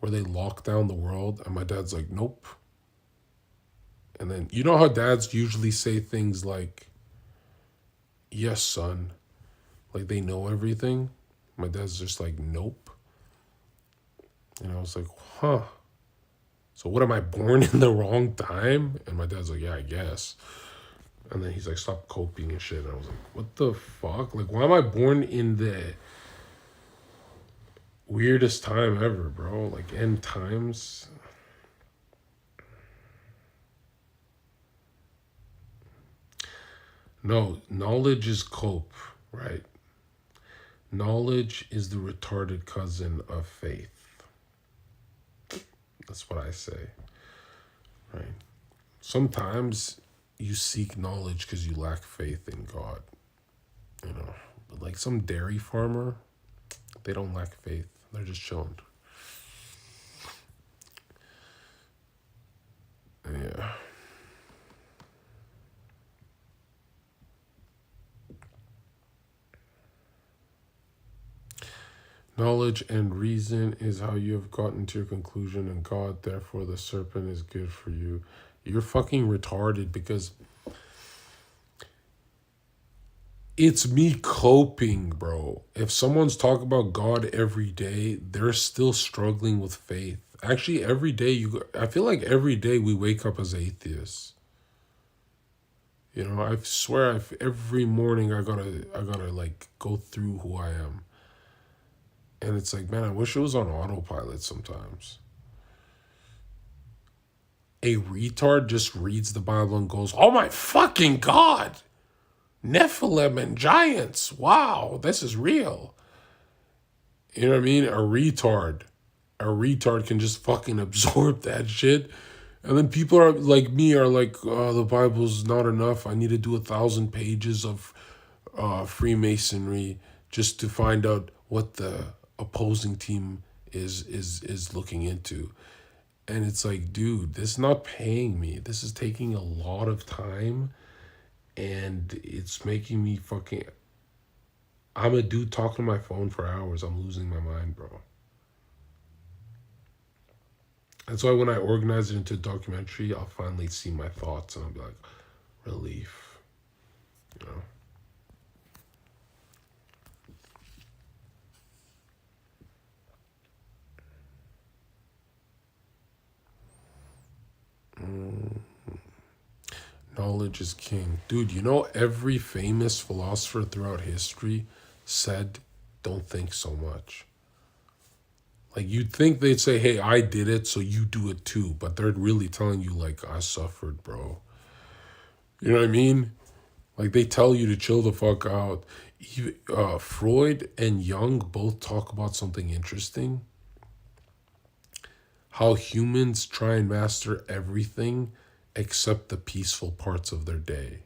where they locked down the world? And my dad's like, nope. And then, you know how dads usually say things like, yes, son. Like they know everything. My dad's just like, nope. And I was like, huh. So what, am I born in the wrong time? And my dad's like, yeah, I guess. And then he's like, stop coping and shit. And I was like, what the fuck? Like, why am I born in the weirdest time ever, bro? Like, end times. No, knowledge is cope, right? Knowledge is the retarded cousin of faith. That's what I say, right? Sometimes you seek knowledge because you lack faith in God, you know. But like some dairy farmer, they don't lack faith. They're just chilling. Yeah. Knowledge and reason is how you have gotten to your conclusion, and God, therefore, the serpent is good for you. You're fucking retarded because It's me coping, bro. If someone's talking about God every day, they're still struggling with faith. Actually, every day I feel like every day we wake up as atheists. You know, I swear, every morning I gotta like go through who I am, and it's like, man, I wish it was on autopilot sometimes. A retard just reads the Bible and goes, "Oh my fucking God, Nephilim and giants! Wow, this is real." You know what I mean? A retard can just fucking absorb that shit. And then people are like me are like, oh, the Bible's not enough. I need to do 1,000 pages of Freemasonry just to find out what the opposing team is looking into. And it's like, dude, this is not paying me. This is taking a lot of time, and it's making me fucking. I'm a dude talking to my phone for hours. I'm losing my mind, bro. That's why when I organize it into a documentary, I'll finally see my thoughts and I'll be like, relief, you know? Knowledge is king. Dude, you know, every famous philosopher throughout history said, don't think so much. Like, you'd think they'd say, hey, I did it, so you do it too. But they're really telling you, like, I suffered, bro. You know what I mean? Like, they tell you to chill the fuck out. Freud and Jung both talk about something interesting. How humans try and master everything except the peaceful parts of their day.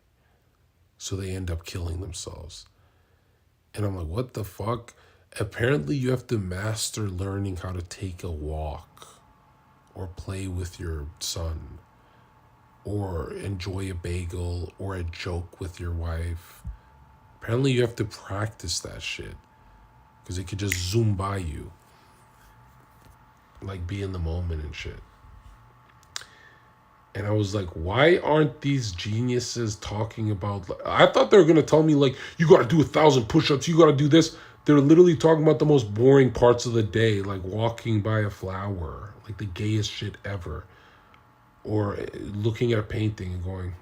So they end up killing themselves. And I'm like, what the fuck? Apparently, you have to master learning how to take a walk or play with your son or enjoy a bagel or a joke with your wife. Apparently, you have to practice that shit because it could just zoom by you. Like, be in the moment and shit. And I was like, why aren't these geniuses talking about... I thought they were going to tell me, like, you got to do 1,000 push-ups, you got to do this. They're literally talking about the most boring parts of the day, like walking by a flower, like the gayest shit ever. Or looking at a painting and going,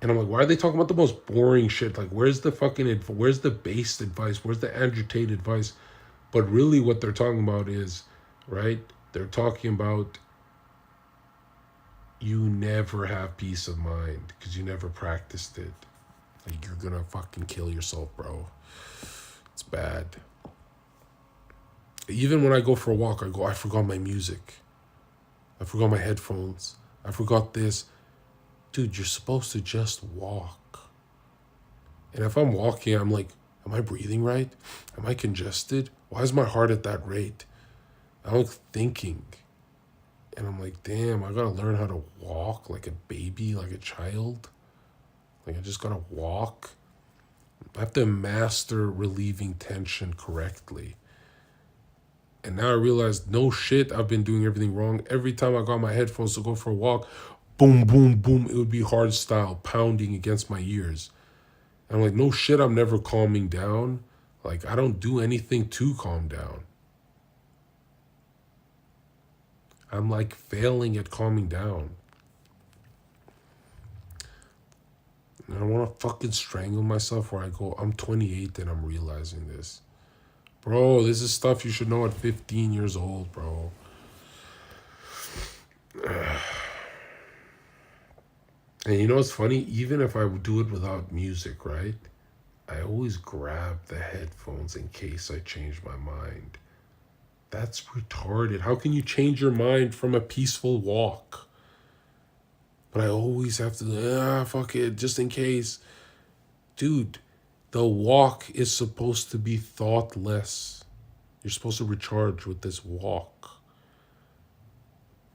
And I'm like, why are they talking about the most boring shit? Like, where's the base advice? Where's the Andrew Tate advice? But really what they're talking about is, right? They're talking about you never have peace of mind because you never practiced it. Like, you're gonna fucking kill yourself, bro. It's bad. Even when I go for a walk, I forgot my music. I forgot my headphones. I forgot this. Dude, you're supposed to just walk. And if I'm walking, I'm like, am I breathing right? Am I congested? Why is my heart at that rate? I'm like thinking. And I'm like, damn, I gotta learn how to walk like a baby, like a child. Like, I just gotta walk. I have to master relieving tension correctly. And now I realize, no shit, I've been doing everything wrong. Every time I got my headphones to go for a walk, boom, boom, boom, it would be hard style, pounding against my ears. And I'm like, no shit, I'm never calming down. Like, I don't do anything to calm down. I'm like failing at calming down. And I want to fucking strangle myself where I go, I'm 28 and I'm realizing this. Bro, this is stuff you should know at 15 years old, bro. And you know what's funny? Even if I would do it without music, right? I always grab the headphones in case I change my mind. That's retarded. How can you change your mind from a peaceful walk? But I always have to, fuck it, just in case. Dude, the walk is supposed to be thoughtless. You're supposed to recharge with this walk.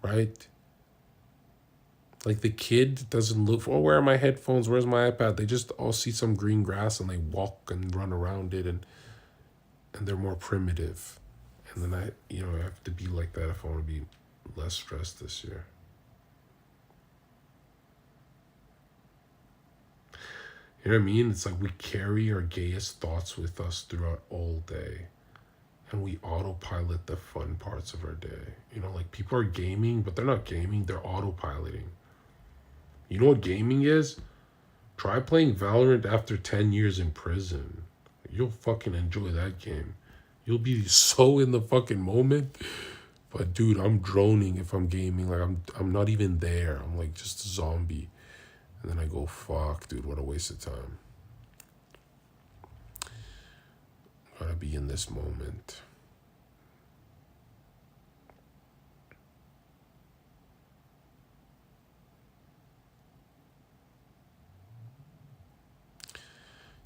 Right? Like, the kid doesn't look for, oh, where are my headphones? Where's my iPad? They just all see some green grass and they walk and run around it, and they're more primitive. And then I have to be like that if I want to be less stressed this year. You know what I mean? It's like we carry our gayest thoughts with us throughout all day. And we autopilot the fun parts of our day. You know, like people are gaming, but they're not gaming, they're autopiloting. You know what gaming is? Try playing Valorant after 10 years in prison. You'll fucking enjoy that game. You'll be so in the fucking moment. But dude, I'm droning if I'm gaming. Like I'm not even there. I'm like just a zombie. And then I go, fuck, dude, what a waste of time. Gotta be in this moment.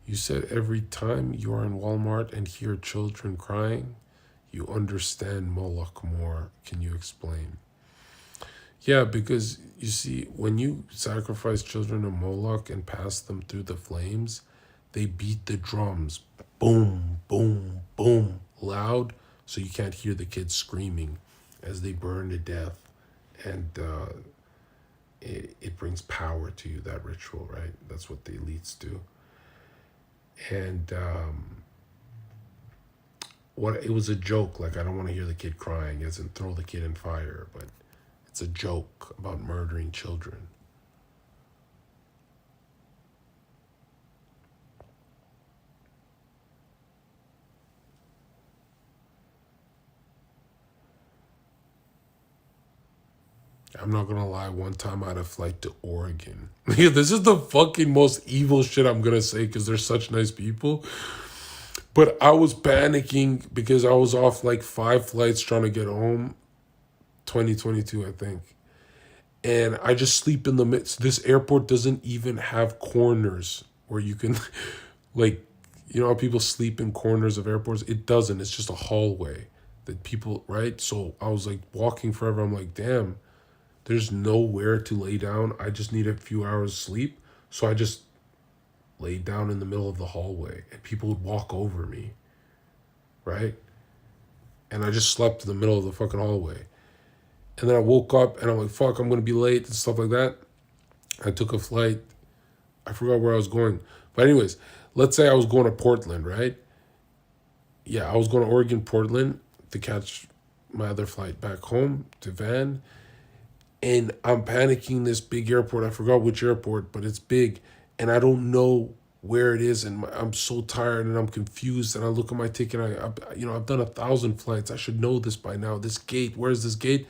You said every time you are in Walmart and hear children crying, you understand Moloch more. Can you explain? Yeah, because you see, when you sacrifice children to Moloch and pass them through the flames, they beat the drums, boom, boom, boom, loud, so you can't hear the kids screaming as they burn to death. And it brings power to you, that ritual, right? That's what the elites do. And what it was a joke. Like, I don't want to hear the kid crying, as in throw the kid in fire, but it's a joke about murdering children. I'm not gonna lie, one time I had a flight to Oregon. Yeah, this is the fucking most evil shit I'm gonna say because they're such nice people. But I was panicking because I was off like 5 flights trying to get home. 2022, I think. And I just sleep in the midst. This airport doesn't even have corners where you can, like, you know how people sleep in corners of airports? It doesn't. It's just a hallway that people, right? So I was like walking forever. I'm like, damn, there's nowhere to lay down. I just need a few hours sleep. So I just laid down in the middle of the hallway and people would walk over me, right? And I just slept in the middle of the fucking hallway. And then I woke up and I'm like, fuck, I'm gonna be late and stuff like that. I took a flight. I forgot where I was going. But anyways, let's say I was going to Portland, right? Yeah, I was going to Oregon, Portland to catch my other flight back home to Van. And I'm panicking this big airport. I forgot which airport, but it's big. And I don't know where it is. And I'm so tired and I'm confused. And I look at my ticket. I've done 1,000 flights. I should know this by now. This gate, where's this gate?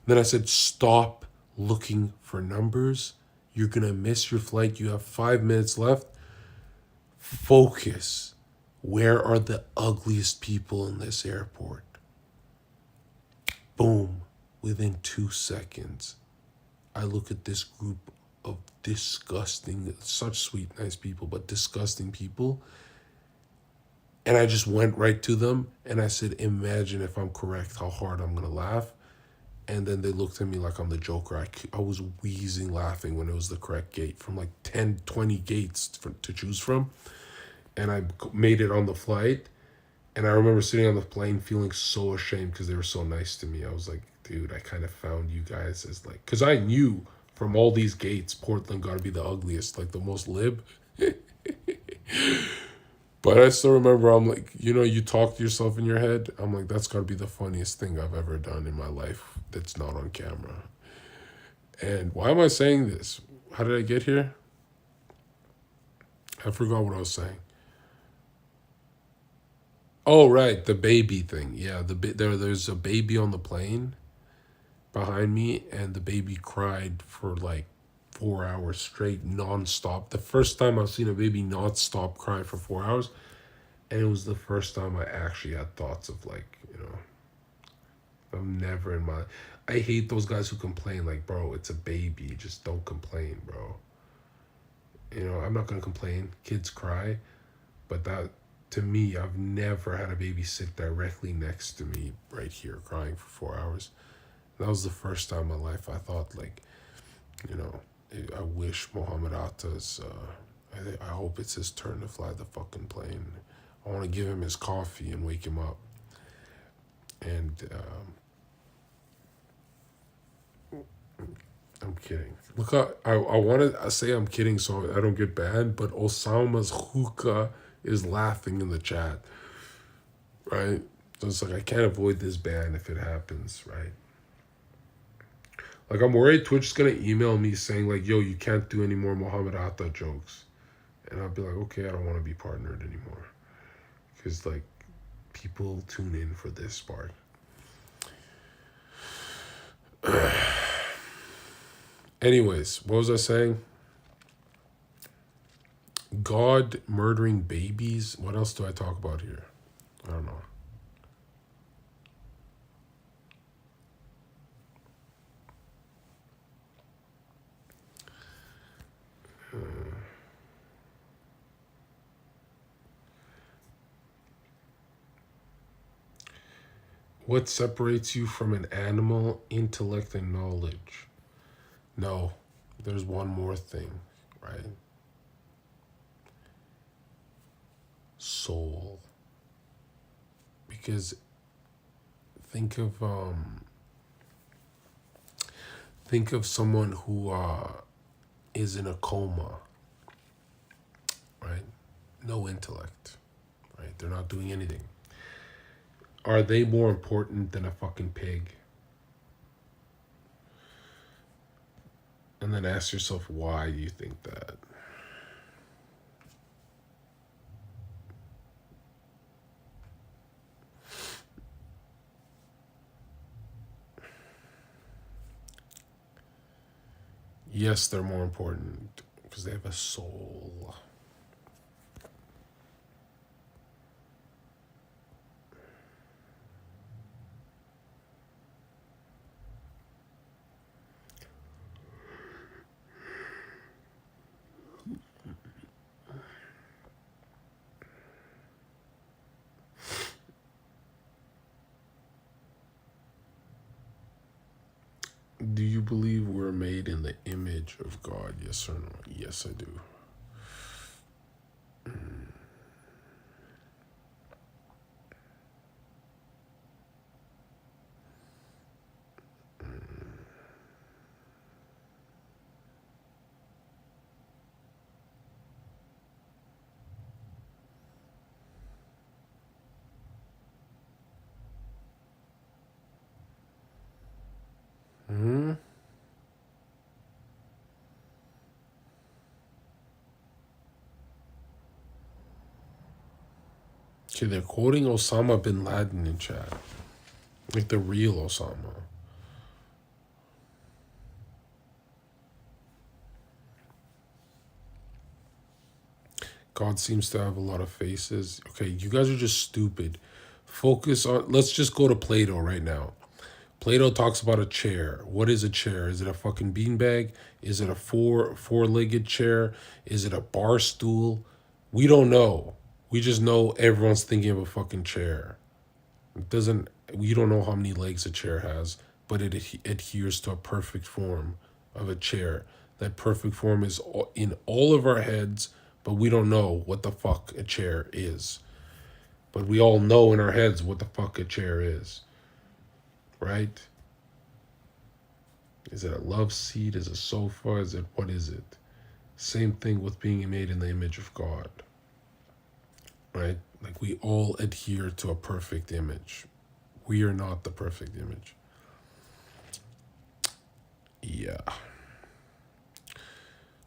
And then I said, stop looking for numbers. You're going to miss your flight. You have 5 minutes left. Focus. Where are the ugliest people in this airport? Boom. Within 2 seconds, I look at this group of disgusting, such sweet, nice people, but disgusting people. And I just went right to them and I said, imagine if I'm correct, how hard I'm going to laugh. And then they looked at me like I'm the Joker. I was wheezing laughing when it was the correct gate from like 10, 20 gates to choose from. And I made it on the flight. And I remember sitting on the plane feeling so ashamed because they were so nice to me. I was like, dude, I kind of found you guys as like, because I knew from all these gates, Portland got to be the ugliest, like the most lib. But I still remember, I'm like, you talk to yourself in your head. I'm like, that's got to be the funniest thing I've ever done in my life that's not on camera. And why am I saying this? How did I get here? I forgot what I was saying. Oh, right, the baby thing. Yeah, there's a baby on the plane behind me, and the baby cried for like 4 hours straight, nonstop. The first time I've seen a baby not stop crying for 4 hours, and it was the first time I actually had thoughts of like, I'm never in my. I hate those guys who complain like, bro, it's a baby, just don't complain, bro. I'm not gonna complain. Kids cry, but that to me, I've never had a baby sit directly next to me right here crying for 4 hours. That was the first time in my life I thought like, you know, I wish Mohammed Atta's. I hope it's his turn to fly the fucking plane. I want to give him his coffee and wake him up. And I'm kidding. Look, I want to say I'm kidding so I don't get banned, but Osama's hookah is laughing in the chat, right? So it's like I can't avoid this ban if it happens, right? Like I'm worried Twitch is gonna email me saying like, "Yo, you can't do any more Muhammad Atta jokes," and I'll be like, "Okay, I don't want to be partnered anymore," because like people tune in for this part. Anyways, what was I saying? God murdering babies. What else do I talk about here? I don't know. What separates you from an animal? Intellect and knowledge. No, there's one more thing, right? Soul. Because think of someone who is in a coma, right? No intellect, right? They're not doing anything. Are they more important than a fucking pig? And then ask yourself, why do you think that? Yes, they're more important because they have a soul. Do you believe we're made in the image of God? Yes or no? Yes, I do. Hmm. Okay, they're quoting Osama bin Laden in chat. Like the real Osama. God seems to have a lot of faces. Okay, you guys are just stupid. Focus on, let's just go to Plato right now. Plato talks about a chair. What is a chair? Is it a fucking beanbag? Is it a four-legged chair? Is it a bar stool? We don't know. We just know everyone's thinking of a fucking chair. It doesn't, we don't know how many legs a chair has, but it adheres to a perfect form of a chair. That perfect form is in all of our heads, but we don't know what the fuck a chair is. But we all know in our heads what the fuck a chair is. Right? Is it a love seat? Is it a sofa? Is it, what is it? Same thing with being made in the image of God. Right? Like we all adhere to a perfect image. We are not the perfect image. Yeah.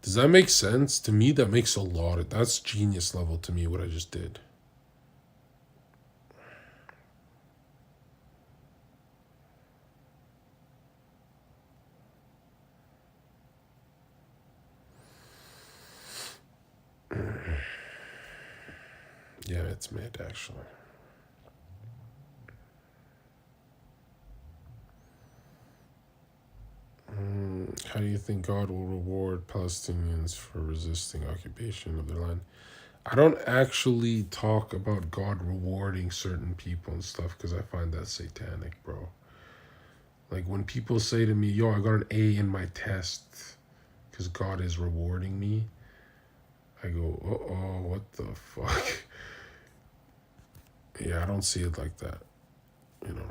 Does that make sense? To me, that makes a lot of, that's genius level to me, what I just did. Yeah, it's mid, actually. How do you think God will reward Palestinians for resisting occupation of their land? I don't actually talk about God rewarding certain people and stuff because I find that satanic, bro. Like when people say to me, yo, I got an A in my test because God is rewarding me, I go, uh-oh, what the fuck? Yeah, I don't see it like that, you know.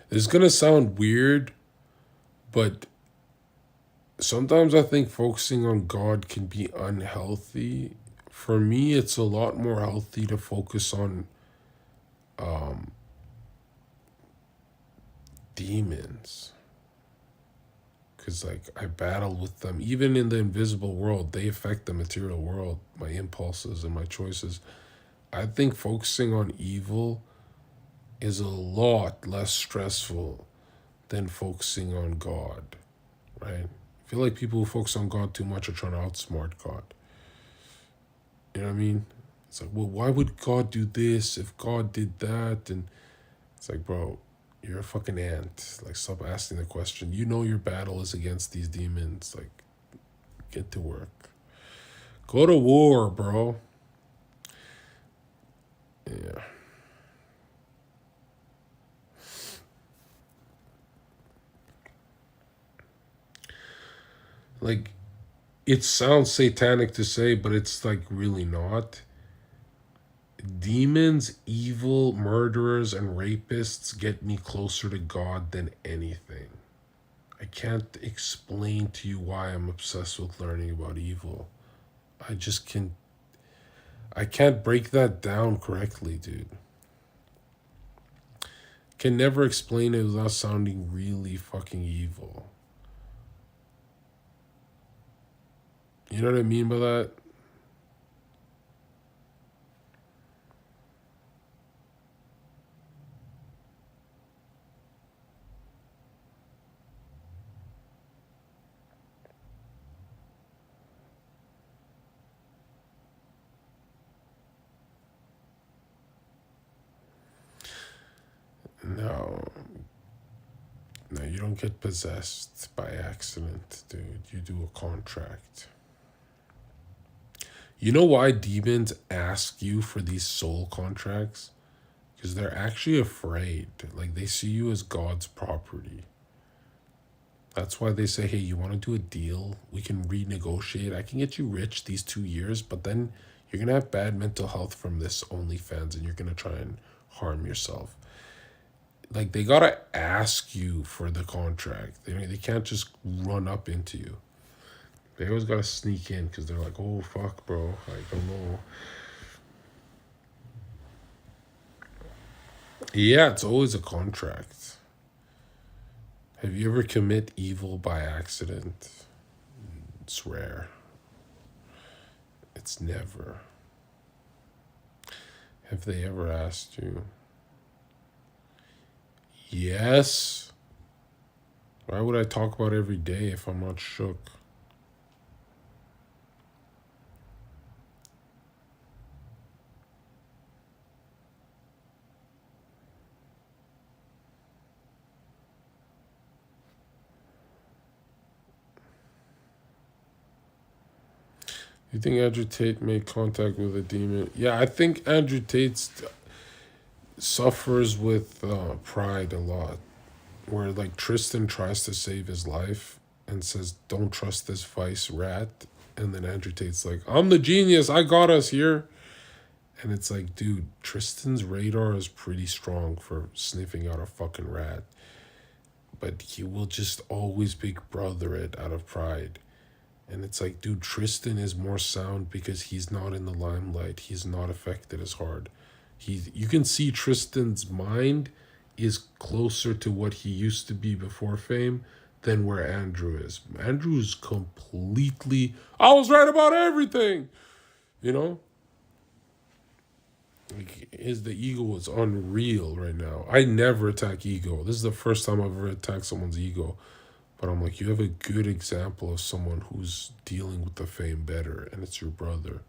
It's gonna sound weird, but sometimes I think focusing on God can be unhealthy. For me, it's a lot more healthy to focus on demons. Because, like, I battle with them. Even in the invisible world, they affect the material world, my impulses and my choices. I think focusing on evil is a lot less stressful than focusing on God, right? I feel like people who focus on God too much are trying to outsmart God. You know what I mean? It's like, well, why would God do this if God did that? And it's like, bro, you're a fucking ant. Like, stop asking the question. You know your battle is against these demons. Like, get to work. Go to war, bro. Yeah. Like, it sounds satanic to say, but it's like really not. Demons, evil, murderers, and rapists get me closer to God than anything. I can't explain to you why I'm obsessed with learning about evil. I just can. I can't break that down correctly, dude. Can never explain it without sounding really fucking evil. You know what I mean by that? No. No, you don't get possessed by accident, dude. You do a contract. You know why demons ask you for these soul contracts? Because they're actually afraid. Like, they see you as God's property. That's why they say, hey, you want to do a deal? We can renegotiate. I can get you rich these 2 years, but then you're going to have bad mental health from this OnlyFans and you're going to try and harm yourself. Like, they got to ask you for the contract. They can't just run up into you. They always got to sneak in because they're like, oh, fuck, bro. I don't know. Yeah, it's always a contract. Have you ever commit evil by accident? It's rare. It's never. Have they ever asked you? Yes. Why would I talk about every day if I'm not shook? You think Andrew Tate made contact with a demon? Yeah, I think Andrew Tate suffers with pride a lot. Where, like, Tristan tries to save his life and says, don't trust this vice rat. And then Andrew Tate's like, I'm the genius. I got us here. And it's like, dude, Tristan's radar is pretty strong for sniffing out a fucking rat. But he will just always big brother it out of pride. And it's like, dude, Tristan is more sound because he's not in the limelight. He's not affected as hard. You can see Tristan's mind is closer to what he used to be before fame than where Andrew is. Andrew's completely, I was right about everything, you know? Like, the ego is unreal right now. I never attack ego. This is the first time I've ever attacked someone's ego. But I'm like, you have a good example of someone who's dealing with the fame better, and it's your brother,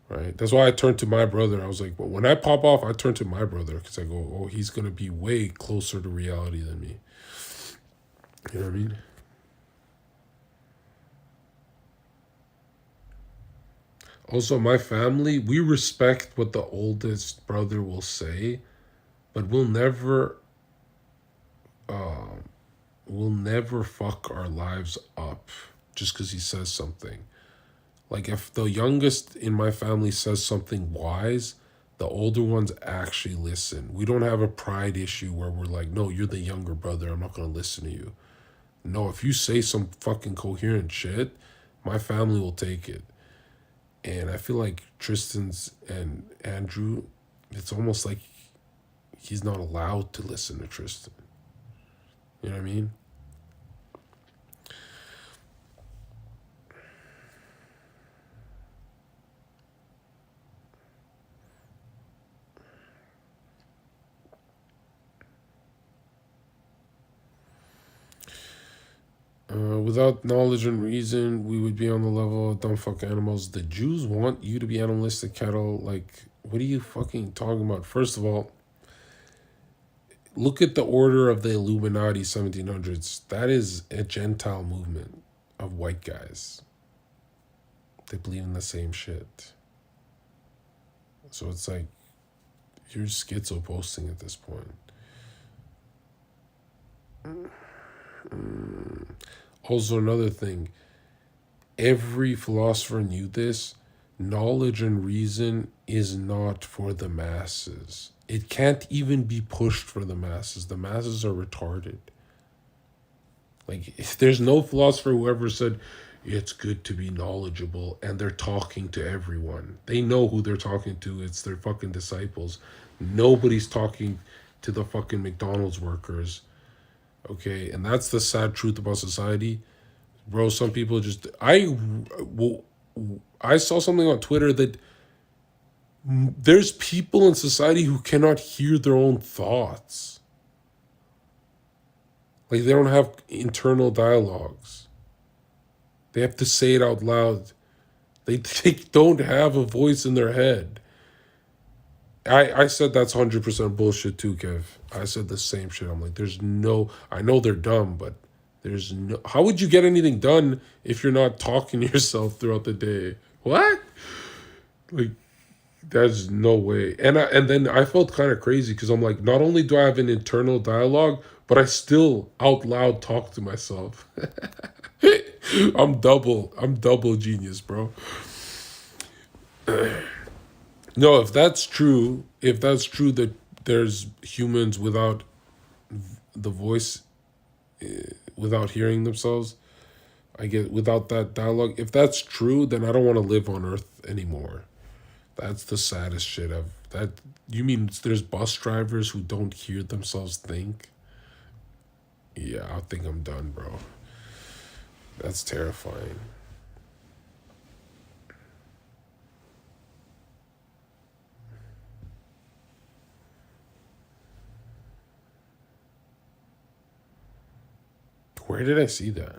right? That's why I turned to my brother. I was like, well, when I pop off, I turn to my brother because I go, oh, he's going to be way closer to reality than me. You know what I mean? Also, my family, we respect what the oldest brother will say, but we'll never fuck our lives up just because he says something. Like, if the youngest in my family says something wise, The older ones actually listen. We don't have a pride issue where we're like, no, you're the younger brother, I'm not going to listen to you. No, if you say some fucking coherent shit, my family will take it. And I feel like Tristan's and Andrew, it's almost like he's not allowed to listen to Tristan. You know what I mean? Without knowledge and reason, we would be on the level of dumb fuck animals. The Jews want you to be animalistic cattle. Like, what are you fucking talking about? First of all, look at the order of the Illuminati 1700s. That is a Gentile movement of white guys. They believe in the same shit. So it's like, you're schizo posting at this point. Also, another thing, every philosopher knew this. Knowledge and reason is not for the masses. It can't even be pushed for the masses. The masses are retarded. Like, there's no philosopher who ever said, it's good to be knowledgeable, and they're talking to everyone. They know who they're talking to. It's their fucking disciples. Nobody's talking to the fucking McDonald's workers. Okay, and that's the sad truth about society. Bro, some people just... I saw something on Twitter that there's people in society who cannot hear their own thoughts. Like, they don't have internal dialogues. They have to say it out loud. They don't have a voice in their head. I said that's 100% bullshit too, Kev. I said the same shit. I'm like, there's no... I know they're dumb, but there's no... How would you get anything done if you're not talking to yourself throughout the day? What? Like, there's no way. And then I felt kind of crazy because I'm like, not only do I have an internal dialogue, but I still out loud talk to myself. I'm double genius, bro. No, if that's true that there's humans without the voice, without hearing themselves, I get without that dialogue. If that's true, then I don't want to live on Earth anymore. That's the saddest shit I've... That... You mean there's bus drivers who don't hear themselves think? Yeah, I think I'm done, bro. That's terrifying. Where did I see that?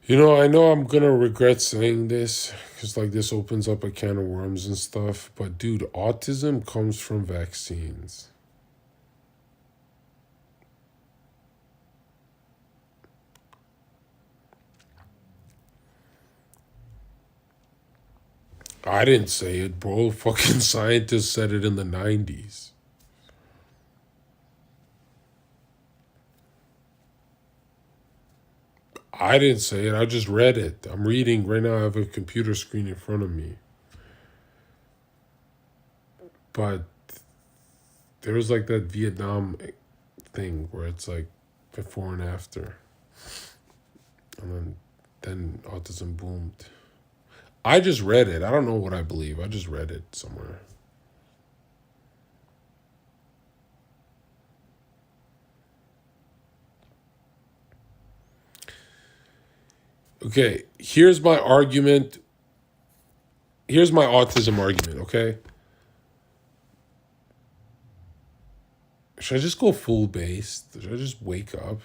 I know I'm gonna regret saying this because, like, this opens up a can of worms and stuff. But, dude, autism comes from vaccines. I didn't say it, bro. Fucking scientists said it in the 90s. I didn't say it. I just read it. I'm reading right now. I have a computer screen in front of me. But there was like that Vietnam thing where it's like before and after. And then autism boomed. I just read it. I don't know what I believe. I just read it somewhere. Okay, here's my argument. Here's my autism argument, okay? Should I just go full based? Should I just wake up?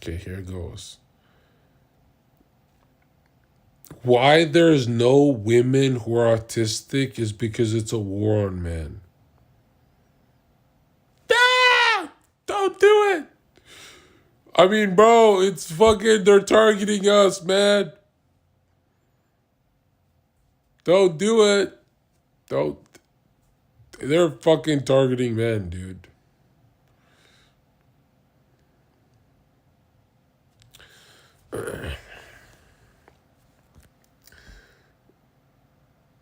Okay, here it goes. Why there's no women who are autistic is because it's a war on men. Ah! Don't do it. I mean, bro, it's fucking, they're targeting us, man. Don't do it. Don't. They're fucking targeting men, dude.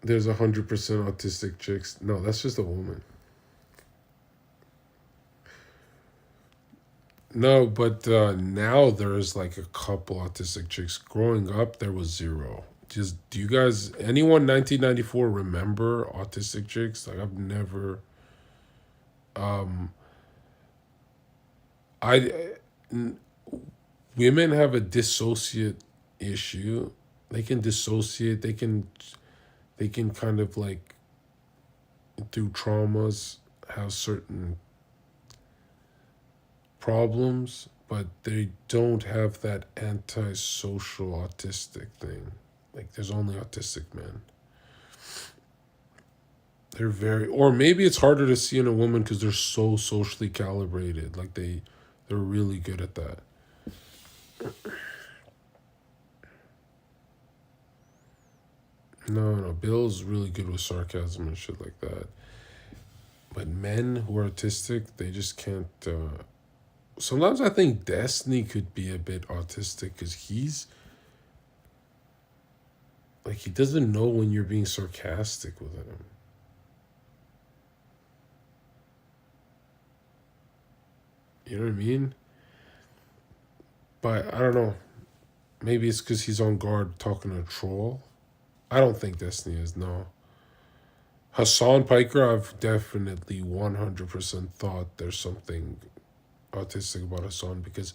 There's 100% autistic chicks. No, that's just a woman. No, but now there's like a couple autistic chicks. Growing up, there was zero. Just, do you guys, anyone 1994 remember autistic chicks? Like, I've never. Um, I Women have a dissociate issue. They can dissociate. They can kind of like, through traumas, have certain problems, but they don't have that antisocial autistic thing. Like, there's only autistic men. They're very, or maybe it's harder to see in a woman because they're so socially calibrated. Like, they're really good at that. No, no, Bill's really good with sarcasm and shit like that. But men who are autistic, they just can't. Sometimes I think Destiny could be a bit autistic because he's like, he doesn't know when you're being sarcastic with him. You know what I mean? But I don't know. Maybe it's because he's on guard talking to a troll. I don't think Destiny is, no. Hassan Piker, I've definitely 100% thought there's something autistic about Hassan because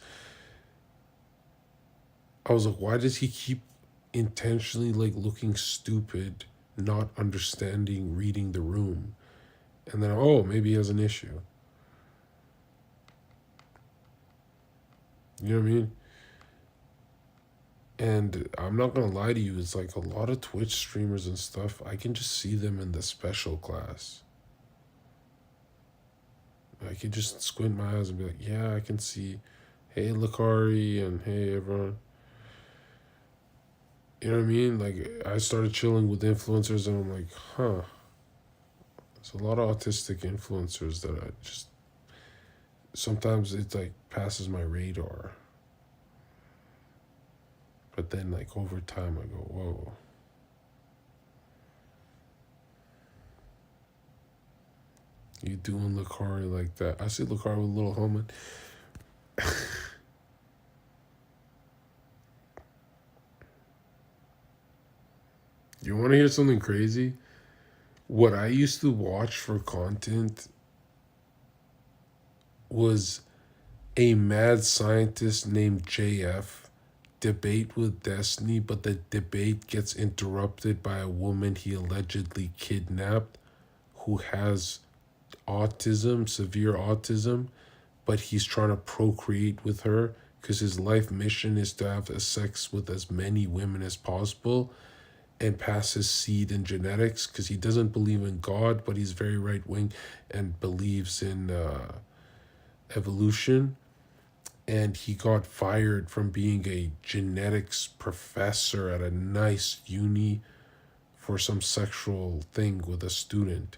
I was like, why does he keep intentionally like looking stupid, not understanding, reading the room? And then, oh, maybe he has an issue. You know what I mean? And I'm not gonna lie to you, it's like a lot of Twitch streamers and stuff, I can just see them in the special class. I can just squint my eyes and be like, yeah, I can see, hey, Lakari, and hey, everyone. You know what I mean? Like, I started chilling with influencers and I'm like, huh, there's a lot of autistic influencers that I just, sometimes it like passes my radar. But then, like, over time, I go, whoa. You doing Lakari like that? I see Lakari with a little helmet. You want to hear something crazy? What I used to watch for content was a mad scientist named JF debate with Destiny, but the debate gets interrupted by a woman he allegedly kidnapped who has autism, severe autism, but he's trying to procreate with her because his life mission is to have sex with as many women as possible and pass his seed in genetics because he doesn't believe in God, but he's very right wing and believes in evolution. And he got fired from being a genetics professor at a nice uni for some sexual thing with a student.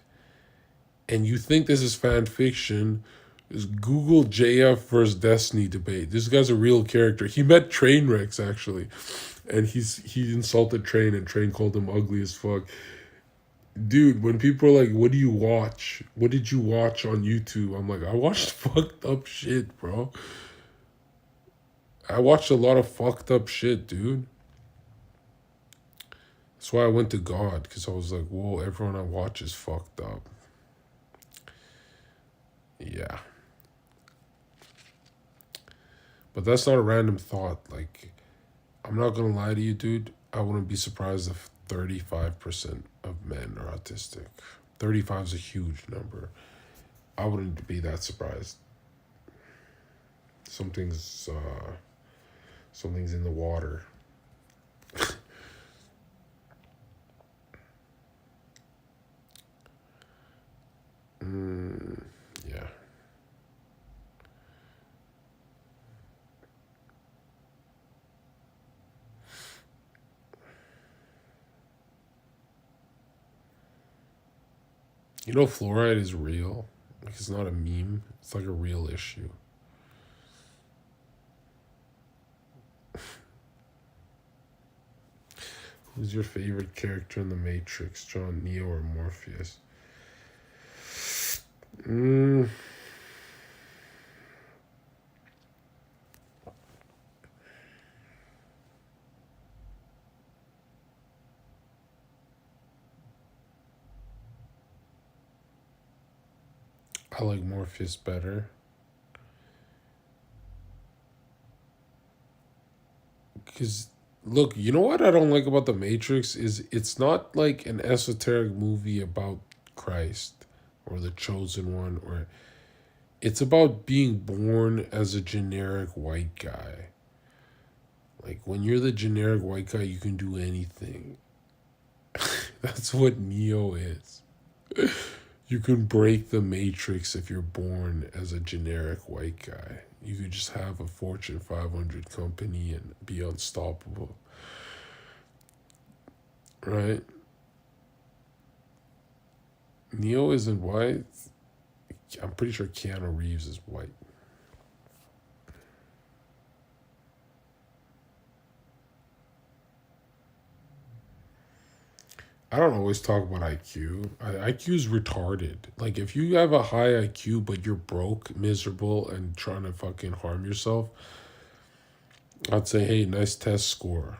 And you think this is fan fiction, is Google JF versus Destiny debate. This guy's a real character. He met Trainwrecks actually, and he insulted Train, and Train called him ugly as fuck. Dude, when people are like, "What do you watch? What did you watch on YouTube?" I'm like, I watched fucked up shit, bro. I watched a lot of fucked up shit, dude. That's why I went to God, because I was like, whoa, everyone I watch is fucked up. Yeah. But that's not a random thought. Like, I'm not gonna lie to you, dude. I wouldn't be surprised if 35% of men are autistic. 35 is a huge number. I wouldn't be that surprised. Something's something's in the water. You know, fluoride is real. Like, it's not a meme. It's like a real issue. Who's your favorite character in The Matrix, John, Neo, or Morpheus? Mm, I like Morpheus better. Because, look, you know what I don't like about The Matrix is it's not like an esoteric movie about Christ or the chosen one, or it's about being born as a generic white guy. Like, when you're the generic white guy, you can do anything. That's what Neo is. You can break the matrix if you're born as a generic white guy. You could just have a Fortune 500 company and be unstoppable, right? Neo isn't white. I'm pretty sure Keanu Reeves is white. I don't always talk about IQ. IQ is retarded. Like, if you have a high IQ but you're broke, miserable, and trying to fucking harm yourself, I'd say, hey, nice test score.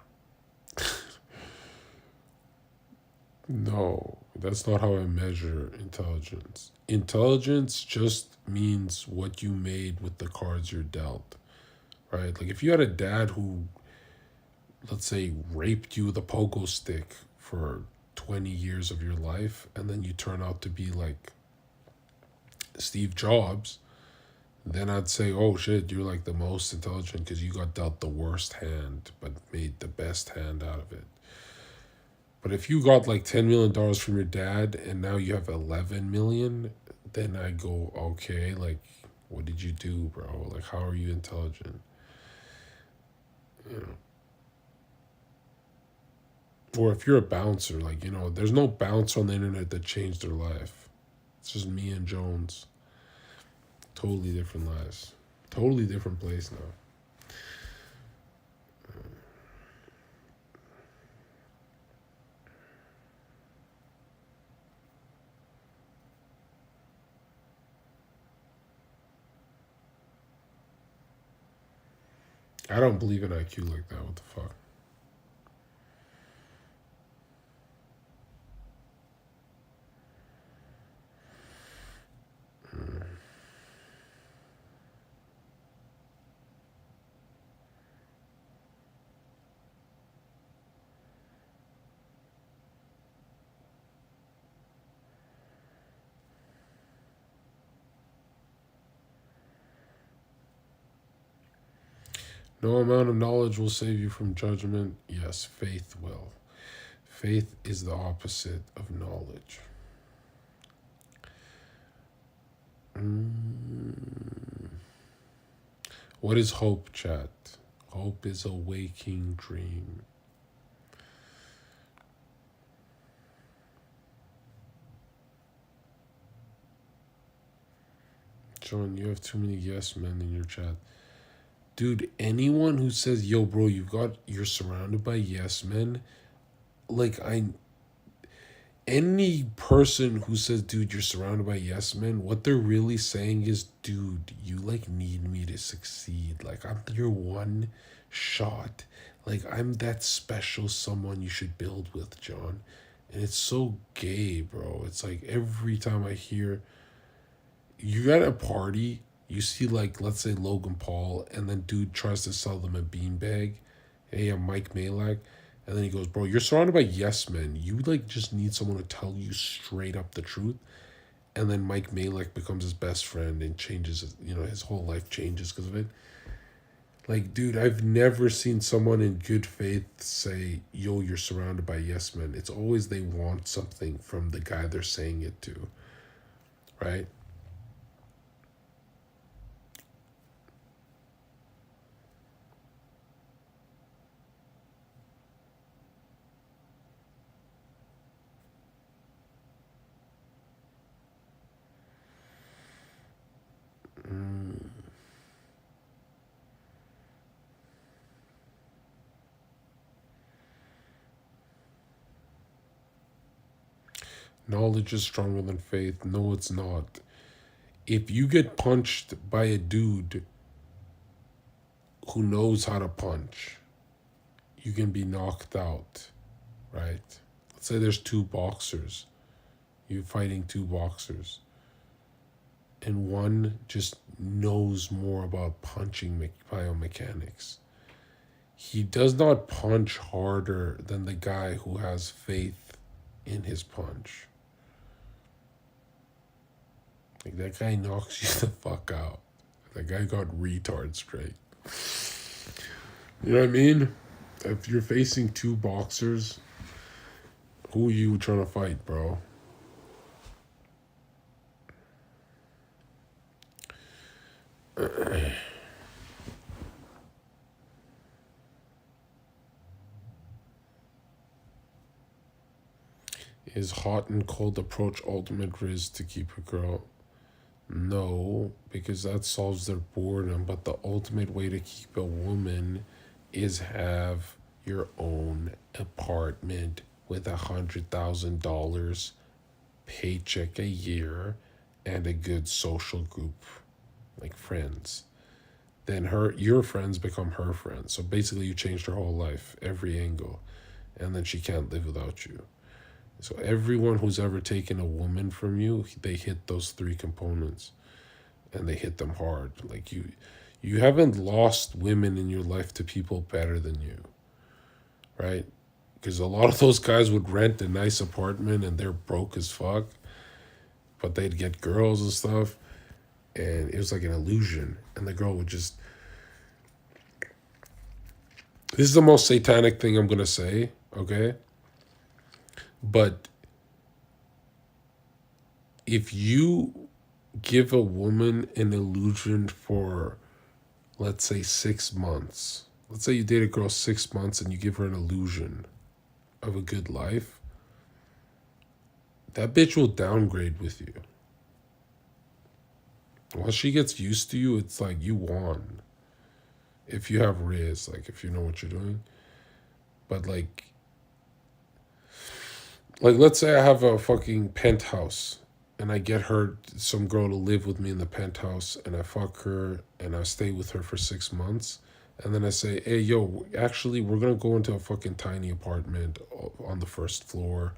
No, that's not how I measure intelligence. Intelligence just means what you made with the cards you're dealt, right? Like, if you had a dad who, let's say, raped you with a pogo stick for 20 years of your life, and then you turn out to be like Steve Jobs, then I'd say, oh shit, you're like the most intelligent because you got dealt the worst hand but made the best hand out of it. But if you got like $10 million from your dad and now you have 11 million, then I go, okay, like, what did you do, bro? Like, how are you intelligent? You know. Or if you're a bouncer, like, there's no bouncer on the internet that changed their life. It's just me and Jones. Totally different lives. Totally different place now. I don't believe in IQ like that. What the fuck? No amount of knowledge will save you from judgment. Yes, faith will. Faith is the opposite of knowledge. Mm. What is hope, chat? Hope is a waking dream. John, you have too many yes men in your chat. Dude, anyone who says, yo, bro, you're surrounded by yes men, like, any person who says, dude, you're surrounded by yes men, what they're really saying is, dude, you like need me to succeed. Like, I'm your one shot. Like, I'm that special someone you should build with, John. And it's so gay, bro. It's like every time I hear you at a party, you see, like, let's say Logan Paul, and then dude tries to sell them a beanbag. Hey, I'm Mike Malak. And then he goes, bro, you're surrounded by yes men. You like just need someone to tell you straight up the truth. And then Mike Malek becomes his best friend and changes, his whole life changes because of it. Like, dude, I've never seen someone in good faith say, yo, you're surrounded by yes men. It's always they want something from the guy they're saying it to, right? Knowledge is stronger than faith. No, it's not. If you get punched by a dude who knows how to punch, you can be knocked out, right? Let's say there's two boxers. You're fighting two boxers. And one just knows more about punching biomechanics. He does not punch harder than the guy who has faith in his punch. Like, that guy knocks you the fuck out. That guy got retard straight. You know what I mean? If you're facing two boxers, who are you trying to fight, bro? Is hot and cold approach ultimate risk to keep a girl? No, because that solves their boredom. But the ultimate way to keep a woman is have your own apartment with $100,000 paycheck a year and a good social group, like friends. Then your friends become her friends. So basically you changed her whole life, every angle. And then she can't live without you. So everyone who's ever taken a woman from you, they hit those three components, and they hit them hard. Like you haven't lost women in your life to people better than you, right? Because a lot of those guys would rent a nice apartment and they're broke as fuck, but they'd get girls and stuff, and it was like an illusion. And the girl would just. This is the most satanic thing I'm gonna say, okay? But if you give a woman an illusion for, let's say, 6 months, let's say you date a girl 6 months and you give her an illusion of a good life, that bitch will downgrade with you. Once she gets used to you, it's like you won. If you have riz, like if you know what you're doing. But like let's say I have a fucking penthouse and I get her, some girl, to live with me in the penthouse, and I fuck her and I stay with her for 6 months, and then I say, hey, yo, actually we're gonna go into a fucking tiny apartment on the first floor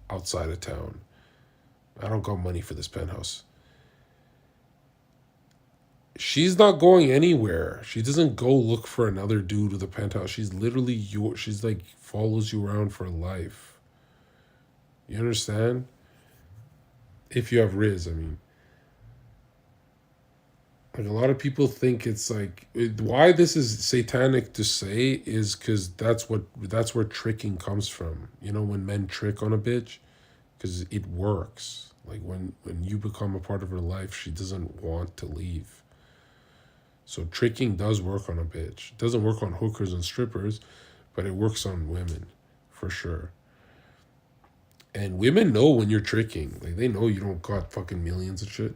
outside of town. I don't got money for this penthouse. She's not going anywhere. She doesn't go look for another dude with a penthouse. She's literally she's like follows you around for life. You understand? If you have riz, I mean. Like, a lot of people think it's like, why this is satanic to say is because that's where tricking comes from. You know, when men trick on a bitch, because it works. Like when you become a part of her life, she doesn't want to leave. So tricking does work on a bitch. It doesn't work on hookers and strippers, but it works on women, for sure. And women know when you're tricking. Like, they know you don't got fucking millions of shit.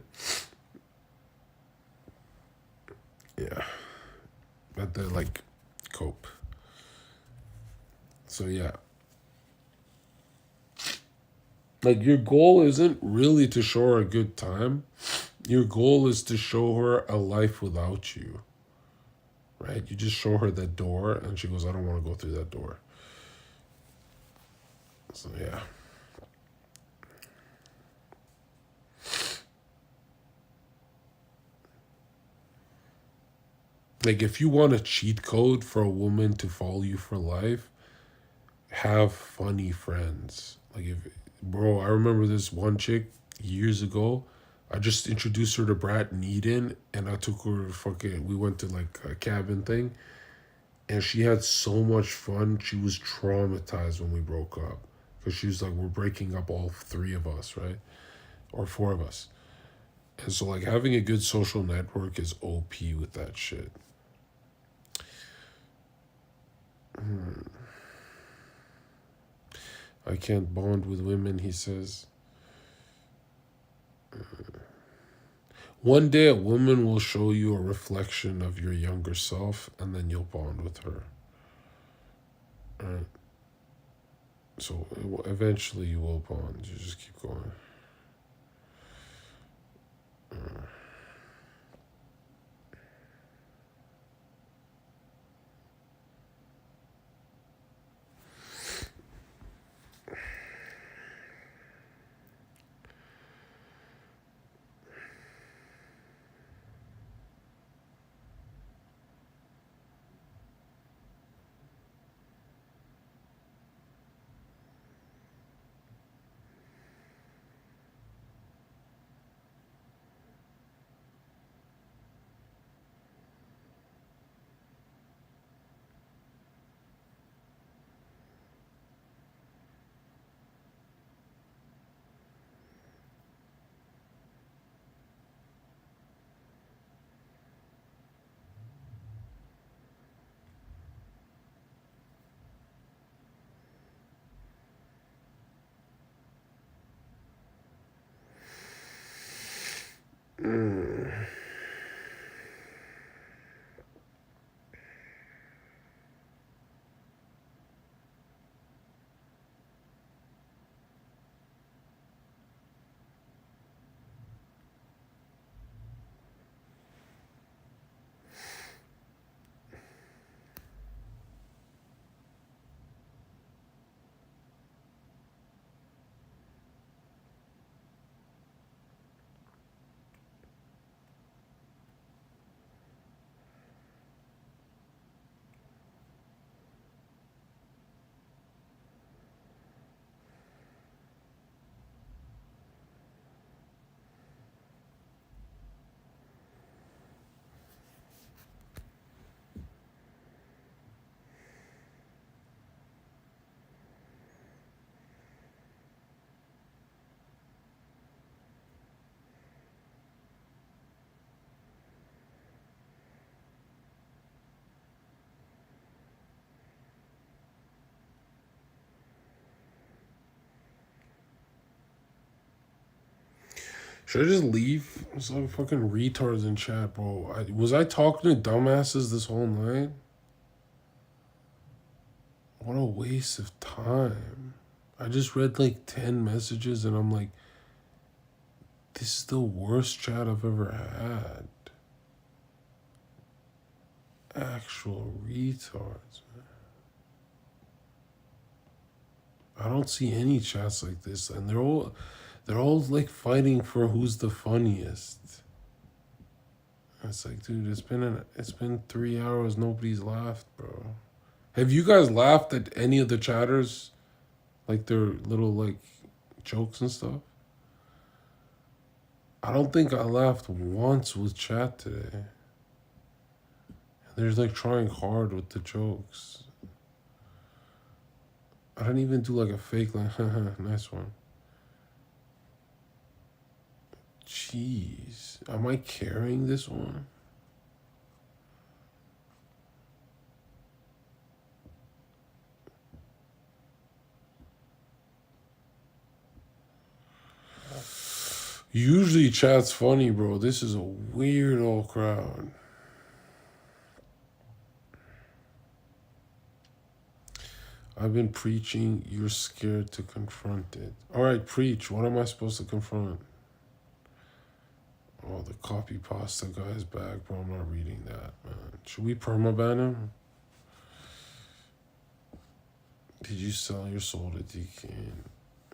Yeah. But they like cope. So yeah. Like, your goal isn't really to show her a good time. Your goal is to show her a life without you. Right? You just show her that door and she goes, I don't want to go through that door. So yeah. Like, if you want a cheat code for a woman to follow you for life, have funny friends. Like, bro, I remember this one chick years ago. I just introduced her to Brad and Eden, and I took her we went to like a cabin thing, and she had so much fun. She was traumatized when we broke up, because she was like, we're breaking up, all three of us, right? Or four of us. And so, like, having a good social network is OP with that shit. I can't bond with women, he says. One day a woman will show you a reflection of your younger self, and then you'll bond with her. Right? So eventually you will bond. You just keep going. Should I just leave? There's like fucking retards in chat, bro. Was I talking to dumbasses this whole night? What a waste of time. I just read like 10 messages and I'm like, this is the worst chat I've ever had. Actual retards, man. I don't see any chats like this, and they're all like fighting for who's the funniest. It's like, dude, it's been 3 hours, nobody's laughed, bro. Have you guys laughed at any of the chatters? Like their little like jokes and stuff? I don't think I laughed once with chat today. They're like trying hard with the jokes. I didn't even do like a fake like, haha, nice one. Jeez. Am I carrying this one? Usually chat's funny, bro. This is a weird old crowd. I've been preaching, you're scared to confront it. Alright, preach. What am I supposed to confront? Oh, the copy pasta guy's back, bro. I'm not reading that, man. Should we permaban him? Did you sell your soul to Deacon?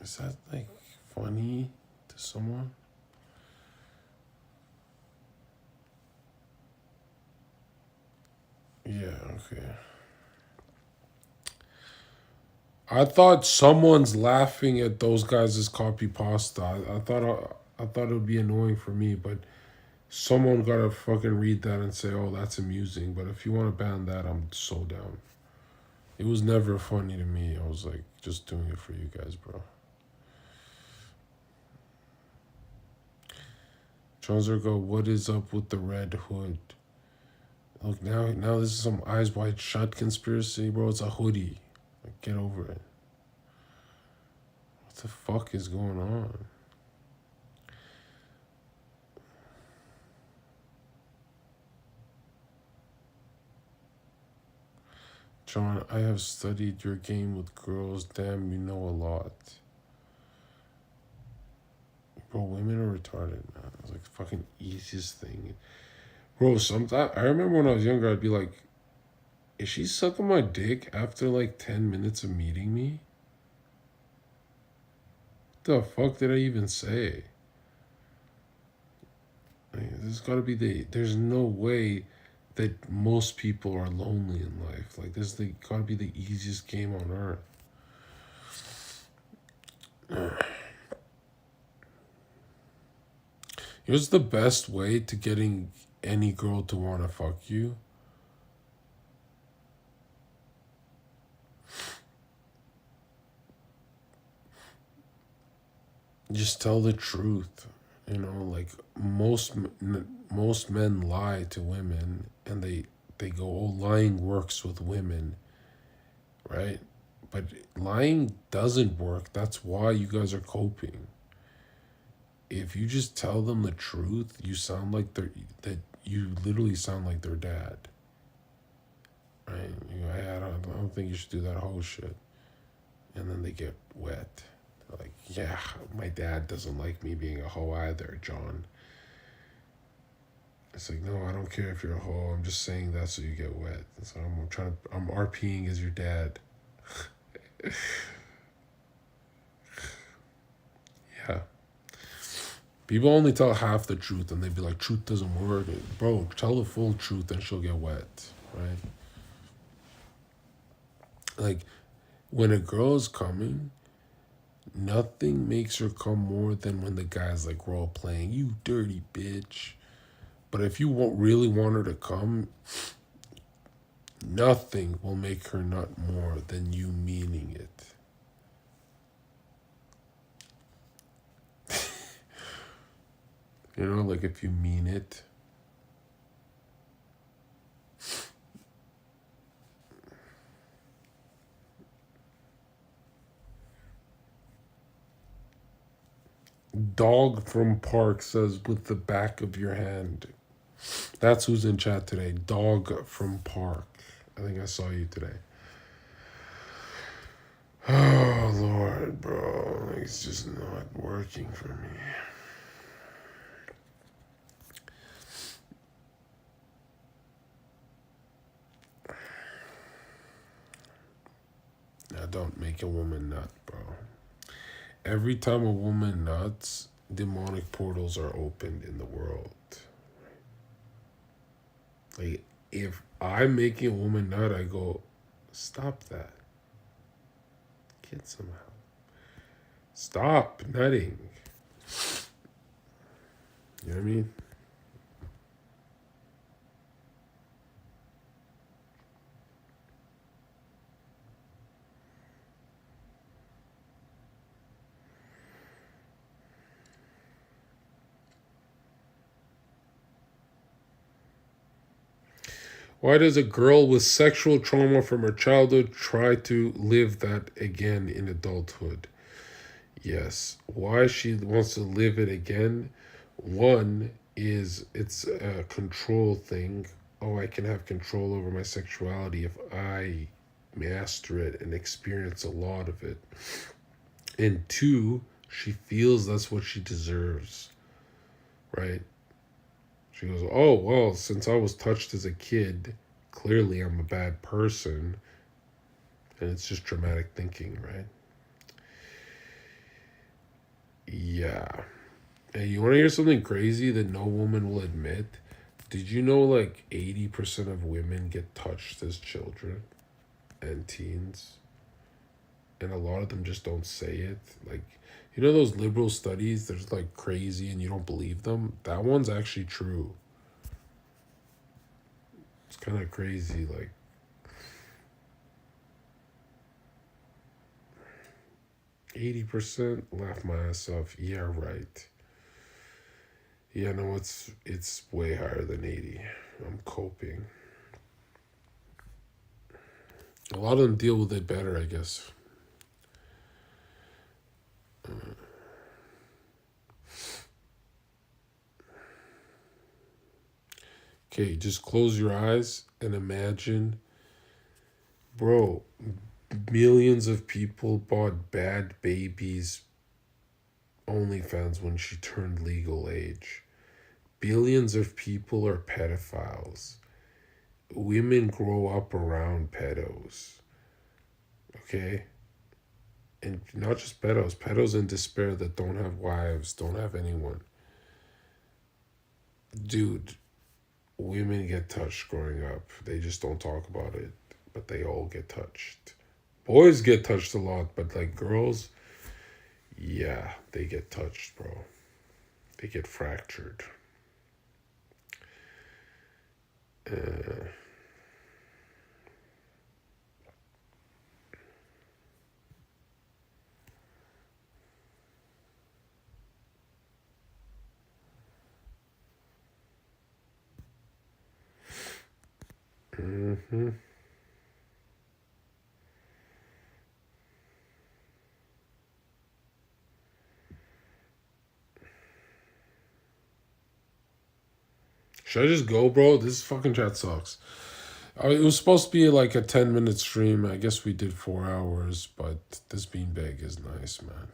Is that like funny to someone? Yeah, okay. I thought someone's laughing at those guys' copy pasta. I thought it would be annoying for me, but someone gotta fucking read that and say, "Oh, that's amusing." But if you want to ban that, I'm so down. It was never funny to me. I was like just doing it for you guys, bro. Zherka, what is up with the red hood? Look, now this is some eyes wide shut conspiracy, bro. It's a hoodie. Like, get over it. What the fuck is going on? John, I have studied your game with girls. Damn, you know a lot. Bro, women are retarded, man. It's like the fucking easiest thing. Bro, sometimes I remember when I was younger, I'd be like, is she sucking my dick after like 10 minutes of meeting me? What the fuck did I even say? Like, there's no way that most people are lonely in life. Like, gotta be the easiest game on earth. Here's the best way to getting any girl to want to fuck you. Just tell the truth. You know, like most men lie to women, and they go, "Oh, lying works with women," right? But lying doesn't work. That's why you guys are coping. If you just tell them the truth, you literally sound like their dad, right? I don't think you should do that whole shit, and then they get wet. They're like, yeah, my dad doesn't like me being a hoe either, John. It's like, no, I don't care if you're a hoe. I'm just saying that so you get wet. So I'm RPing as your dad. Yeah. People only tell half the truth and they'd be like, truth doesn't work. Bro, tell the full truth and she'll get wet, right? Like, when a girl is coming, nothing makes her come more than when the guy's like role playing, you dirty bitch. But if you really want her to come, nothing will make her nut more than you meaning it. You know, like if you mean it. Dog from Park says, with the back of your hand. That's who's in chat today. Dog from Park. I think I saw you today. Oh, Lord, bro. It's just not working for me. Now, don't make a woman nut, bro. Every time a woman nuts, demonic portals are opened in the world. Like, if I'm making a woman nut, I go, stop that. Get some help. Stop nutting. You know what I mean? Why does a girl with sexual trauma from her childhood try to live that again in adulthood? Yes. Why she wants to live it again? One is it's a control thing. Oh, I can have control over my sexuality if I master it and experience a lot of it. And two, she feels that's what she deserves, right? She goes, oh, well, since I was touched as a kid, clearly I'm a bad person. And it's just dramatic thinking, right? Yeah. Hey, you want to hear something crazy that no woman will admit? Did you know like 80% of women get touched as children and teens? And a lot of them just don't say it. Like, you know those liberal studies, they're just like crazy and you don't believe them? That one's actually true. It's kind of crazy, like 80%, laugh my ass off. Yeah, right. Yeah, no, it's way higher than 80. I'm coping. A lot of them deal with it better, I guess. Okay, just close your eyes and imagine, Bro, millions of people bought Bad Baby's OnlyFans when she turned legal age. Billions of people are pedophiles. Women grow up around pedos. Okay? And not just pedos in despair that don't have wives, don't have anyone. Dude, women get touched growing up. They just don't talk about it, but they all get touched. Boys get touched a lot, but like girls, yeah, they get touched, bro. They get fractured. Uh, mm-hmm. Should I just go, bro? This fucking chat sucks. It was supposed to be like a 10-minute stream. I guess we did 4 hours, but this beanbag is nice, man.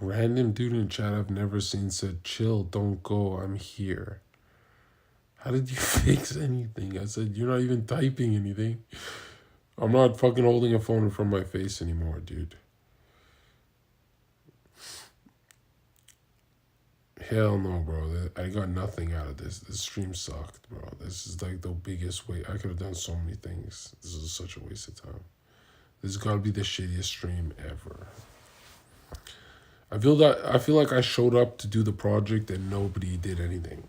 Random dude in chat I've never seen said, "Chill, don't go, I'm here." How did you fix anything? I said, "You're not even typing anything." I'm not fucking holding a phone in front of my face anymore, dude. Hell no, bro. I got nothing out of this. This stream sucked, bro. This is like the biggest way. I could have done so many things. This is such a waste of time. This has got to be the shittiest stream ever. I feel like I showed up to do the project and nobody did anything.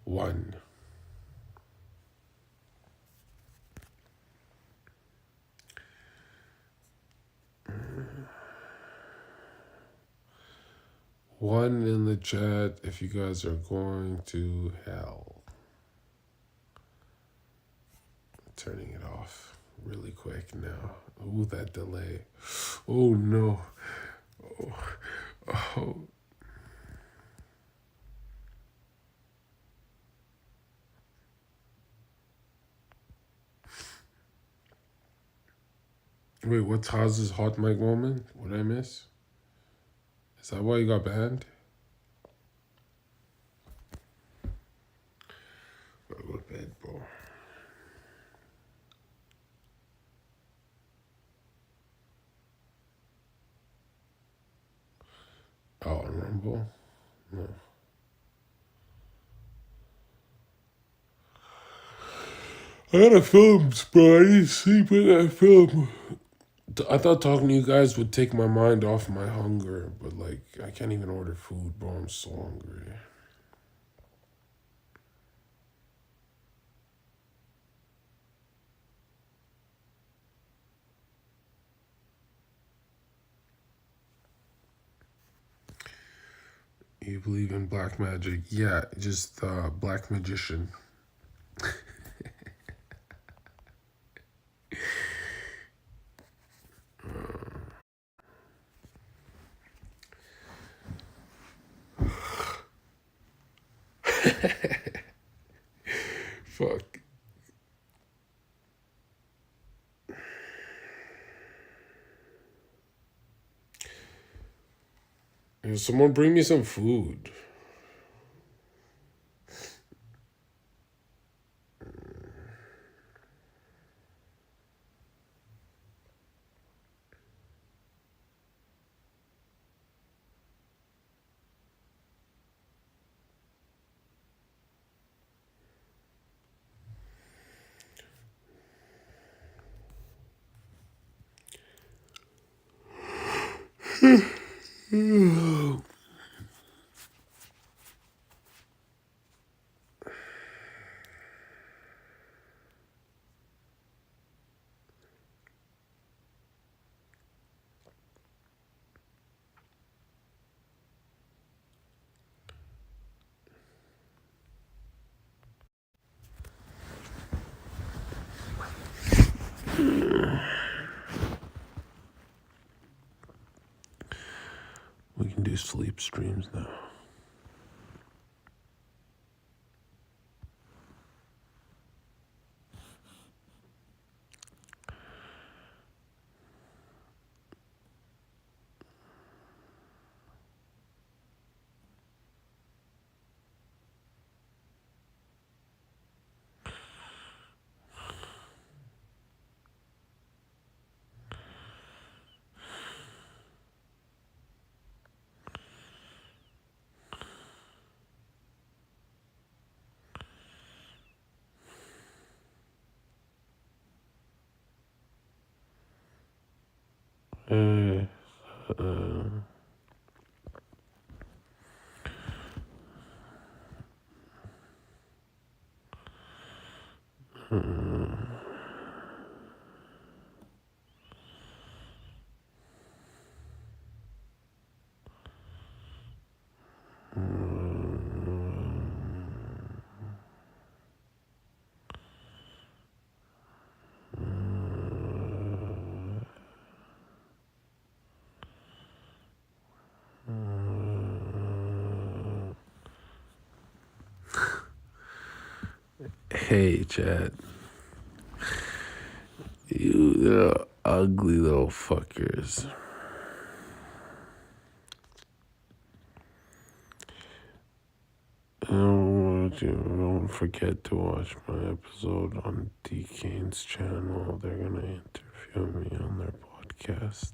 One. One in the chat if you guys are going to hell. Turning it off really quick now. Ooh, that delay. Oh no. Oh. Wait, what's Haz's hot mic moment? What did I miss? Is that why you got banned? Gotta go to bed, bro. Oh, Rumble? No. I gotta film, bro. I need to sleep in that film. I thought talking to you guys would take my mind off my hunger, but like, I can't even order food, bro. I'm so hungry. You believe in black magic? Yeah, just black magician. Fuck. Someone bring me some food. We can do sleep streams now. Hey, Chad. You little ugly little fuckers. Don't forget to watch my episode on D. Kane's channel. They're gonna interview me on their podcast.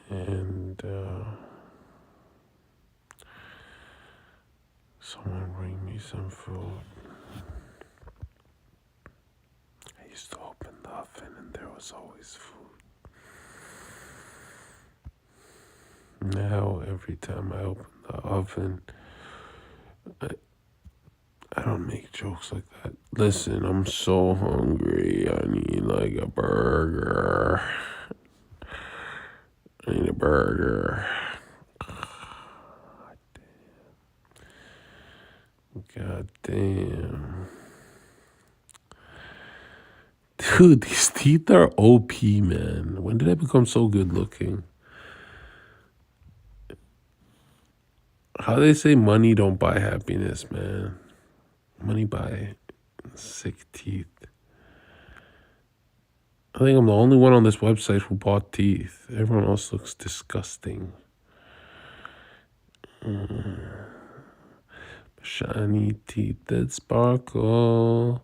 And someone bring me some food. I used to open the oven and there was always food. Now every time I open the oven, I don't make jokes like that. Listen, I'm so hungry. I need like a burger. I need a burger. God damn. Dude, these teeth are OP, man. When did I become so good looking? How they say money don't buy happiness, man. Money buy sick teeth. I think I'm the only one on this website who bought teeth. Everyone else looks disgusting. Shiny teeth that sparkle,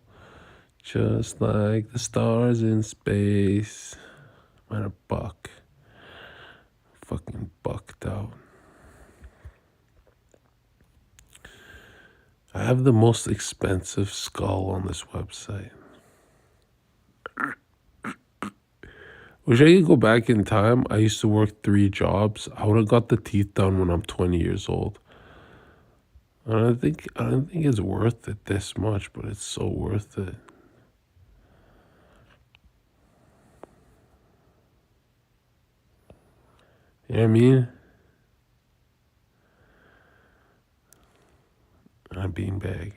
just like the stars in space. I'm a buck. Fucking bucked out. I have the most expensive skull on this website. Wish I could go back in time. I used to work 3 jobs. I would have got the teeth done when I'm 20 years old. I don't think it's worth it this much, but it's so worth it. You know what I mean? A beanbag.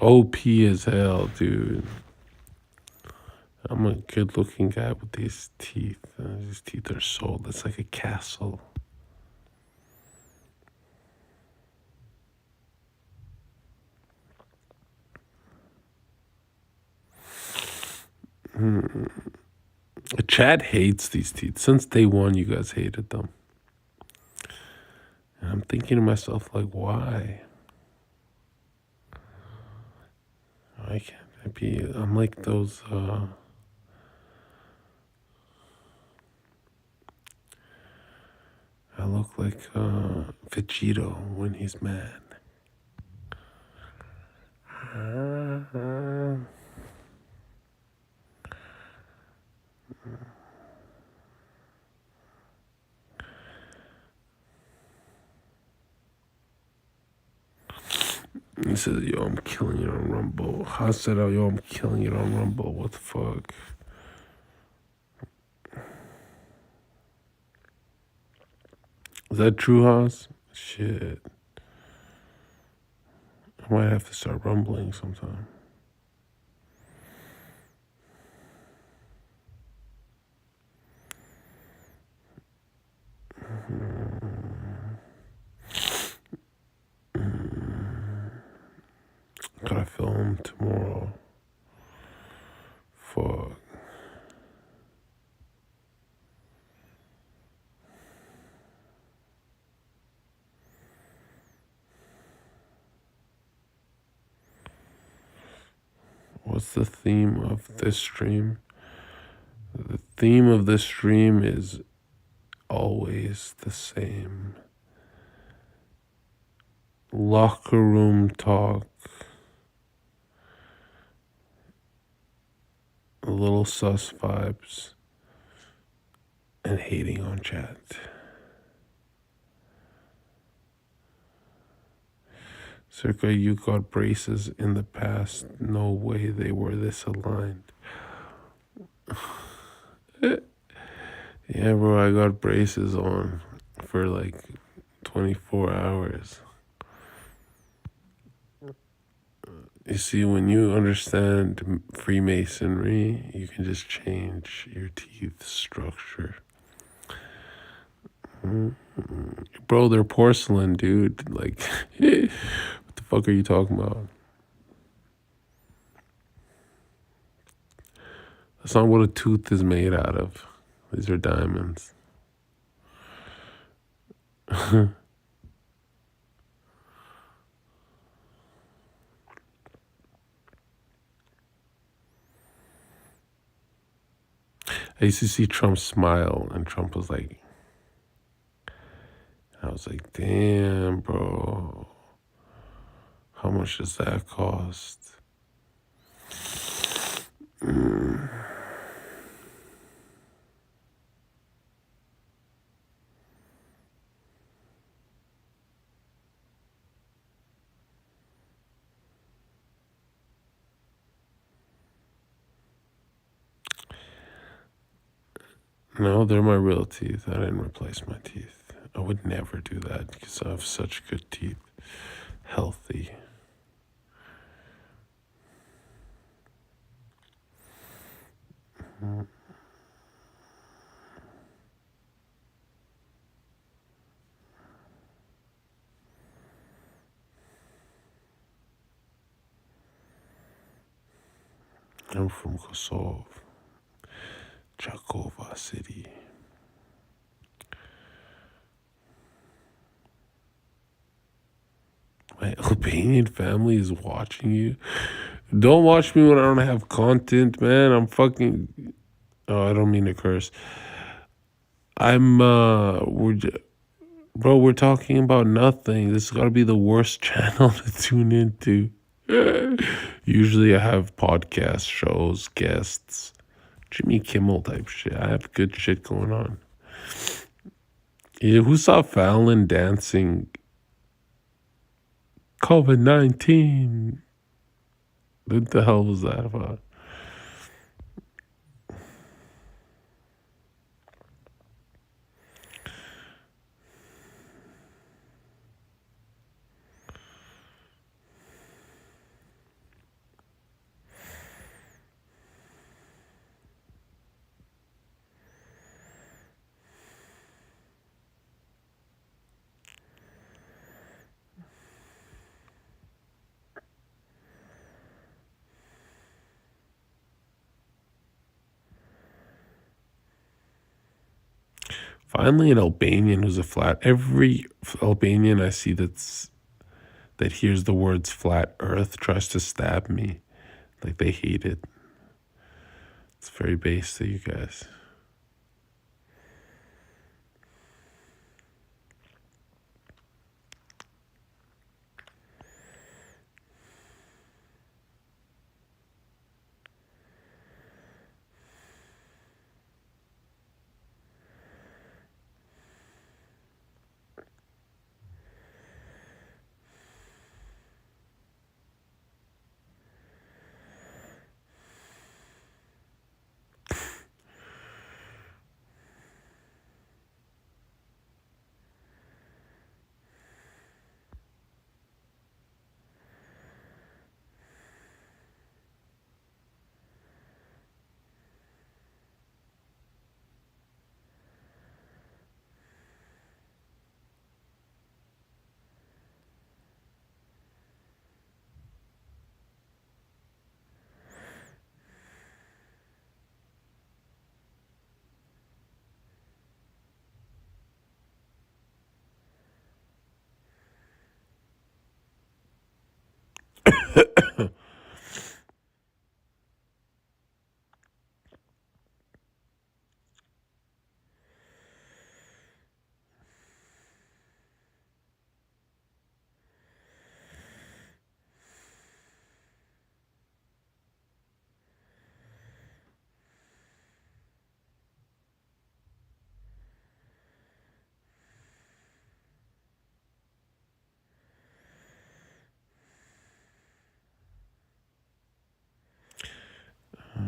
OP as hell, dude. I'm a good looking guy with these teeth. These teeth are sold. It's like a castle. Chad hates these teeth. Since day one, you guys hated them. And I'm thinking to myself, like, why? Why can't I be? I'm like those, I look like Vegito when he's mad. He says, yo, I'm killing it on Rumble. I said, oh, yo, I'm killing it on Rumble. What the fuck? Is that true, Haas? Shit. I might have to start rumbling sometime. Gotta film tomorrow. Fuck. What's the theme of this stream? The theme of this stream is always the same. Locker room talk. A little sus vibes. And hating on chat. Zherka, you got braces in the past. No way they were this aligned. Yeah, bro, I got braces on for like 24 hours. You see, when you understand Freemasonry, you can just change your teeth structure. Bro, they're porcelain, dude. Like, what the fuck are you talking about? That's not what a tooth is made out of. These are diamonds. I used to see Trump smile, and Trump was like, I was like, damn, bro. How much does that cost? No, they're my real teeth. I didn't replace my teeth. I would never do that because I have such good teeth. Healthy. I'm from Kosovo, Chakova City. My Albanian family is watching you. Don't watch me when I don't have content, man. I'm fucking. Oh, I don't mean to curse. Bro, we're talking about nothing. This has got to be the worst channel to tune into. Usually I have podcast shows, guests, Jimmy Kimmel type shit. I have good shit going on. Yeah, who saw Fallon dancing COVID-19? What the hell was that about? Finally, an Albanian who's a flat. Every Albanian I see that hears the words flat earth tries to stab me. Like they hate it. It's very base to you guys.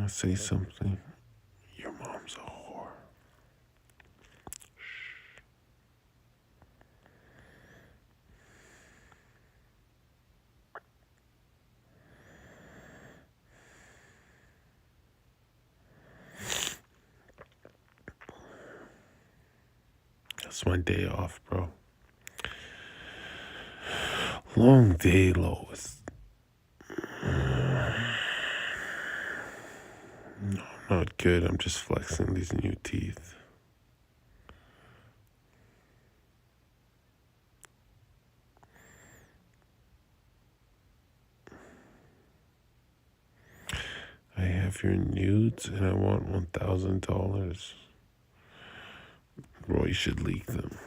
Say something. Your mom's a whore. That's my day off, bro. Long day, Lois. No, I'm not good. I'm just flexing these new teeth. I have your nudes and I want $1,000. Roy should leak them.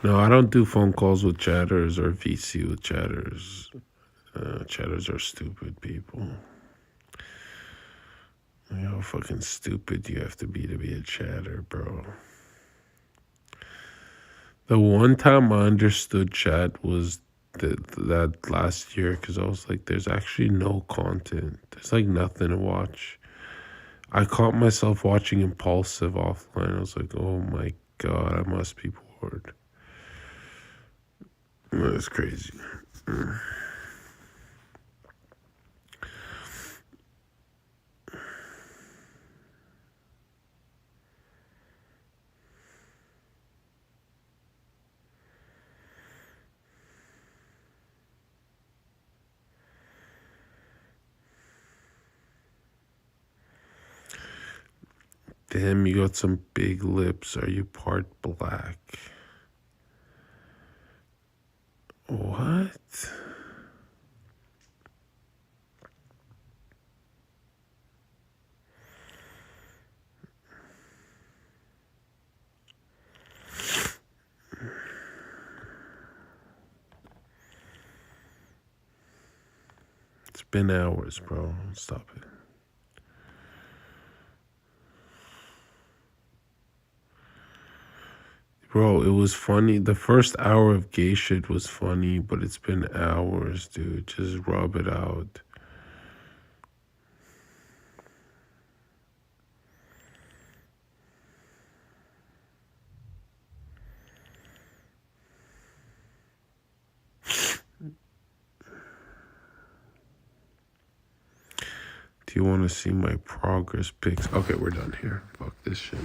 No, I don't do phone calls with chatters or VC with chatters. Chatters are stupid people. How fucking stupid you have to be a chatter, bro. The one time I understood chat was that last year, because I was like, there's actually no content. There's like nothing to watch. I caught myself watching Impulsive offline. I was like, oh my God, I must be bored. That's crazy. Damn, you got some big lips. Are you part black? What? It's been hours, bro. Stop it. Bro, it was funny. The first hour of gay shit was funny, but it's been hours, dude. Just rub it out. Do you want to see my progress pics? Okay, we're done here. Fuck this shit.